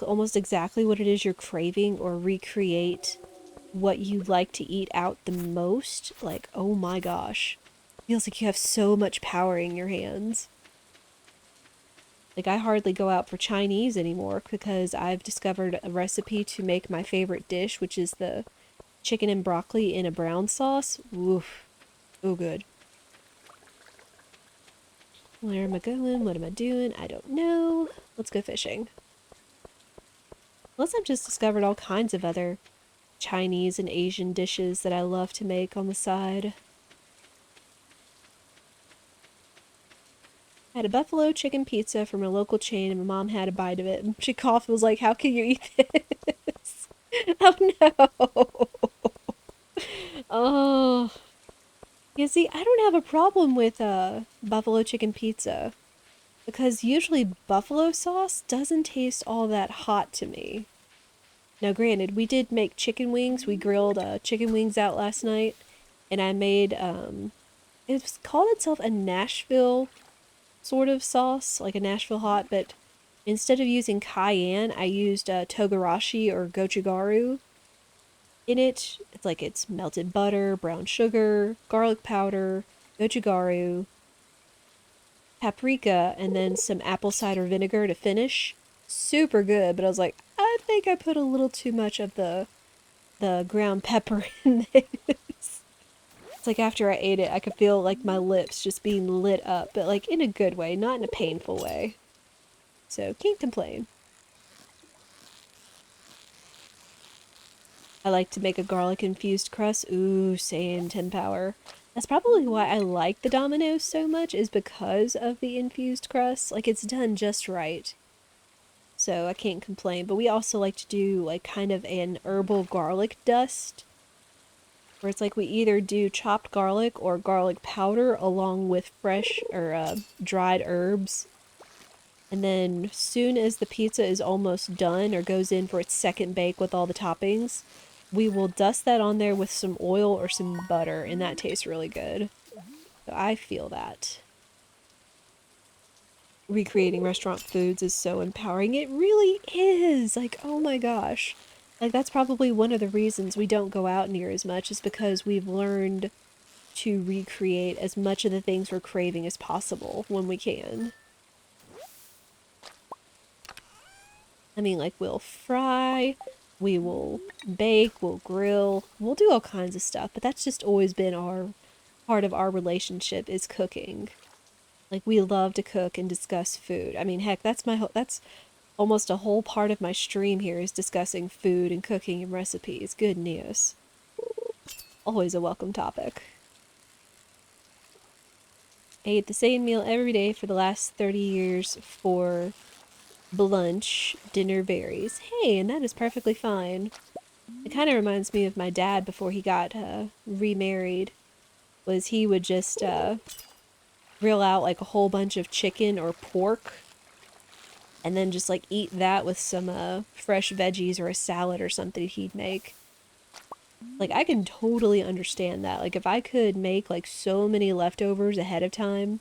almost exactly what it is you're craving or recreate what you like to eat out the most, like, oh my gosh. Feels like you have so much power in your hands. Like, I hardly go out for Chinese anymore because I've discovered a recipe to make my favorite dish, which is the chicken and broccoli in a brown sauce. Oof. Oh, good. Where am I going? What am I doing? I don't know. Let's go fishing. Plus, I've just discovered all kinds of other Chinese and Asian dishes that I love to make on the side. I had a buffalo chicken pizza from a local chain, and my mom had a bite of it. And she coughed and was like, "How can you eat this?" Oh no. Oh. You see, I don't have a problem with buffalo chicken pizza because usually buffalo sauce doesn't taste all that hot to me. Now, granted, we did make chicken wings. We grilled chicken wings out last night, and I made it was called itself a Nashville sort of sauce, like a Nashville hot, but instead of using cayenne, I used togarashi or gochugaru in it. It's like it's melted butter, brown sugar, garlic powder, gochugaru, paprika, and then some apple cider vinegar to finish. Super good, but I was like, I think I put a little too much of the ground pepper in this. It's like after I ate it, I could feel like my lips just being lit up, but like in a good way, not in a painful way. So can't complain. I like to make a garlic infused crust. Ooh, same 10 power. That's probably why I like the Domino's so much, is because of the infused crust. Like, it's done just right. So I can't complain. But we also like to do like kind of an herbal garlic dust, where it's like we either do chopped garlic or garlic powder along with fresh or dried herbs. And then soon as the pizza is almost done or goes in for its second bake with all the toppings, we will dust that on there with some oil or some butter, and that tastes really good. So I feel that. Recreating restaurant foods is so empowering. It really is. Like, oh my gosh. Like, that's probably one of the reasons we don't go out near as much, is because we've learned to recreate as much of the things we're craving as possible when we can. I mean, like, we'll fry, we will bake, we'll grill, we'll do all kinds of stuff, but that's just always been our part of our relationship, is cooking. Like, we love to cook and discuss food. I mean, heck, that's almost a whole part of my stream here, is discussing food and cooking and recipes. Good news. Always a welcome topic. I ate the same meal every day for the last 30 years for lunch, dinner varies. Hey, and that is perfectly fine. It kind of reminds me of my dad before he got remarried. Was he would just grill out like a whole bunch of chicken or pork, and then just like eat that with some fresh veggies or a salad or something he'd make. Like, I can totally understand that. Like, if I could make like so many leftovers ahead of time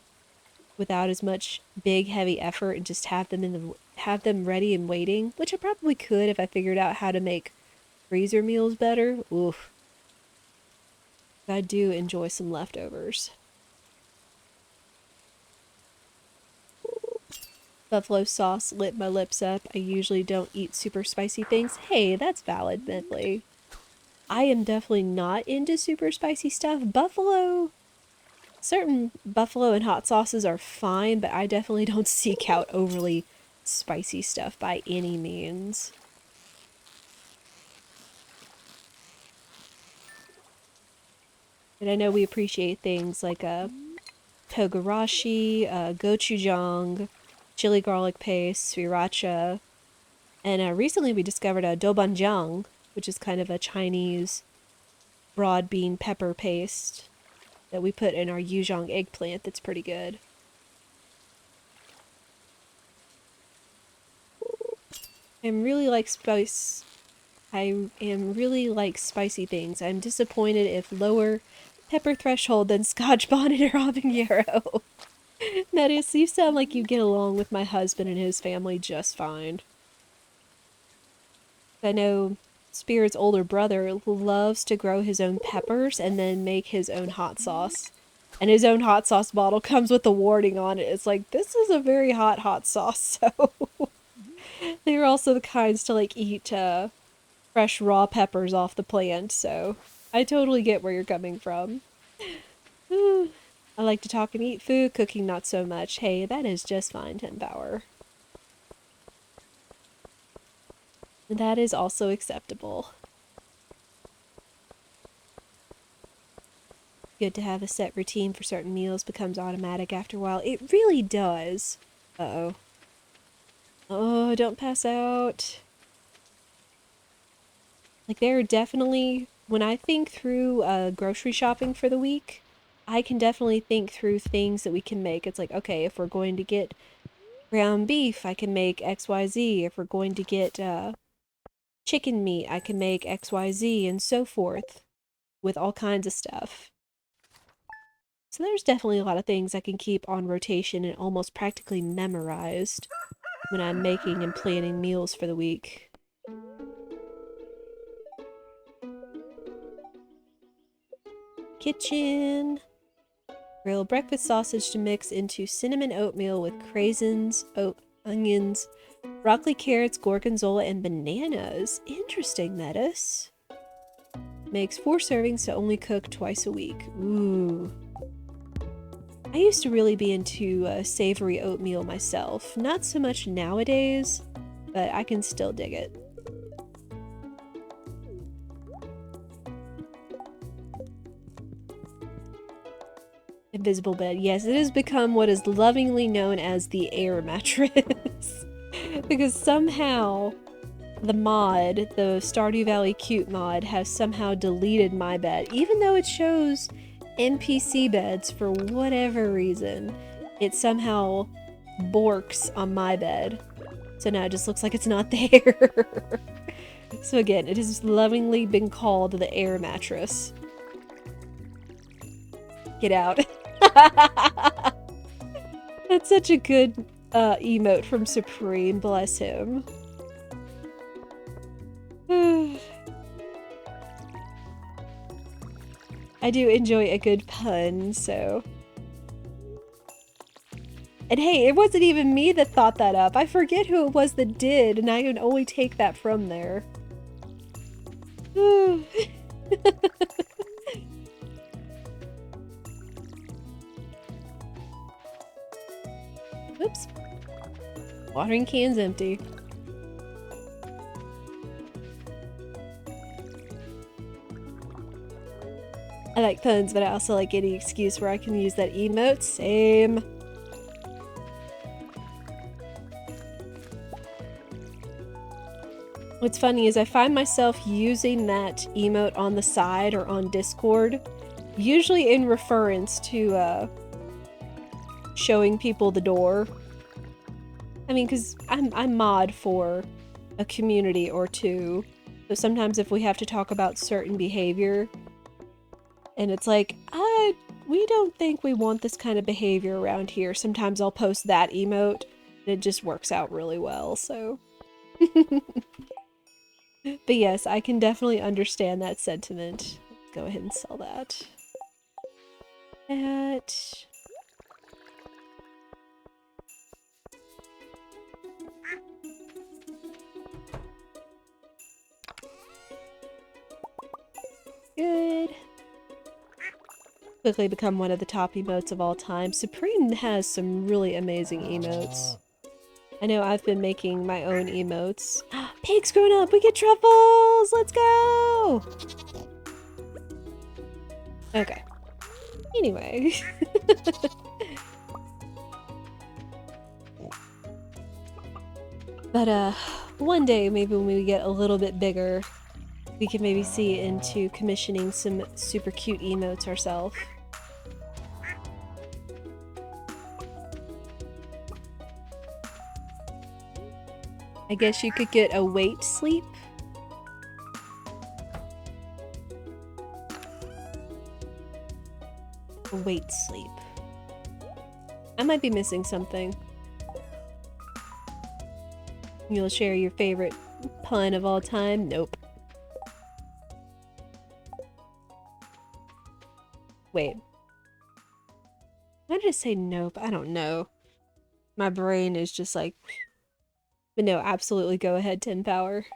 without as much big heavy effort, and just have them ready and waiting, which I probably could if I figured out how to make freezer meals better. Oof. I do enjoy some leftovers. Buffalo sauce lit my lips up. I usually don't eat super spicy things. Hey, that's valid, Bentley. I am definitely not into super spicy stuff. Certain buffalo and hot sauces are fine, but I definitely don't seek out overly spicy stuff by any means. And I know we appreciate things like togarashi, gochujang, chili garlic paste, sriracha, and recently we discovered a doubanjiang, which is kind of a Chinese broad bean pepper paste that we put in our Yuzhong eggplant that's pretty good. I'm really like spice. I am really like spicy things. I'm disappointed if lower pepper threshold than Scotch bonnet or habanero. That is, you sound like you get along with my husband and his family just fine. I know Spirit's older brother loves to grow his own peppers and then make his own hot sauce. And his own hot sauce bottle comes with a warning on it. It's like, this is a very hot sauce. So they're also the kinds to like eat fresh raw peppers off the plant. So I totally get where you're coming from. I like to talk and eat food, cooking not so much. Hey, that is just fine, 10 power. That is also acceptable. Good to have a set routine for certain meals becomes automatic after a while. It really does. Uh-oh. Oh, don't pass out. Like, there are definitely, when I think through grocery shopping for the week, I can definitely think through things that we can make. It's like, okay, if we're going to get ground beef, I can make XYZ. If we're going to get chicken meat, I can make XYZ, and so forth, with all kinds of stuff. So there's definitely a lot of things I can keep on rotation and almost practically memorized when I'm making and planning meals for the week. Kitchen! Grill breakfast sausage to mix into cinnamon oatmeal with craisins, onions, broccoli, carrots, gorgonzola, and bananas. Interesting, Metis. Makes 4 servings to only cook twice a week. Ooh. I used to really be into savory oatmeal myself. Not so much nowadays, but I can still dig it. Invisible bed. Yes, it has become what is lovingly known as the air mattress. Because somehow the Stardew Valley Cute mod, has somehow deleted my bed. Even though it shows NPC beds for whatever reason, it somehow borks on my bed. So now it just looks like it's not there. So again, it has lovingly been called the air mattress. Get out. That's such a good emote from Supreme, bless him. I do enjoy a good pun, so... And hey, it wasn't even me that thought that up. I forget who it was that did, and I can only take that from there. Oops. Watering can's empty. I like puns, but I also like any excuse where I can use that emote. Same. What's funny is I find myself using that emote on the side or on Discord, usually in reference to showing people the door. I mean, because I'm mod for a community or two, so sometimes if we have to talk about certain behavior, and it's like, we don't think we want this kind of behavior around here, sometimes I'll post that emote, and it just works out really well, so... But yes, I can definitely understand that sentiment. Let's go ahead and sell that. Good. Quickly become one of the top emotes of all time. Supreme has some really amazing emotes. I know I've been making my own emotes. Pig's grown up! We get truffles! Let's go! Okay. Anyway. But, one day, maybe when we get a little bit bigger, we can maybe see into commissioning some super cute emotes ourselves. I guess you could get a weight sleep. A weight sleep. I might be missing something. You'll share your favorite pun of all time? Nope. Wait. Why did I say nope? I don't know. My brain is just like... But no, absolutely go ahead, 10 power.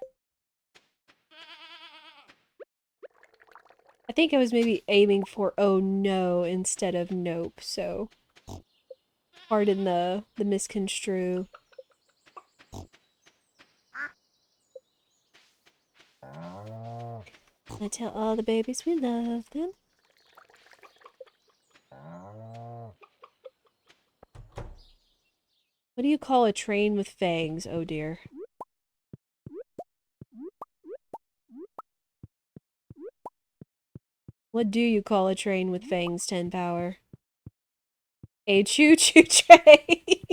I think I was maybe aiming for oh no instead of nope, so... Pardon the misconstrue. I tell all the babies we love them. What do you call a train with fangs? Oh dear. What do you call a train with fangs, 10 power? A choo-choo train!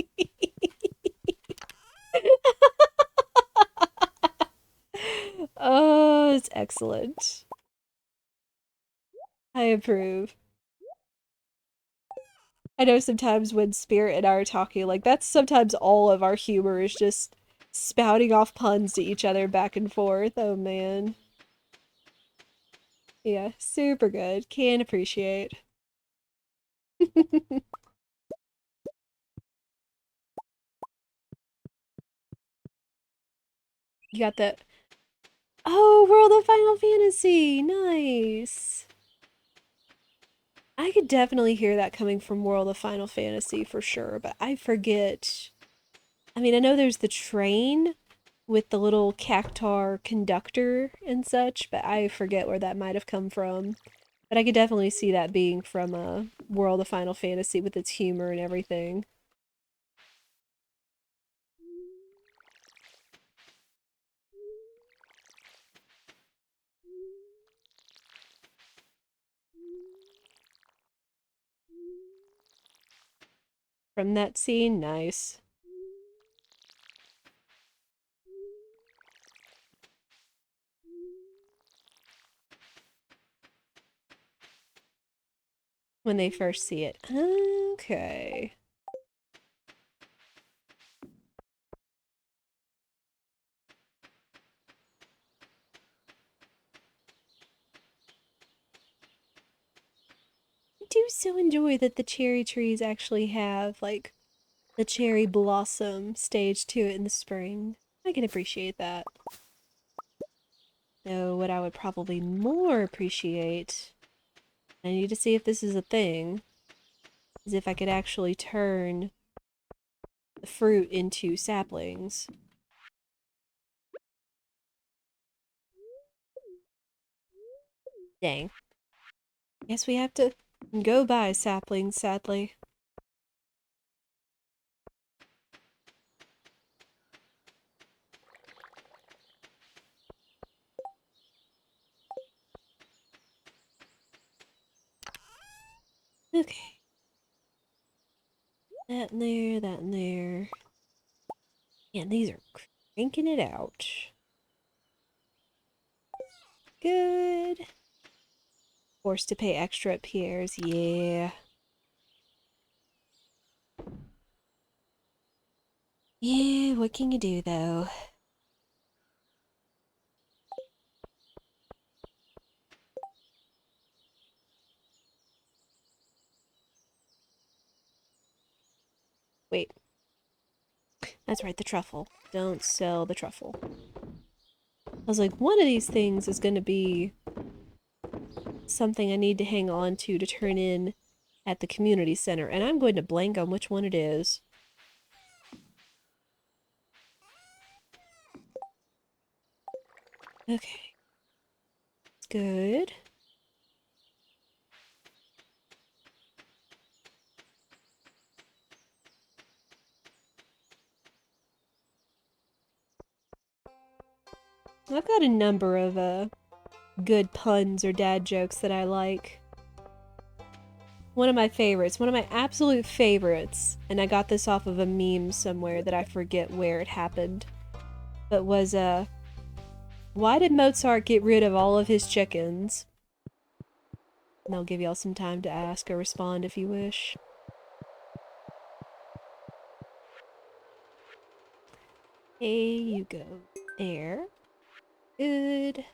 Oh, it's excellent. I approve. I know sometimes when Spirit and I are talking, like, that's sometimes all of our humor is just spouting off puns to each other back and forth. Oh, man. Yeah, super good. Can appreciate. You got that. Oh, World of Final Fantasy! Nice! I could definitely hear that coming from World of Final Fantasy for sure, but I forget. I mean, I know there's the train with the little cactar conductor and such, but I forget where that might have come from. But I could definitely see that being from a World of Final Fantasy with its humor and everything. From that scene, nice. When they first see it. Okay. I do so enjoy that the cherry trees actually have, like, the cherry blossom stage to it in the spring. I can appreciate that. Though what I would probably more appreciate, I need to see if this is a thing, is if I could actually turn the fruit into saplings. Dang. Guess we have to go buy saplings, sadly. Okay. That in there, that in there. And these are cranking it out. Good. Forced to pay extra at Pierre's, yeah. Yeah, what can you do, though? Wait. That's right, the truffle. Don't sell the truffle. I was like, one of these things is gonna be something I need to hang on to turn in at the community center, and I'm going to blank on which one it is. Okay. Good. I've got a number of good puns or dad jokes that I like. One of my favorites, one of my absolute favorites, and I got this off of a meme somewhere that I forget where it happened, but was, why did Mozart get rid of all of his chickens? And I'll give y'all some time to ask or respond if you wish. Hey, you go. There. Good.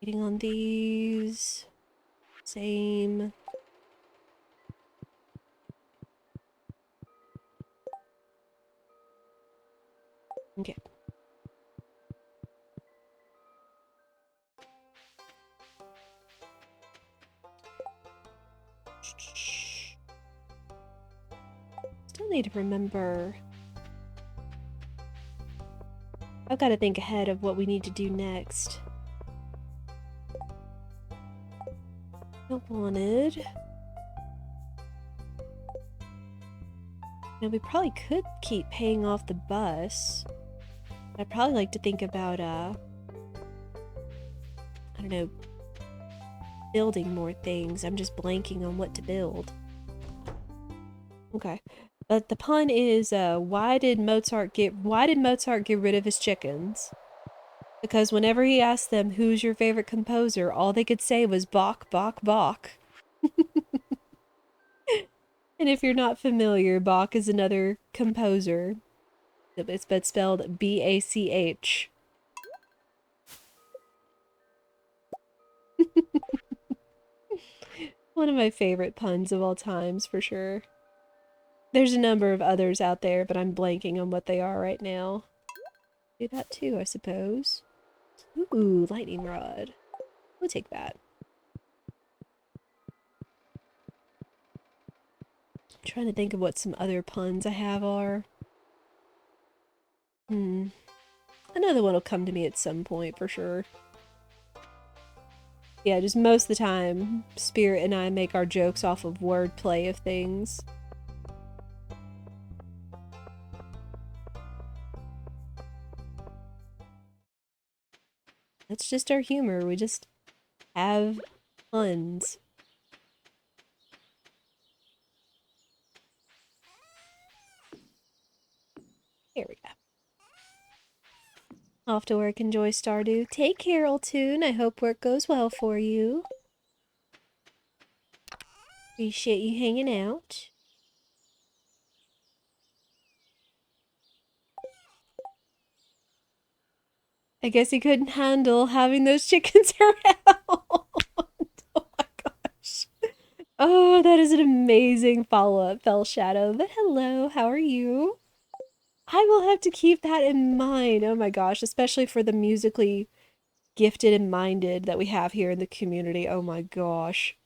Waiting on these. Same. Okay. Still need to remember. I've got to think ahead of what we need to do next. I wanted. Now, we probably could keep paying off the bus. I'd probably like to think about, I don't know, building more things. I'm just blanking on what to build. Okay. But the pun is, why did Mozart get rid of his chickens? Because whenever he asked them, who's your favorite composer, all they could say was Bach, Bach, Bach. And if you're not familiar, Bach is another composer. It's but spelled B-A-C-H. One of my favorite puns of all times, for sure. There's a number of others out there, but I'm blanking on what they are right now. Do that too, I suppose. Ooh, lightning rod. We'll take that. I'm trying to think of what some other puns I have are. Another one will come to me at some point, for sure. Yeah, just most of the time, Spirit and I make our jokes off of wordplay of things. That's just our humor. We just have puns. Here we go. Off to work, enjoy Stardew. Take care, Altoon. I hope work goes well for you. Appreciate you hanging out. I guess he couldn't handle having those chickens around. Oh my gosh. Oh, that is an amazing follow-up, Fell Shadow. But hello, how are you? I will have to keep that in mind. Oh my gosh, especially for the musically gifted and minded that we have here in the community. Oh my gosh.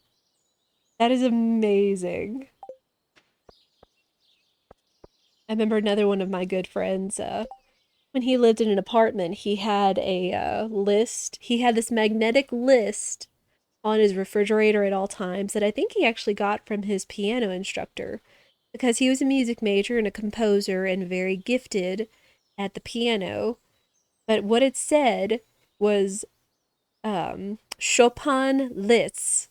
That is amazing. I remember another one of my good friends, when he lived in an apartment, he had a list. He had this magnetic list on his refrigerator at all times that I think he actually got from his piano instructor because he was a music major and a composer and very gifted at the piano. But what it said was Chopin Litz,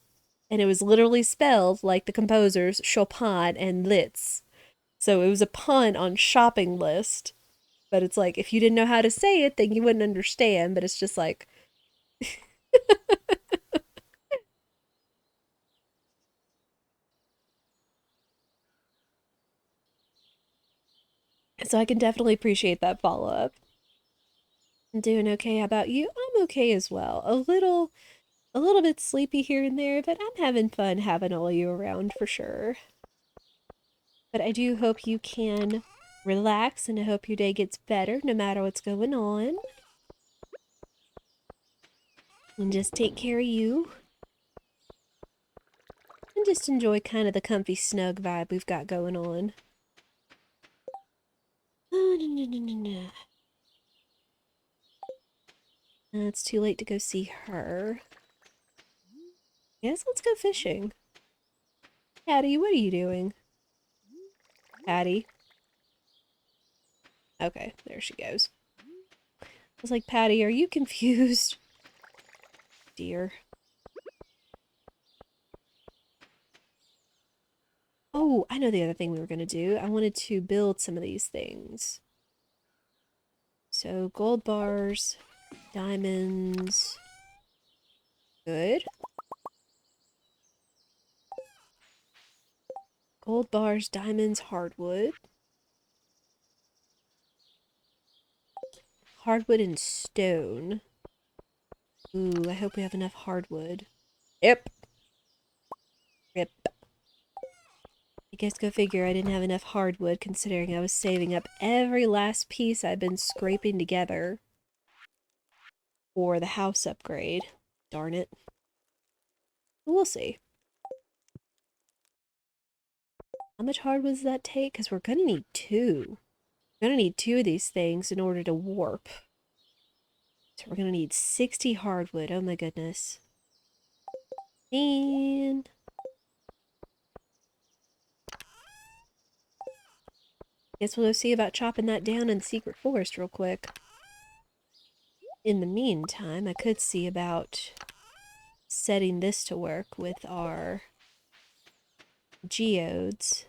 and it was literally spelled like the composers Chopin and Litz. So it was a pun on shopping list, but it's like if you didn't know how to say it, then you wouldn't understand. But it's just like so I can definitely appreciate that follow up. I'm doing okay. How about you? I'm okay as well. A little bit sleepy here and there, but I'm having fun having all you around for sure. But I do hope you can relax, and I hope your day gets better no matter what's going on. And just take care of you. And just enjoy kind of the comfy snug vibe we've got going on. It's too late to go see her. Yes, let's go fishing. Patty, what are you doing? Patty. Okay, there she goes. I was like, Patty, are you confused? Dear. Oh, I know the other thing we were going to do. I wanted to build some of these things. So, gold bars, diamonds. Good. Gold bars, diamonds, hardwood. Hardwood and stone. Ooh, I hope we have enough hardwood. Yep. Rip. I guess go figure I didn't have enough hardwood considering I was saving up every last piece I've been scraping together for the house upgrade. Darn it. But we'll see. How much hardwood does that take? Because we're going to need two. We're going to need two of these things in order to warp. So we're going to need 60 hardwood. Oh my goodness. And guess we'll go see about chopping that down in the secret forest real quick. In the meantime, I could see about setting this to work with our geodes.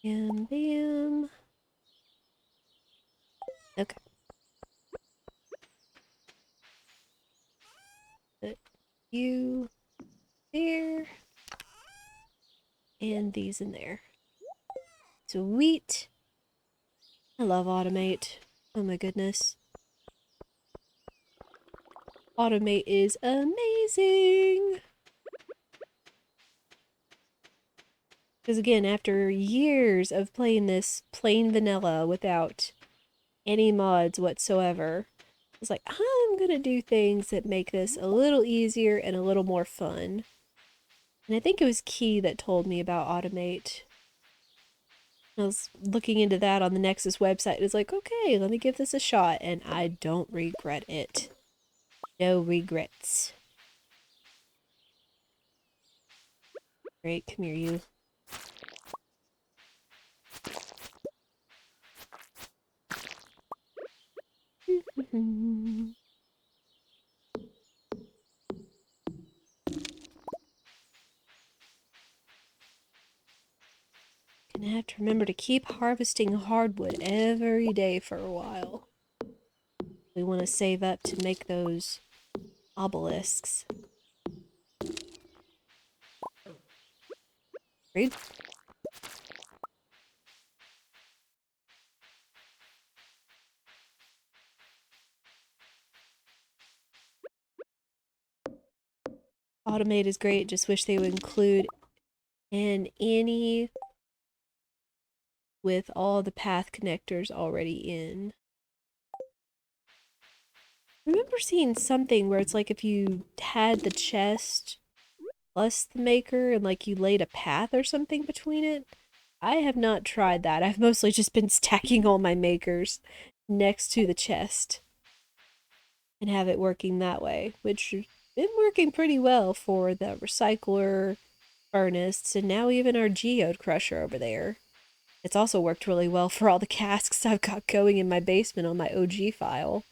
And bam. Okay. Put you there. And these in there. Sweet. I love Automate. Oh my goodness. Automate is amazing. Because again, after years of playing this plain vanilla without any mods whatsoever, it's like, I'm gonna do things that make this a little easier and a little more fun. And I think it was Key that told me about Automate. I was looking into that on the Nexus website. It was like, okay, let me give this a shot, and I don't regret it. No regrets. Great, come here, you. Gonna have to remember to keep harvesting hardwood every day for a while. We want to save up to make those obelisks. Rude. Automate is great, just wish they would include an any with all the path connectors already in. I remember seeing something where it's like if you had the chest plus the maker and like you laid a path or something between it. I have not tried that. I've mostly just been stacking all my makers next to the chest and have it working that way, which has been working pretty well for the recycler, furnace, and now even our geode crusher over there. It's also worked really well for all the casks I've got going in my basement on my OG file.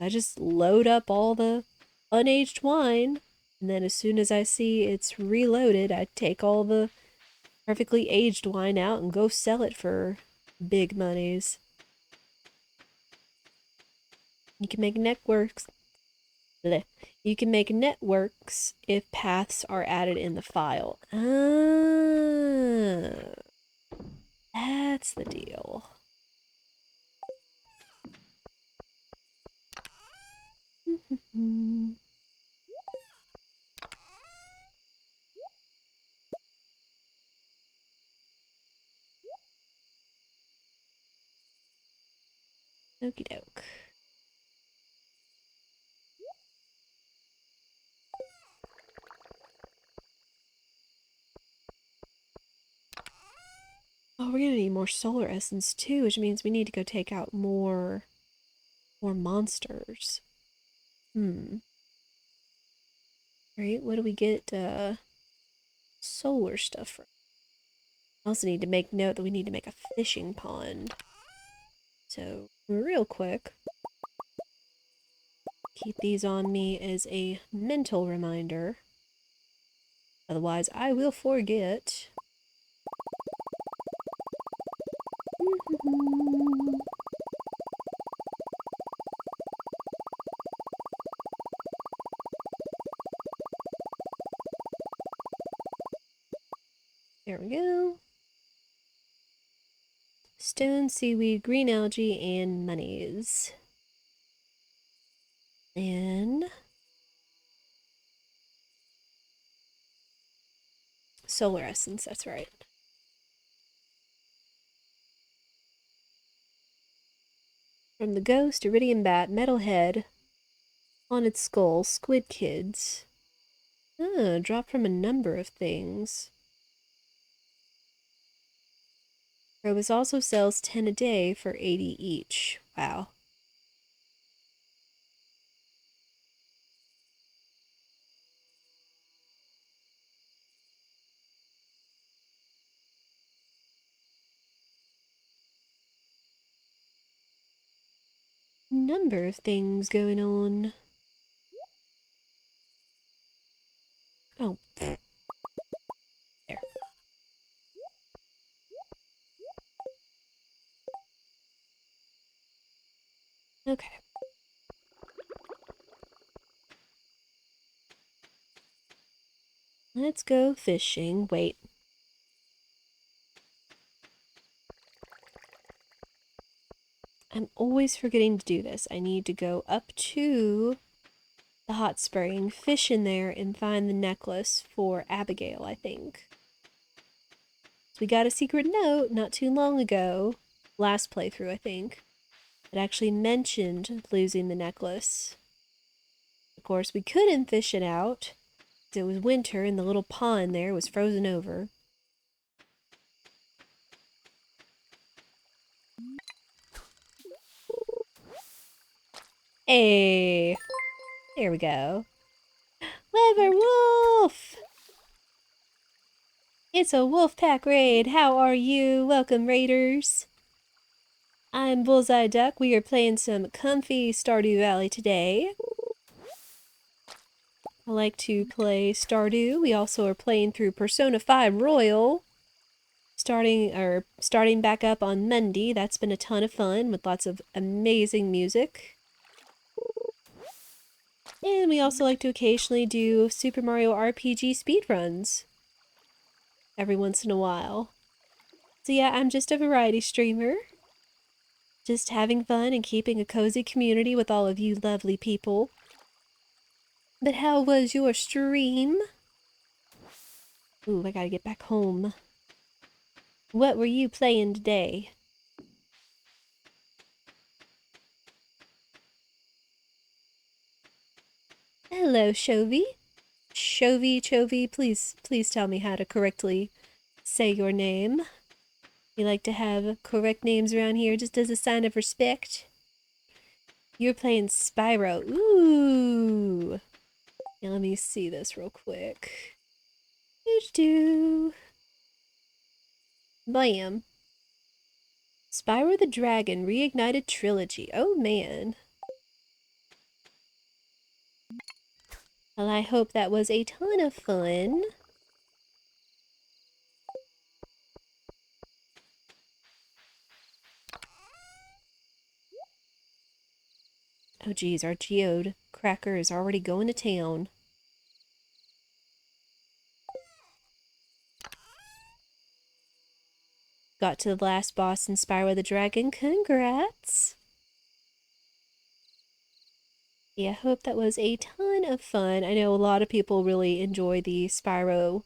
I just load up all the unaged wine, and then as soon as I see it's reloaded, I take all the perfectly aged wine out and go sell it for big monies. You can make networks. Bleh. You can make networks if paths are added in the file. Ah, that's the deal. Okie doke. Oh, we're gonna need more solar essence too, which means we need to go take out more monsters. Right, what do we get solar stuff from? I also need to make note that we need to make a fishing pond. So, real quick, keep these on me as a mental reminder. Otherwise, I will forget. There we go. Stone, seaweed, green algae, and monies. And solar essence, that's right. From the ghost, iridium bat, metalhead, haunted skull, squid kids. Drop from a number of things. Probus also sells 10 a day for 80 each. Wow. Number of things going on. Oh, there. Okay. Let's go fishing. Wait. I'm always forgetting to do this. I need to go up to the hot spring, fish in there, and find the necklace for Abigail, I think. So we got a secret note not too long ago, last playthrough, I think, that actually mentioned losing the necklace. Of course, we couldn't fish it out. It was winter and the little pond there was frozen over. Hey, there we go. Lever Wolf! It's a wolf pack raid. How are you? Welcome, raiders. I'm Bullseye Duck. We are playing some comfy Stardew Valley today. I like to play Stardew. We also are playing through Persona 5 Royal. Starting back up on Monday. That's been a ton of fun with lots of amazing music. And we also like to occasionally do Super Mario RPG speedruns every once in a while. So yeah, I'm just a variety streamer. Just having fun and keeping a cozy community with all of you lovely people. But how was your stream? Ooh, I gotta get back home. What were you playing today? Hello, Chovy. Chovy, please tell me how to correctly say your name. We like to have correct names around here just as a sign of respect. You're playing Spyro. Ooh. Now let me see this real quick. Bam. Spyro the Dragon Reignited Trilogy. Oh man. Well, I hope that was a ton of fun. Oh geez, our geode cracker is already going to town. Got to the last boss in Spyro the Dragon. Congrats! Yeah, I hope that was a ton of fun. I know a lot of people really enjoy the Spyro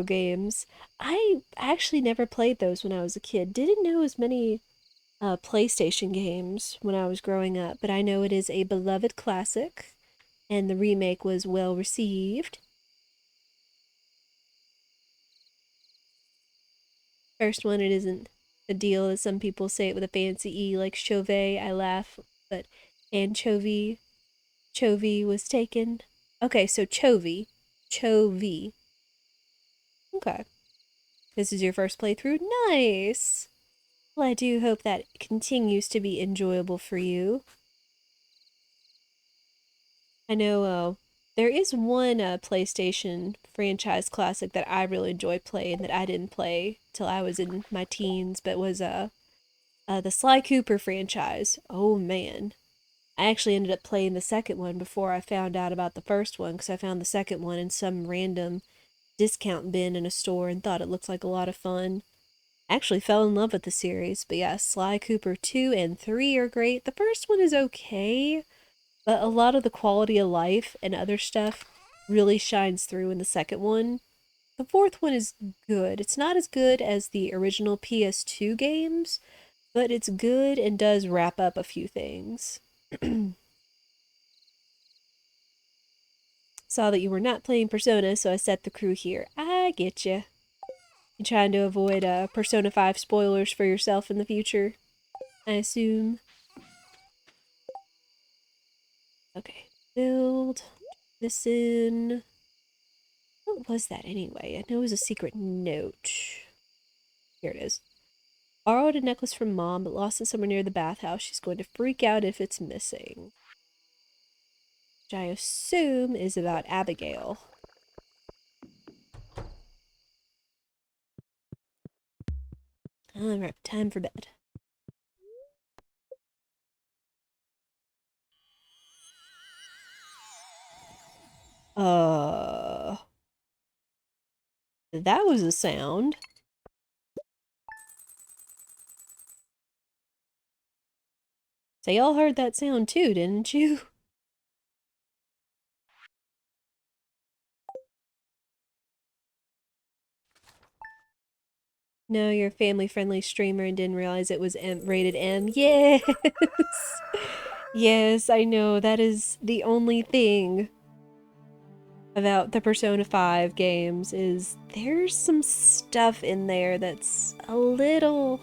games. I actually never played those when I was a kid. Didn't know as many PlayStation games when I was growing up, but I know it is a beloved classic, and the remake was well received. First one, it isn't a deal as some people say it with a fancy E, like Chauvet. I laugh, but anchovy, Chovy was taken. Okay, so Chovy, Chovy. Okay, this is your first playthrough. Nice. Well, I do hope that continues to be enjoyable for you. I know there is one PlayStation franchise classic that I really enjoy playing that I didn't play till I was in my teens, but was the Sly Cooper franchise. Oh man. I actually ended up playing the second one before I found out about the first one because I found the second one in some random discount bin in a store and thought it looked like a lot of fun. Actually fell in love with the series, but yeah, Sly Cooper 2 and 3 are great. The first one is okay, but a lot of the quality of life and other stuff really shines through in the second one. The fourth one is good. It's not as good as the original PS2 games, but it's good and does wrap up a few things. Saw that you were not playing Persona, so I set the crew here. I get you. You trying to avoid Persona 5 spoilers for yourself in the future, I assume. Okay, build. This in. What was that anyway? I know it was a secret note. Here it is. Borrowed a necklace from Mom, but lost it somewhere near the bathhouse. She's going to freak out if it's missing. Which I assume is about Abigail. Alright, time for bed. That was a sound. So y'all heard that sound too, didn't you? No, you're a family-friendly streamer and didn't realize it was rated M. Yes! Yes, I know. That is the only thing about the Persona 5 games is there's some stuff in there that's a little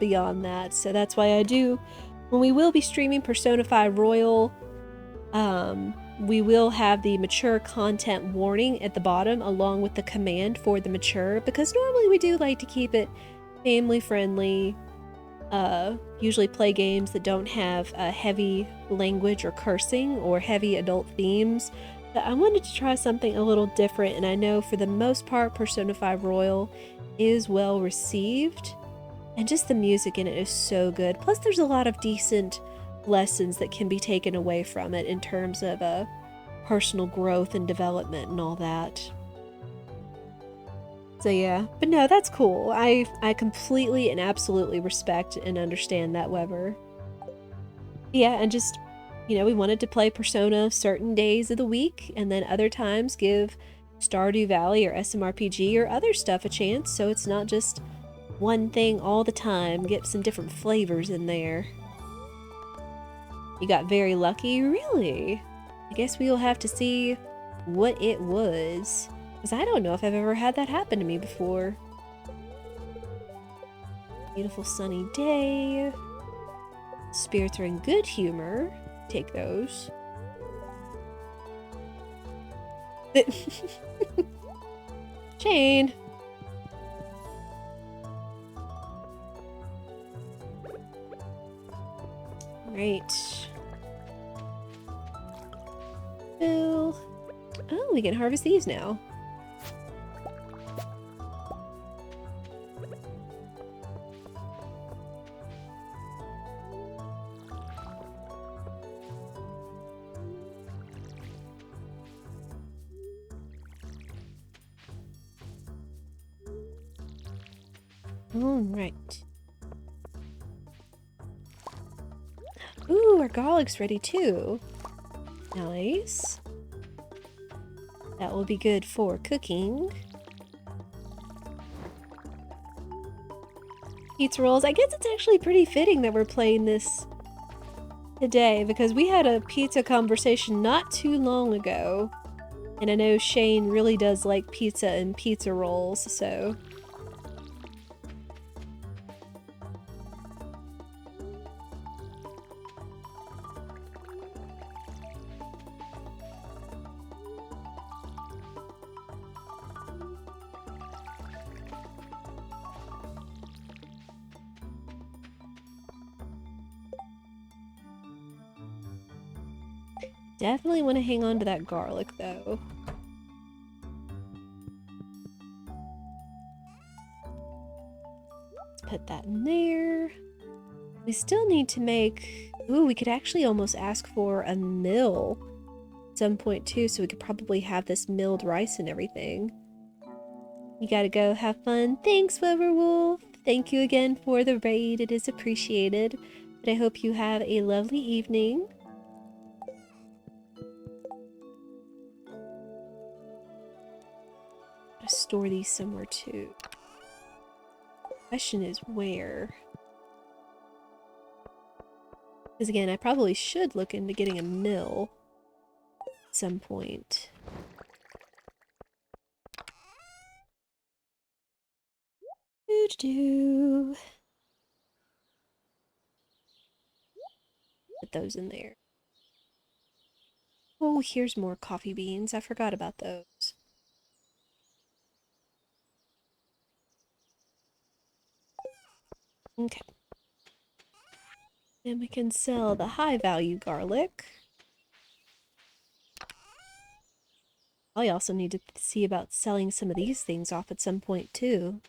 beyond that. So that's why I do, when we will be streaming Persona 5 Royal, we will have the mature content warning at the bottom along with the command for the mature, because normally we do like to keep it family friendly, usually play games that don't have heavy language or cursing or heavy adult themes. But I wanted to try something a little different, and I know for the most part Persona 5 Royal is well received, and just the music in it is so good. Plus there's a lot of decent lessons that can be taken away from it in terms of personal growth and development and all that. So yeah, but no, that's cool. I completely and absolutely respect and understand that, Weber. Yeah, and just, you know, we wanted to play Persona certain days of the week, and then other times give Stardew Valley or SMRPG or other stuff a chance, so it's not just one thing all the time. Get some different flavors in there. You got very lucky? Really? I guess we'll have to see what it was, because I don't know if I've ever had that happen to me before. Beautiful sunny day. Spirits are in good humor. Take those. Jane! Right. Bill. Oh, we can harvest these now. Alright. Ooh, our garlic's ready too. Nice. That will be good for cooking. pizza rolls. I guess it's actually pretty fitting that we're playing this today because we had a pizza conversation not too long ago. And I know Shane really does like pizza and pizza rolls, so... Definitely want to hang on to that garlic, though. Let's put that in there. We still need to make... Ooh, we could actually almost ask for a mill at some point, too, so we could probably have this milled rice and everything. You gotta go have fun. Thanks, Weberwolf. Thank you again for the raid. It is appreciated. But I hope you have a lovely evening. Gotta store these somewhere too. Question is where? Because again, I probably should look into getting a mill at some point. Doo-doo. Put those in there. Oh, here's more coffee beans. I forgot about those. Okay. Then we can sell the high value garlic. I also need to see about selling some of these things off at some point too.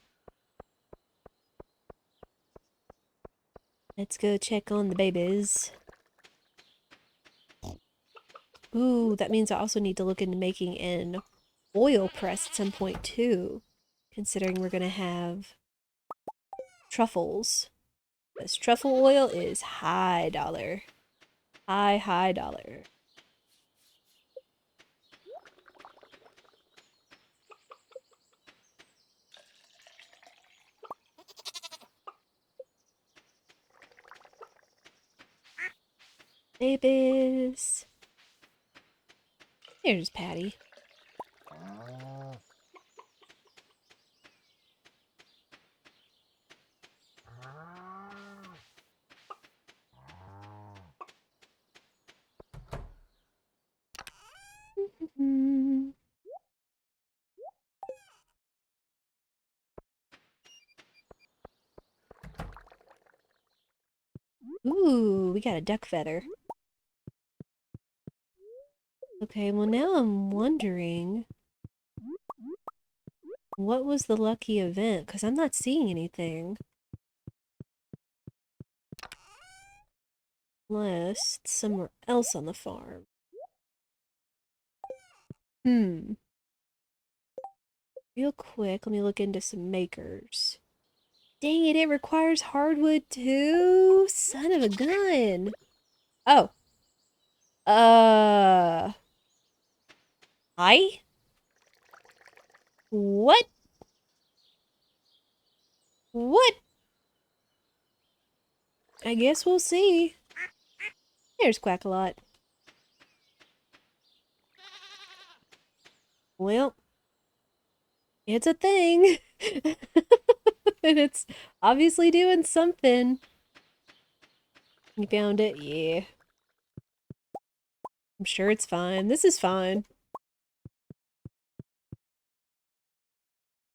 Let's go check on the babies. Ooh, that means I also need to look into making an oil press at some point too. Considering we're gonna have truffles. This truffle oil is high dollar. High dollar. Babies. Here's Patty. Ooh, we got a duck feather. Okay, well now I'm wondering what was the lucky event? Because I'm not seeing anything. Unless it's somewhere else on the farm. Real quick, let me look into some makers. Dang it, it requires hardwood too? Son of a gun. Oh. I? What? What? I guess we'll see. There's Quack-a-Lot. Well, it's a thing. And it's obviously doing something. You found it? Yeah. I'm sure it's fine. This is fine.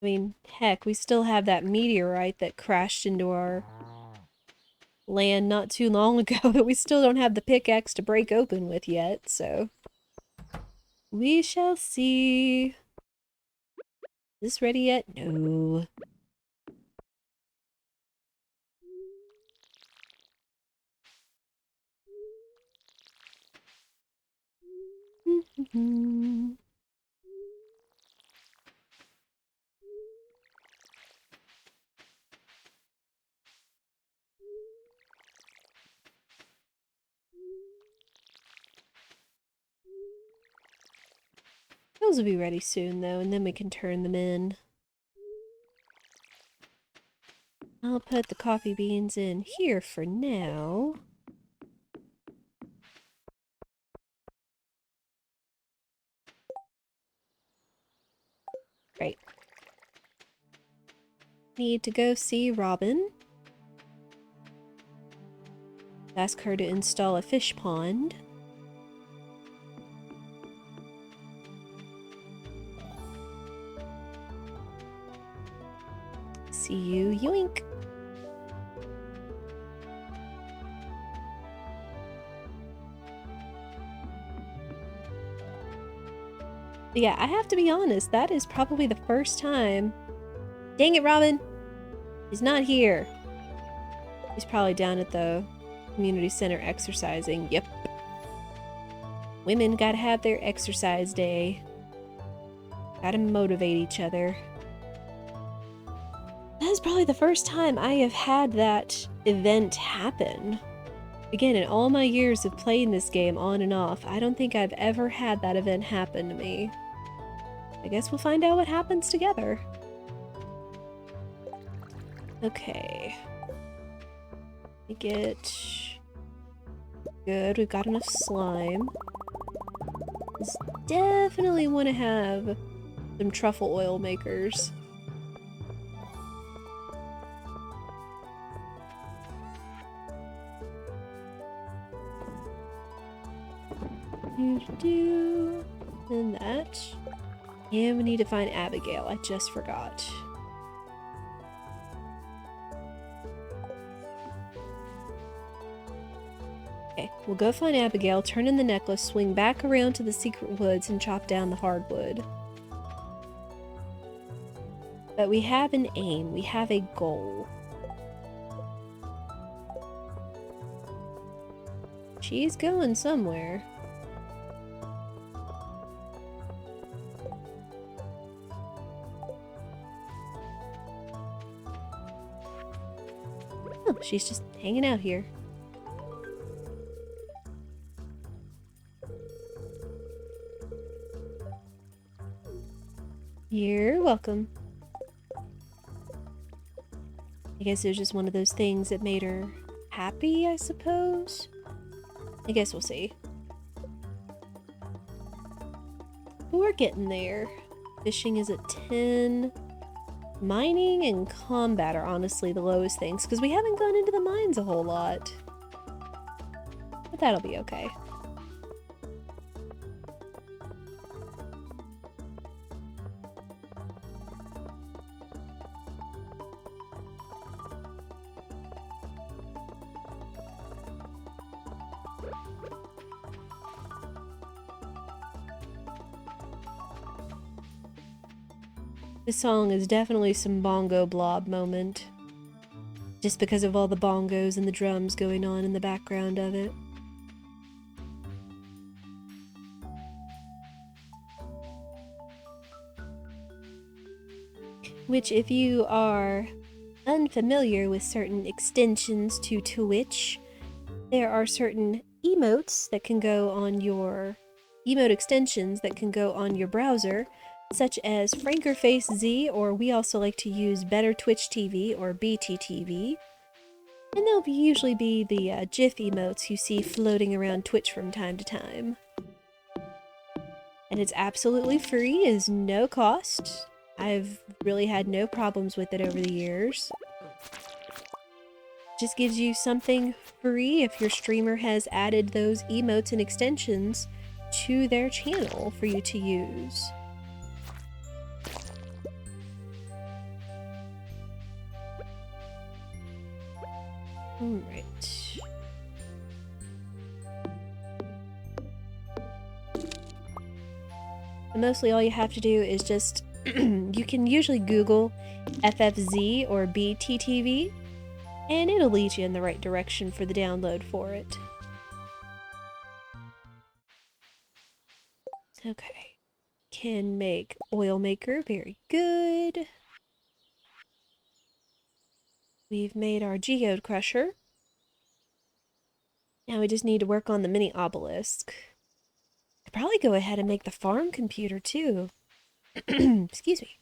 I mean, heck, we still have that meteorite that crashed into our land not too long ago that we still don't have the pickaxe to break open with yet, so... We shall see. Is this ready yet? No. Those will be ready soon, though, and then we can turn them in. I'll put the coffee beans in here for now. Great. Need to go see Robin. Ask her to install a fish pond. See you, yoink. But yeah, I have to be honest, that is probably the first time. Dang it, Robin! He's not here. He's probably down at the community center exercising. Yep. Women gotta have their exercise day. Gotta motivate each other. That is probably the first time I have had that event happen. Again, in all my years of playing this game on and off, I don't think I've ever had that event happen to me. I guess we'll find out what happens together. Okay. We get... Good, we've got enough slime. Let's definitely want to have some truffle oil makers. And that. And we need to find Abigail. I just forgot. Okay, we'll go find Abigail, turn in the necklace, swing back around to the secret woods, and chop down the hardwood. But we have an aim. We have a goal. She's going somewhere. Oh, she's just hanging out here. You're welcome. I guess it was just one of those things that made her happy, I suppose? I guess we'll see. But we're getting there. Fishing is at 10. Mining and combat are honestly the lowest things, because we haven't gone into the mines a whole lot. But that'll be okay. This song is definitely some bongo blob moment. Just because of all the bongos and the drums going on in the background of it. Which, if you are unfamiliar with certain extensions to Twitch, there are certain emotes that can go on your... emote extensions that can go on your browser, such as Frankerface Z, or we also like to use Better Twitch TV, or BTTV. And they'll usually be the GIF emotes you see floating around Twitch from time to time. And it's absolutely free, it is no cost. I've really had no problems with it over the years. Just gives you something free if your streamer has added those emotes and extensions to their channel for you to use. Alright. Mostly all you have to do is just, you can usually Google FFZ or BTTV, and it'll lead you in the right direction for the download for it. Okay. Can make oil maker, very good. We've made our geode crusher. Now we just need to work on the mini obelisk. Could probably go ahead and make the farm computer too. Excuse me.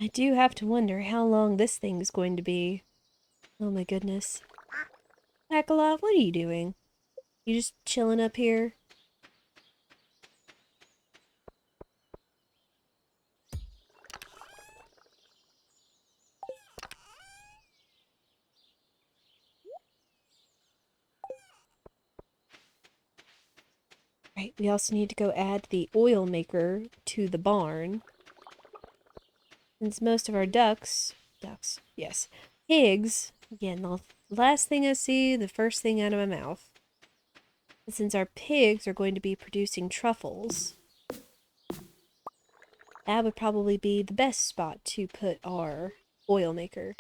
I do have to wonder how long this thing is going to be. Oh my goodness. Akalov, what are you doing? You just chilling up here? Right, we also need to go add the oil maker to the barn. Since most of our yes, pigs, again, the last thing I see, the first thing out of my mouth. And since our pigs are going to be producing truffles, that would probably be the best spot to put our oil maker.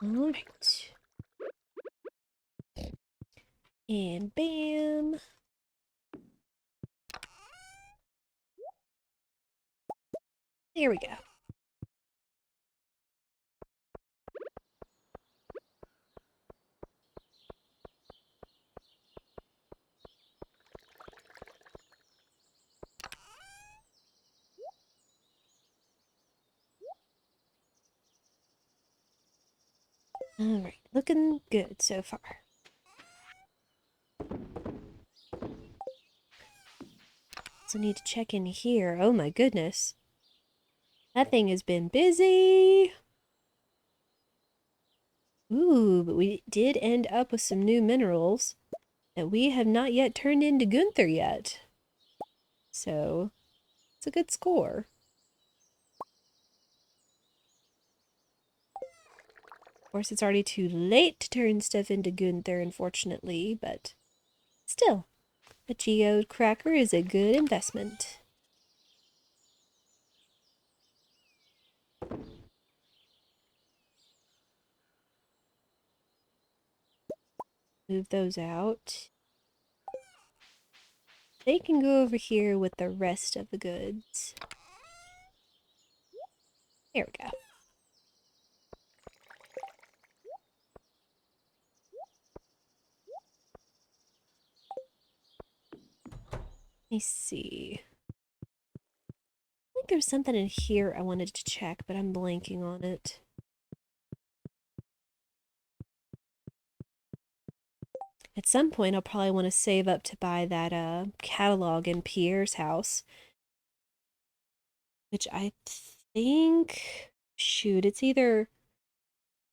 Alright. And bam. There we go. Alright, looking good so far. So need to check in here. Oh my goodness. That thing has been busy. Ooh, but we did end up with some new minerals that we have not yet turned into Gunther yet. So, it's a good score. Of course, it's already too late to turn stuff into Gunther, unfortunately, but still, a geode cracker is a good investment. Move those out. They can go over here with the rest of the goods. There we go. Let me see. I think there's something in here I wanted to check, but I'm blanking on it. At some point, I'll probably want to save up to buy that catalog in Pierre's house. Which I think... Shoot, it's either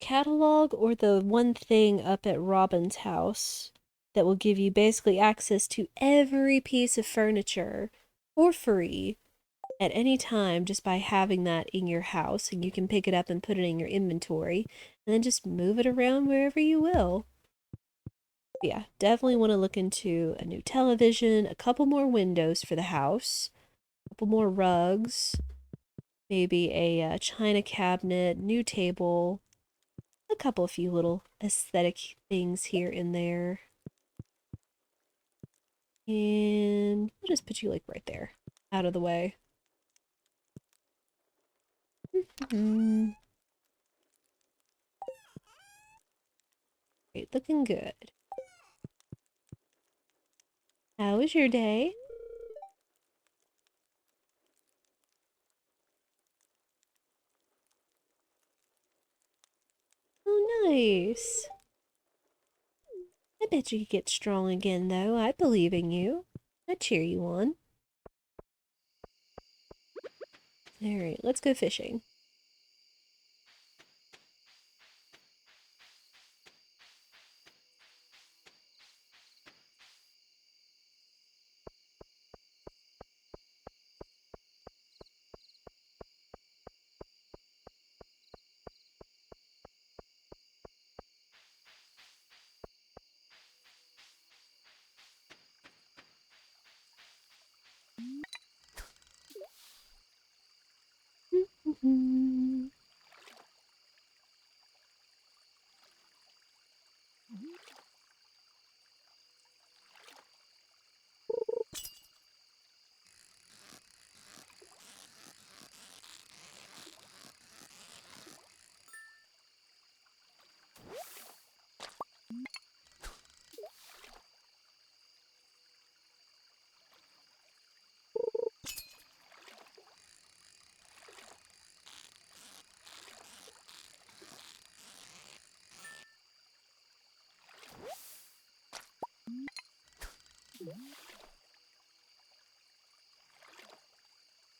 catalog or the one thing up at Robin's house that will give you basically access to every piece of furniture for free at any time just by having that in your house, and you can pick it up and put it in your inventory and then just move it around wherever you will. Yeah, definitely want to look into a new television, a couple more windows for the house, a couple more rugs, maybe a china cabinet, new table, a couple of few little aesthetic things here and there. And we'll just put you like right there, out of the way. Great, looking good. How was your day? Oh, nice. I bet you could get strong again, though. I believe in you. I cheer you on. Alright, let's go fishing.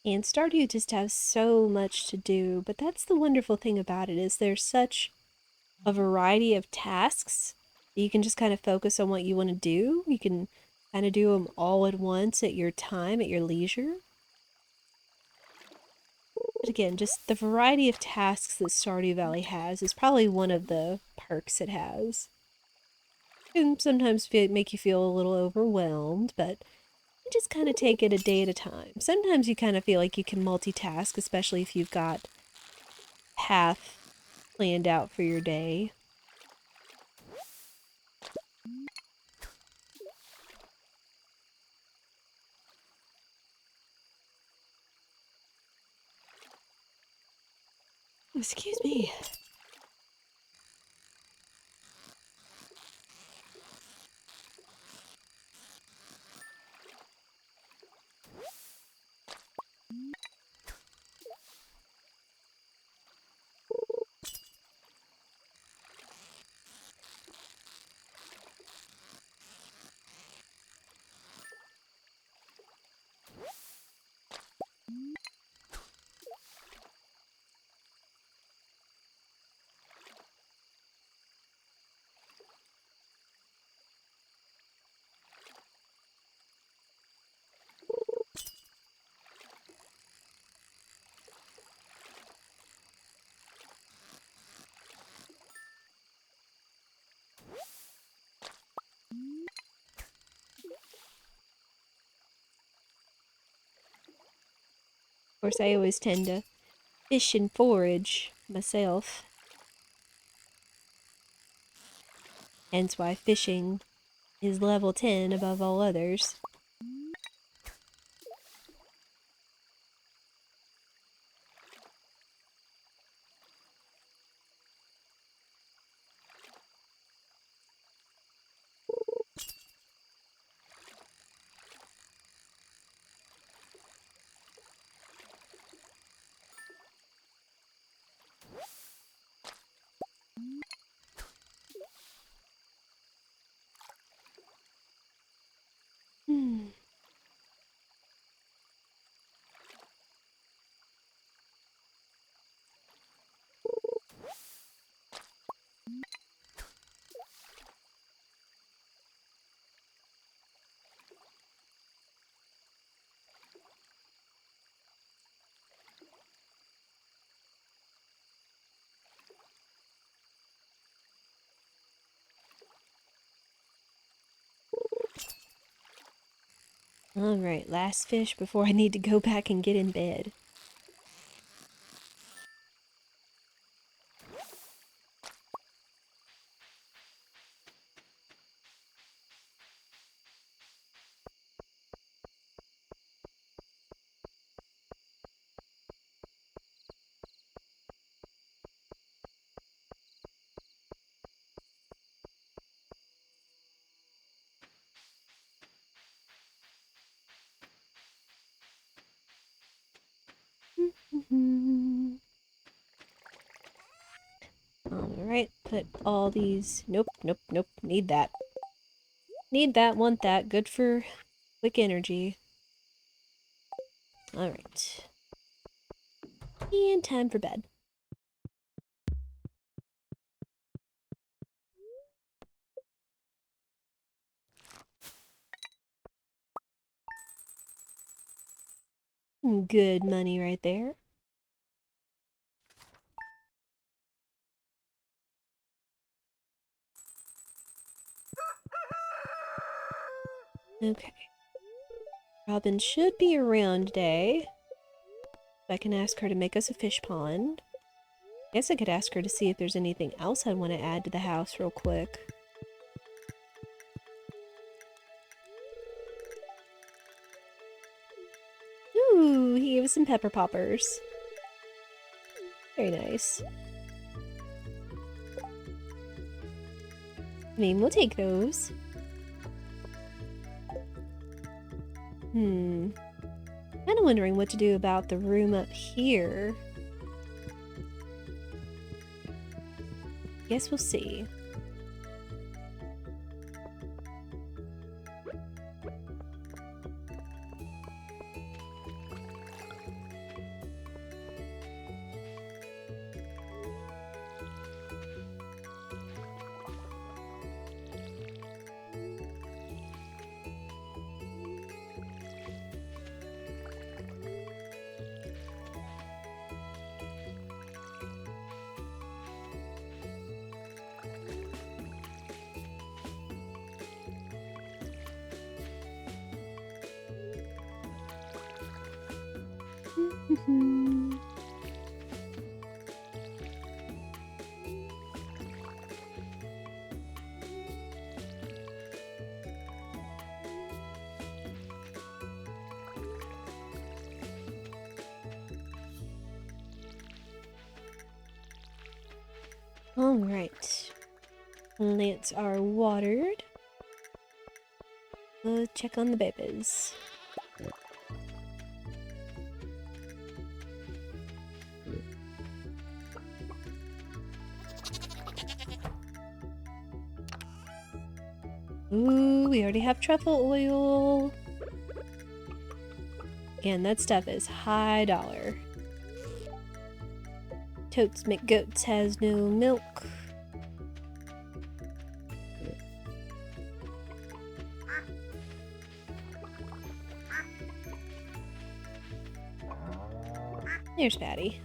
And Stardew just has so much to do, but that's the wonderful thing about it is there's such a variety of tasks that you can just kind of focus on what you want to do. You can kind of do them all at once at your time, at your leisure. But again, just the variety of tasks that Stardew Valley has is probably one of the perks it has. It can sometimes make you feel a little overwhelmed, but you just kind of take it a day at a time. Sometimes you kind of feel like you can multitask, especially if you've got path planned out for your day. Excuse me. Of course, I always tend to fish and forage myself. Hence why fishing is level 10 above all others. Hmm. Alright, last fish before I need to go back and get in bed. Alright, put all these... Nope, nope, nope. Need that. Need that, want that. Good for quick energy. Alright. And time for bed. Good money right there. Okay. Robin should be around today. I can ask her to make us a fish pond. Guess I could ask her to see if there's anything else I want to add to the house real quick. Ooh, he gave us some pepper poppers. Very nice. I mean, we'll take those. Kind of wondering what to do about the room up here. Guess we'll see. Alright. Plants are watered. Let's check on the babies. Ooh, we already have truffle oil. Again, that stuff is high dollar. Totes McGoats has no milk. There's Patty.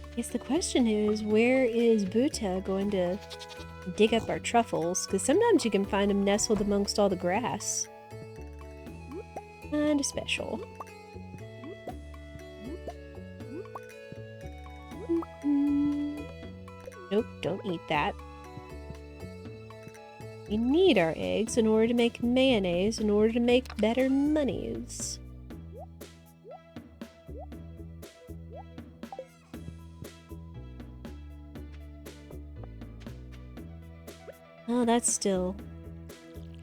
I guess the question is, where is Buta going to dig up our truffles? Because sometimes you can find them nestled amongst all the grass. Kinda special. Nope, don't eat that. We need our eggs in order to make mayonnaise, in order to make better monies. Oh, that's still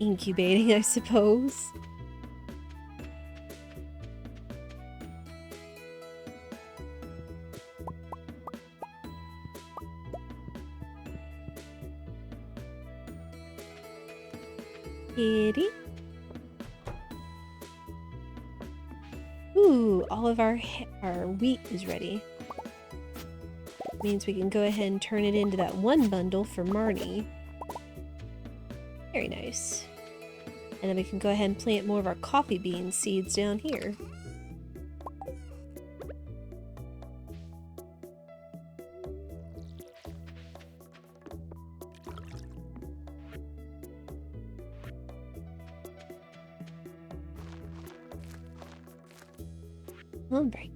incubating, I suppose. Kitty. Ooh, all of our wheat is ready. Means we can go ahead and turn it into that one bundle for Marnie. Very nice. And then we can go ahead and plant more of our coffee bean seeds down here. All right.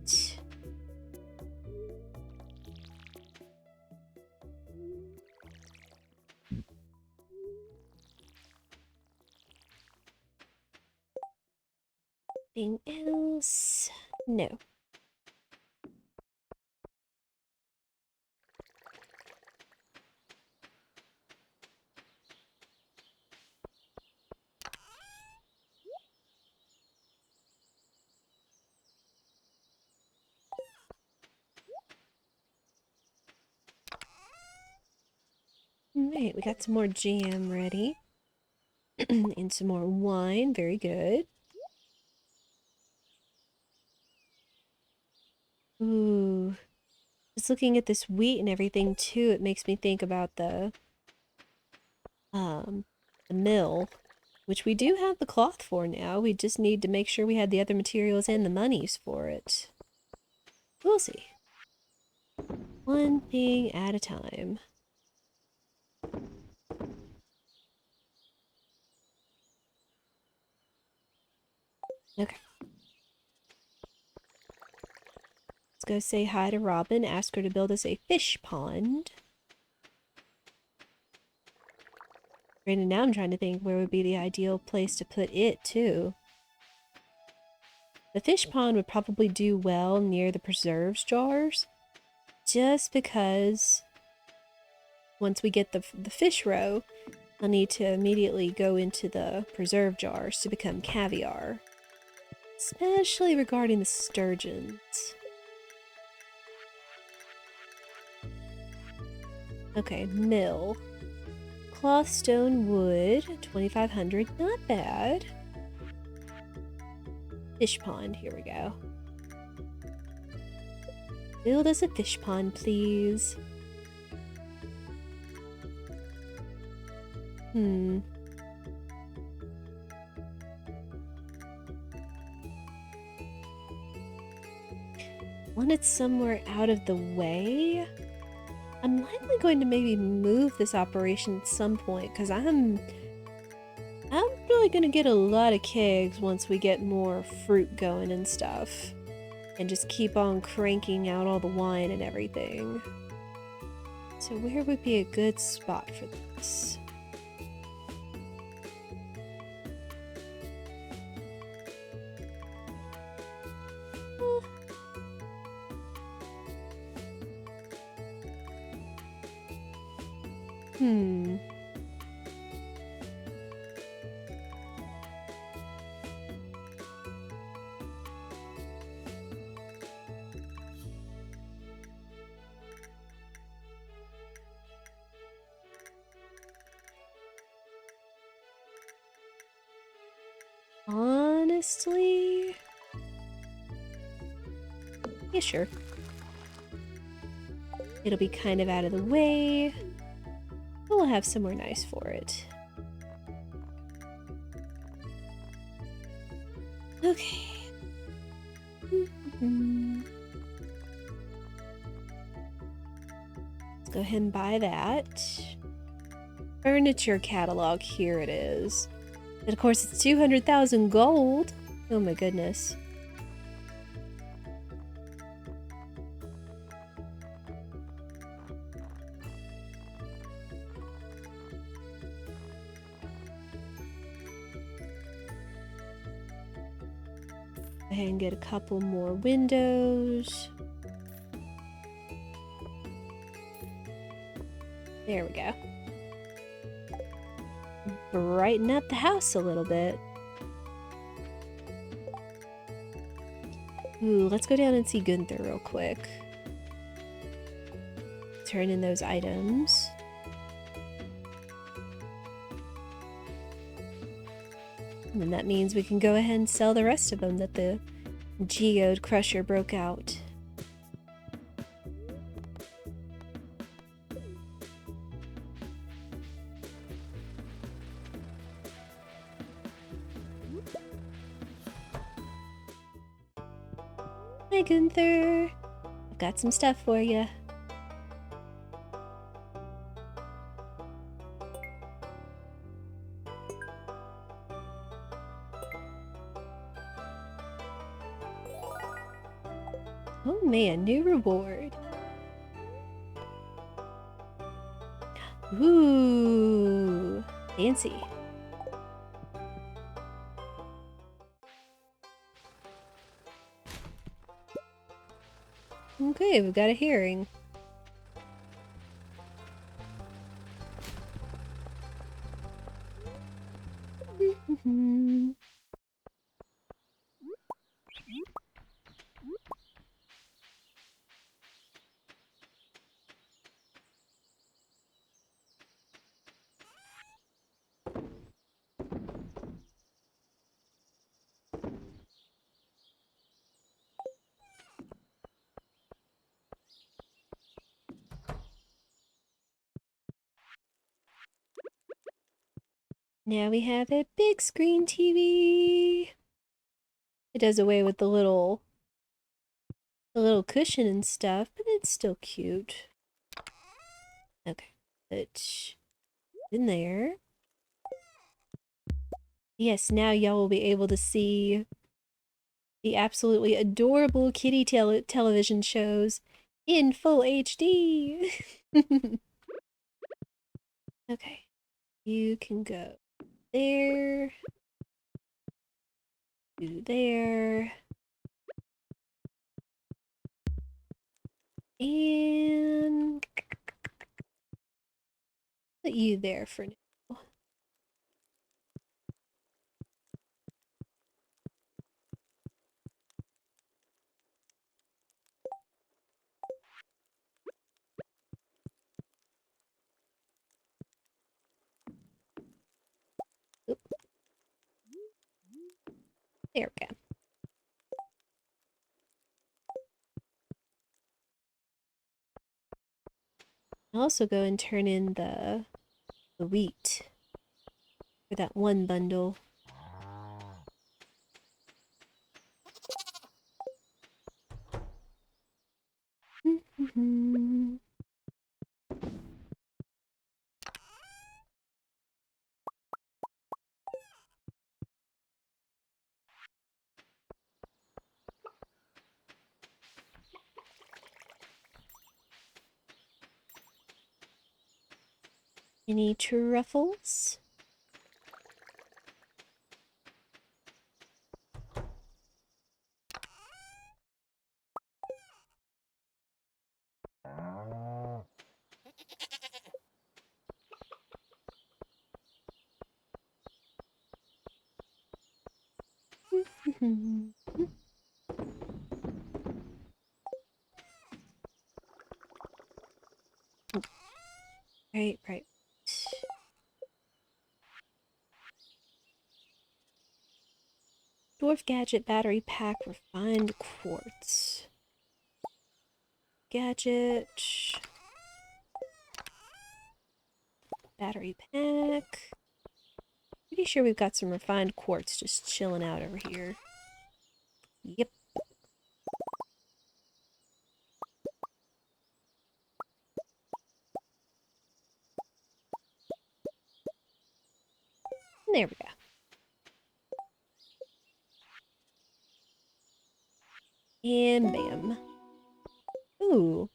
Anything else? No. Alright, we got some more jam ready. And some more wine. Very good. Ooh. Just looking at this wheat and everything too, it makes me think about the mill, which we do have the cloth for now. We just need to make sure we had the other materials and the monies for it. We'll see. One thing at a time. Okay. Let's go say hi to Robin, ask her to build us a fish pond. And now I'm trying to think where would be the ideal place to put it, too. The fish pond would probably do well near the preserves jars, just because once we get the fish roe, I'll need to immediately go into the preserve jars to become caviar. Especially regarding the sturgeons. Okay, mill. Cloth, stone, wood, 2,500, not bad. Fish pond, here we go. Build us a fish pond, please. want it somewhere out of the way. I'm likely going to maybe move this operation at some point because I'm really gonna get a lot of kegs once we get more fruit going and stuff. And just keep on cranking out all the wine and everything. So where would be a good spot for this? Hmm. Honestly... yeah, sure. It'll be kind of out of the way. But we'll have somewhere nice for it. Okay. Let's go ahead and buy that. Furniture catalog, here it is. And of course it's 200,000 gold. Oh my goodness. Go ahead and get a couple more windows. There we go. Brighten up the house a little bit. Ooh, let's go down and see Gunther real quick. Turn in those items. And then that means we can go ahead and sell the rest of them that the geode crusher broke out. Hi, Gunther. I've got some stuff for you. Oh man, new reward. Ooh, fancy. Okay, we've got a hearing. Now we have a big screen TV. It does away with the little cushion and stuff, but it's still cute. Okay, put in there. Yes, now y'all will be able to see the absolutely adorable kitty television shows in full HD. Okay, you can go there, do there, and put you there for now. Oop, there we go. I'll also go and turn in the wheat for that one bundle. Any truffles? Right, right. Dwarf gadget battery pack refined quartz. Gadget. Battery pack. Pretty sure we've got some refined quartz just chilling out over here. Yep. There we go. And bam. Ooh.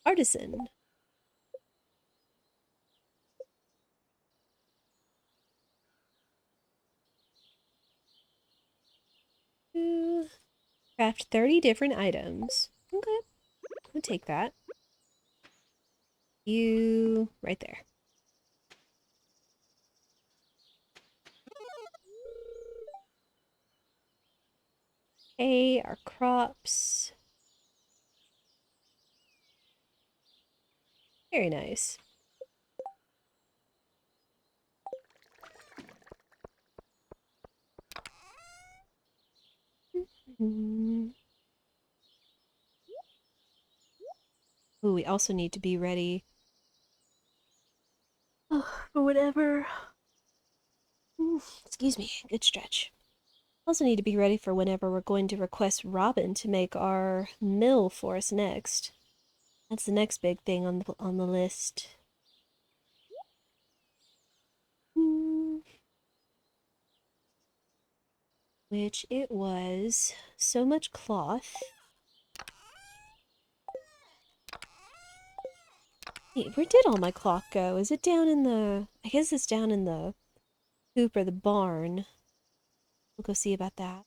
Artisan. Ooh. Craft 30 different items. Okay. I'll take that. You right there. Hey, our crops. Very nice. Ooh, we also need to be ready for whatever. Excuse me, good stretch. Also need to be ready for whenever we're going to request Robin to make our mill for us next. That's the next big thing on the list. Which it was so much cloth. Hey, where did all my cloth go? Is it down in the... I guess it's down in the coop or the barn. We'll go see about that.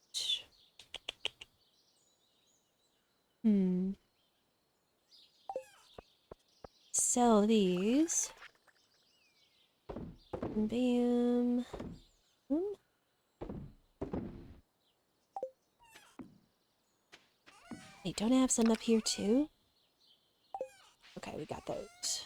Sell these. Bam. Wait, don't I have some up here too? Okay, we got those.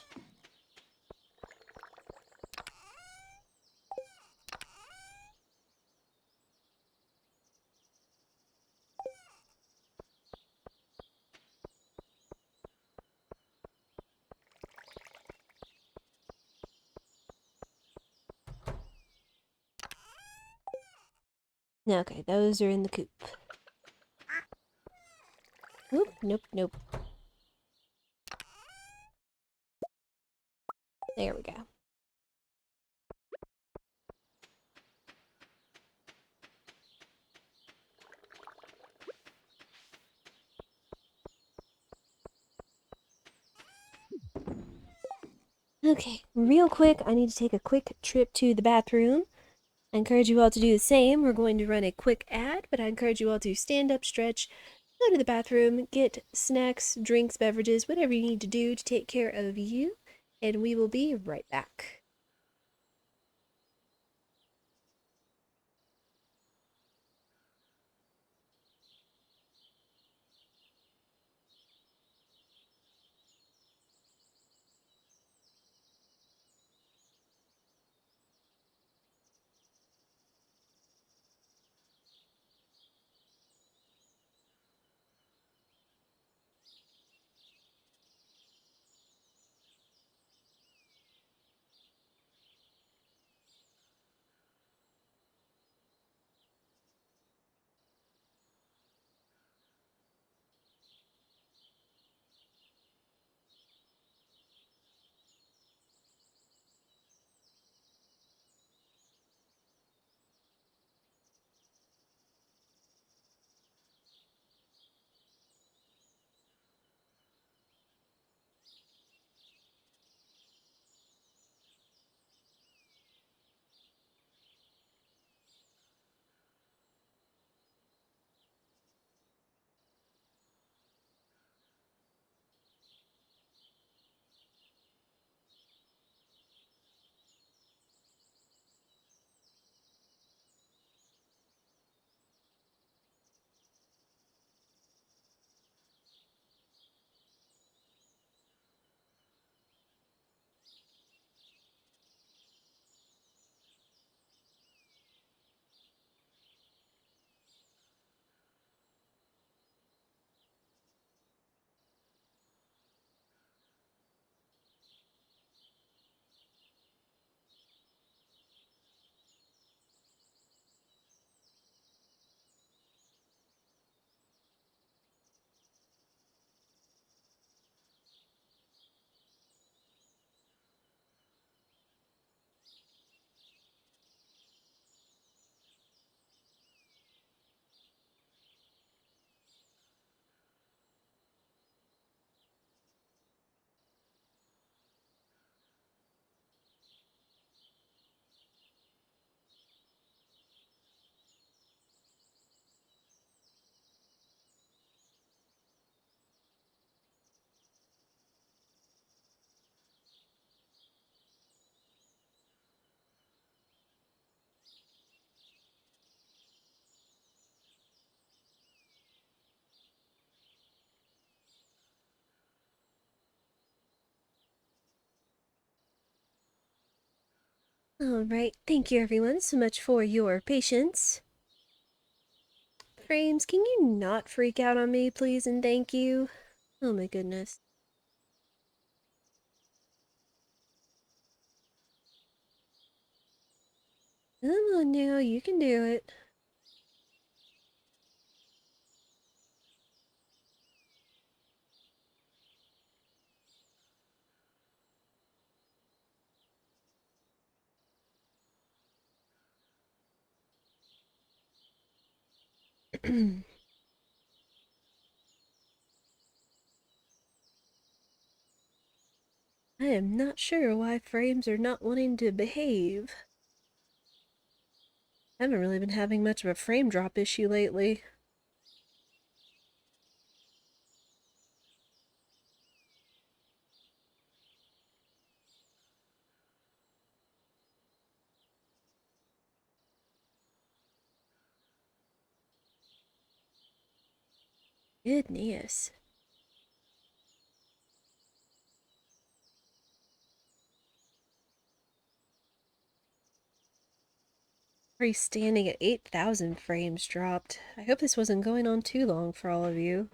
Okay, those are in the coop. Oop, nope, nope. There we go. Okay, real quick, I need to take a quick trip to the bathroom. I encourage you all to do the same. We're going to run a quick ad, but I encourage you all to stand up, stretch, go to the bathroom, get snacks, drinks, beverages, whatever you need to do to take care of you, and we will be right back. Alright, thank you everyone so much for your patience. Frames, can you not freak out on me, please, and thank you? Oh my goodness. Come on now, you can do it. I am not sure why frames are not wanting to behave. I haven't really been having much of a frame drop issue lately. Goodness. Already standing at 8,000 frames dropped. I hope this wasn't going on too long for all of you.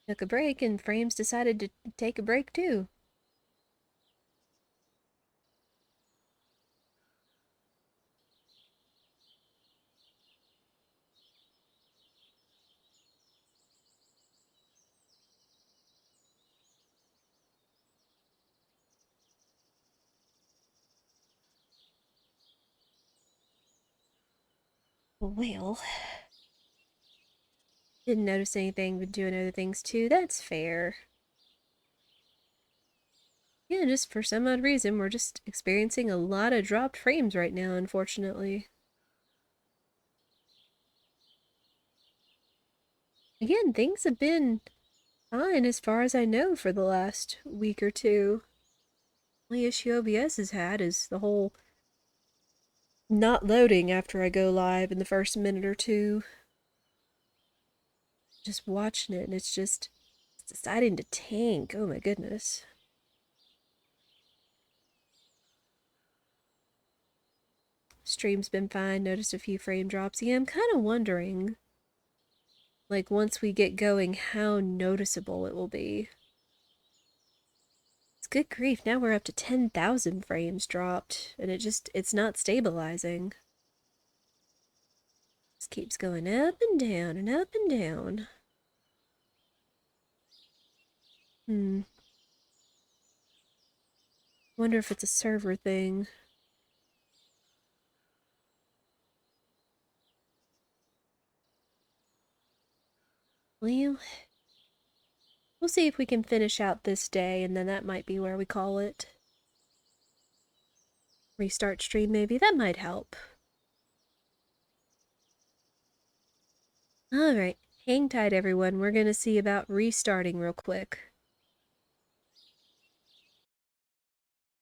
Took a break and frames decided to take a break too. Well, didn't notice anything, but doing other things too. That's fair. Yeah, just for some odd reason, we're just experiencing a lot of dropped frames right now, unfortunately. Again, things have been fine as far as I know for the last week or two. The only issue OBS has had is the whole not loading after I go live in the first minute or two. Just watching it and it's deciding to tank. Oh my goodness. Stream's been fine, noticed a few frame drops. Yeah, I'm kind of wondering, like, once we get going, how noticeable it will be. It's good grief, now we're up to 10,000 frames dropped, and it's not stabilizing. Just keeps going up and down and up and down. Wonder if it's a server thing. Well, we'll see if we can finish out this day, and then that might be where we call it. Restart stream, maybe? That might help. Alright, hang tight everyone. We're gonna see about restarting real quick.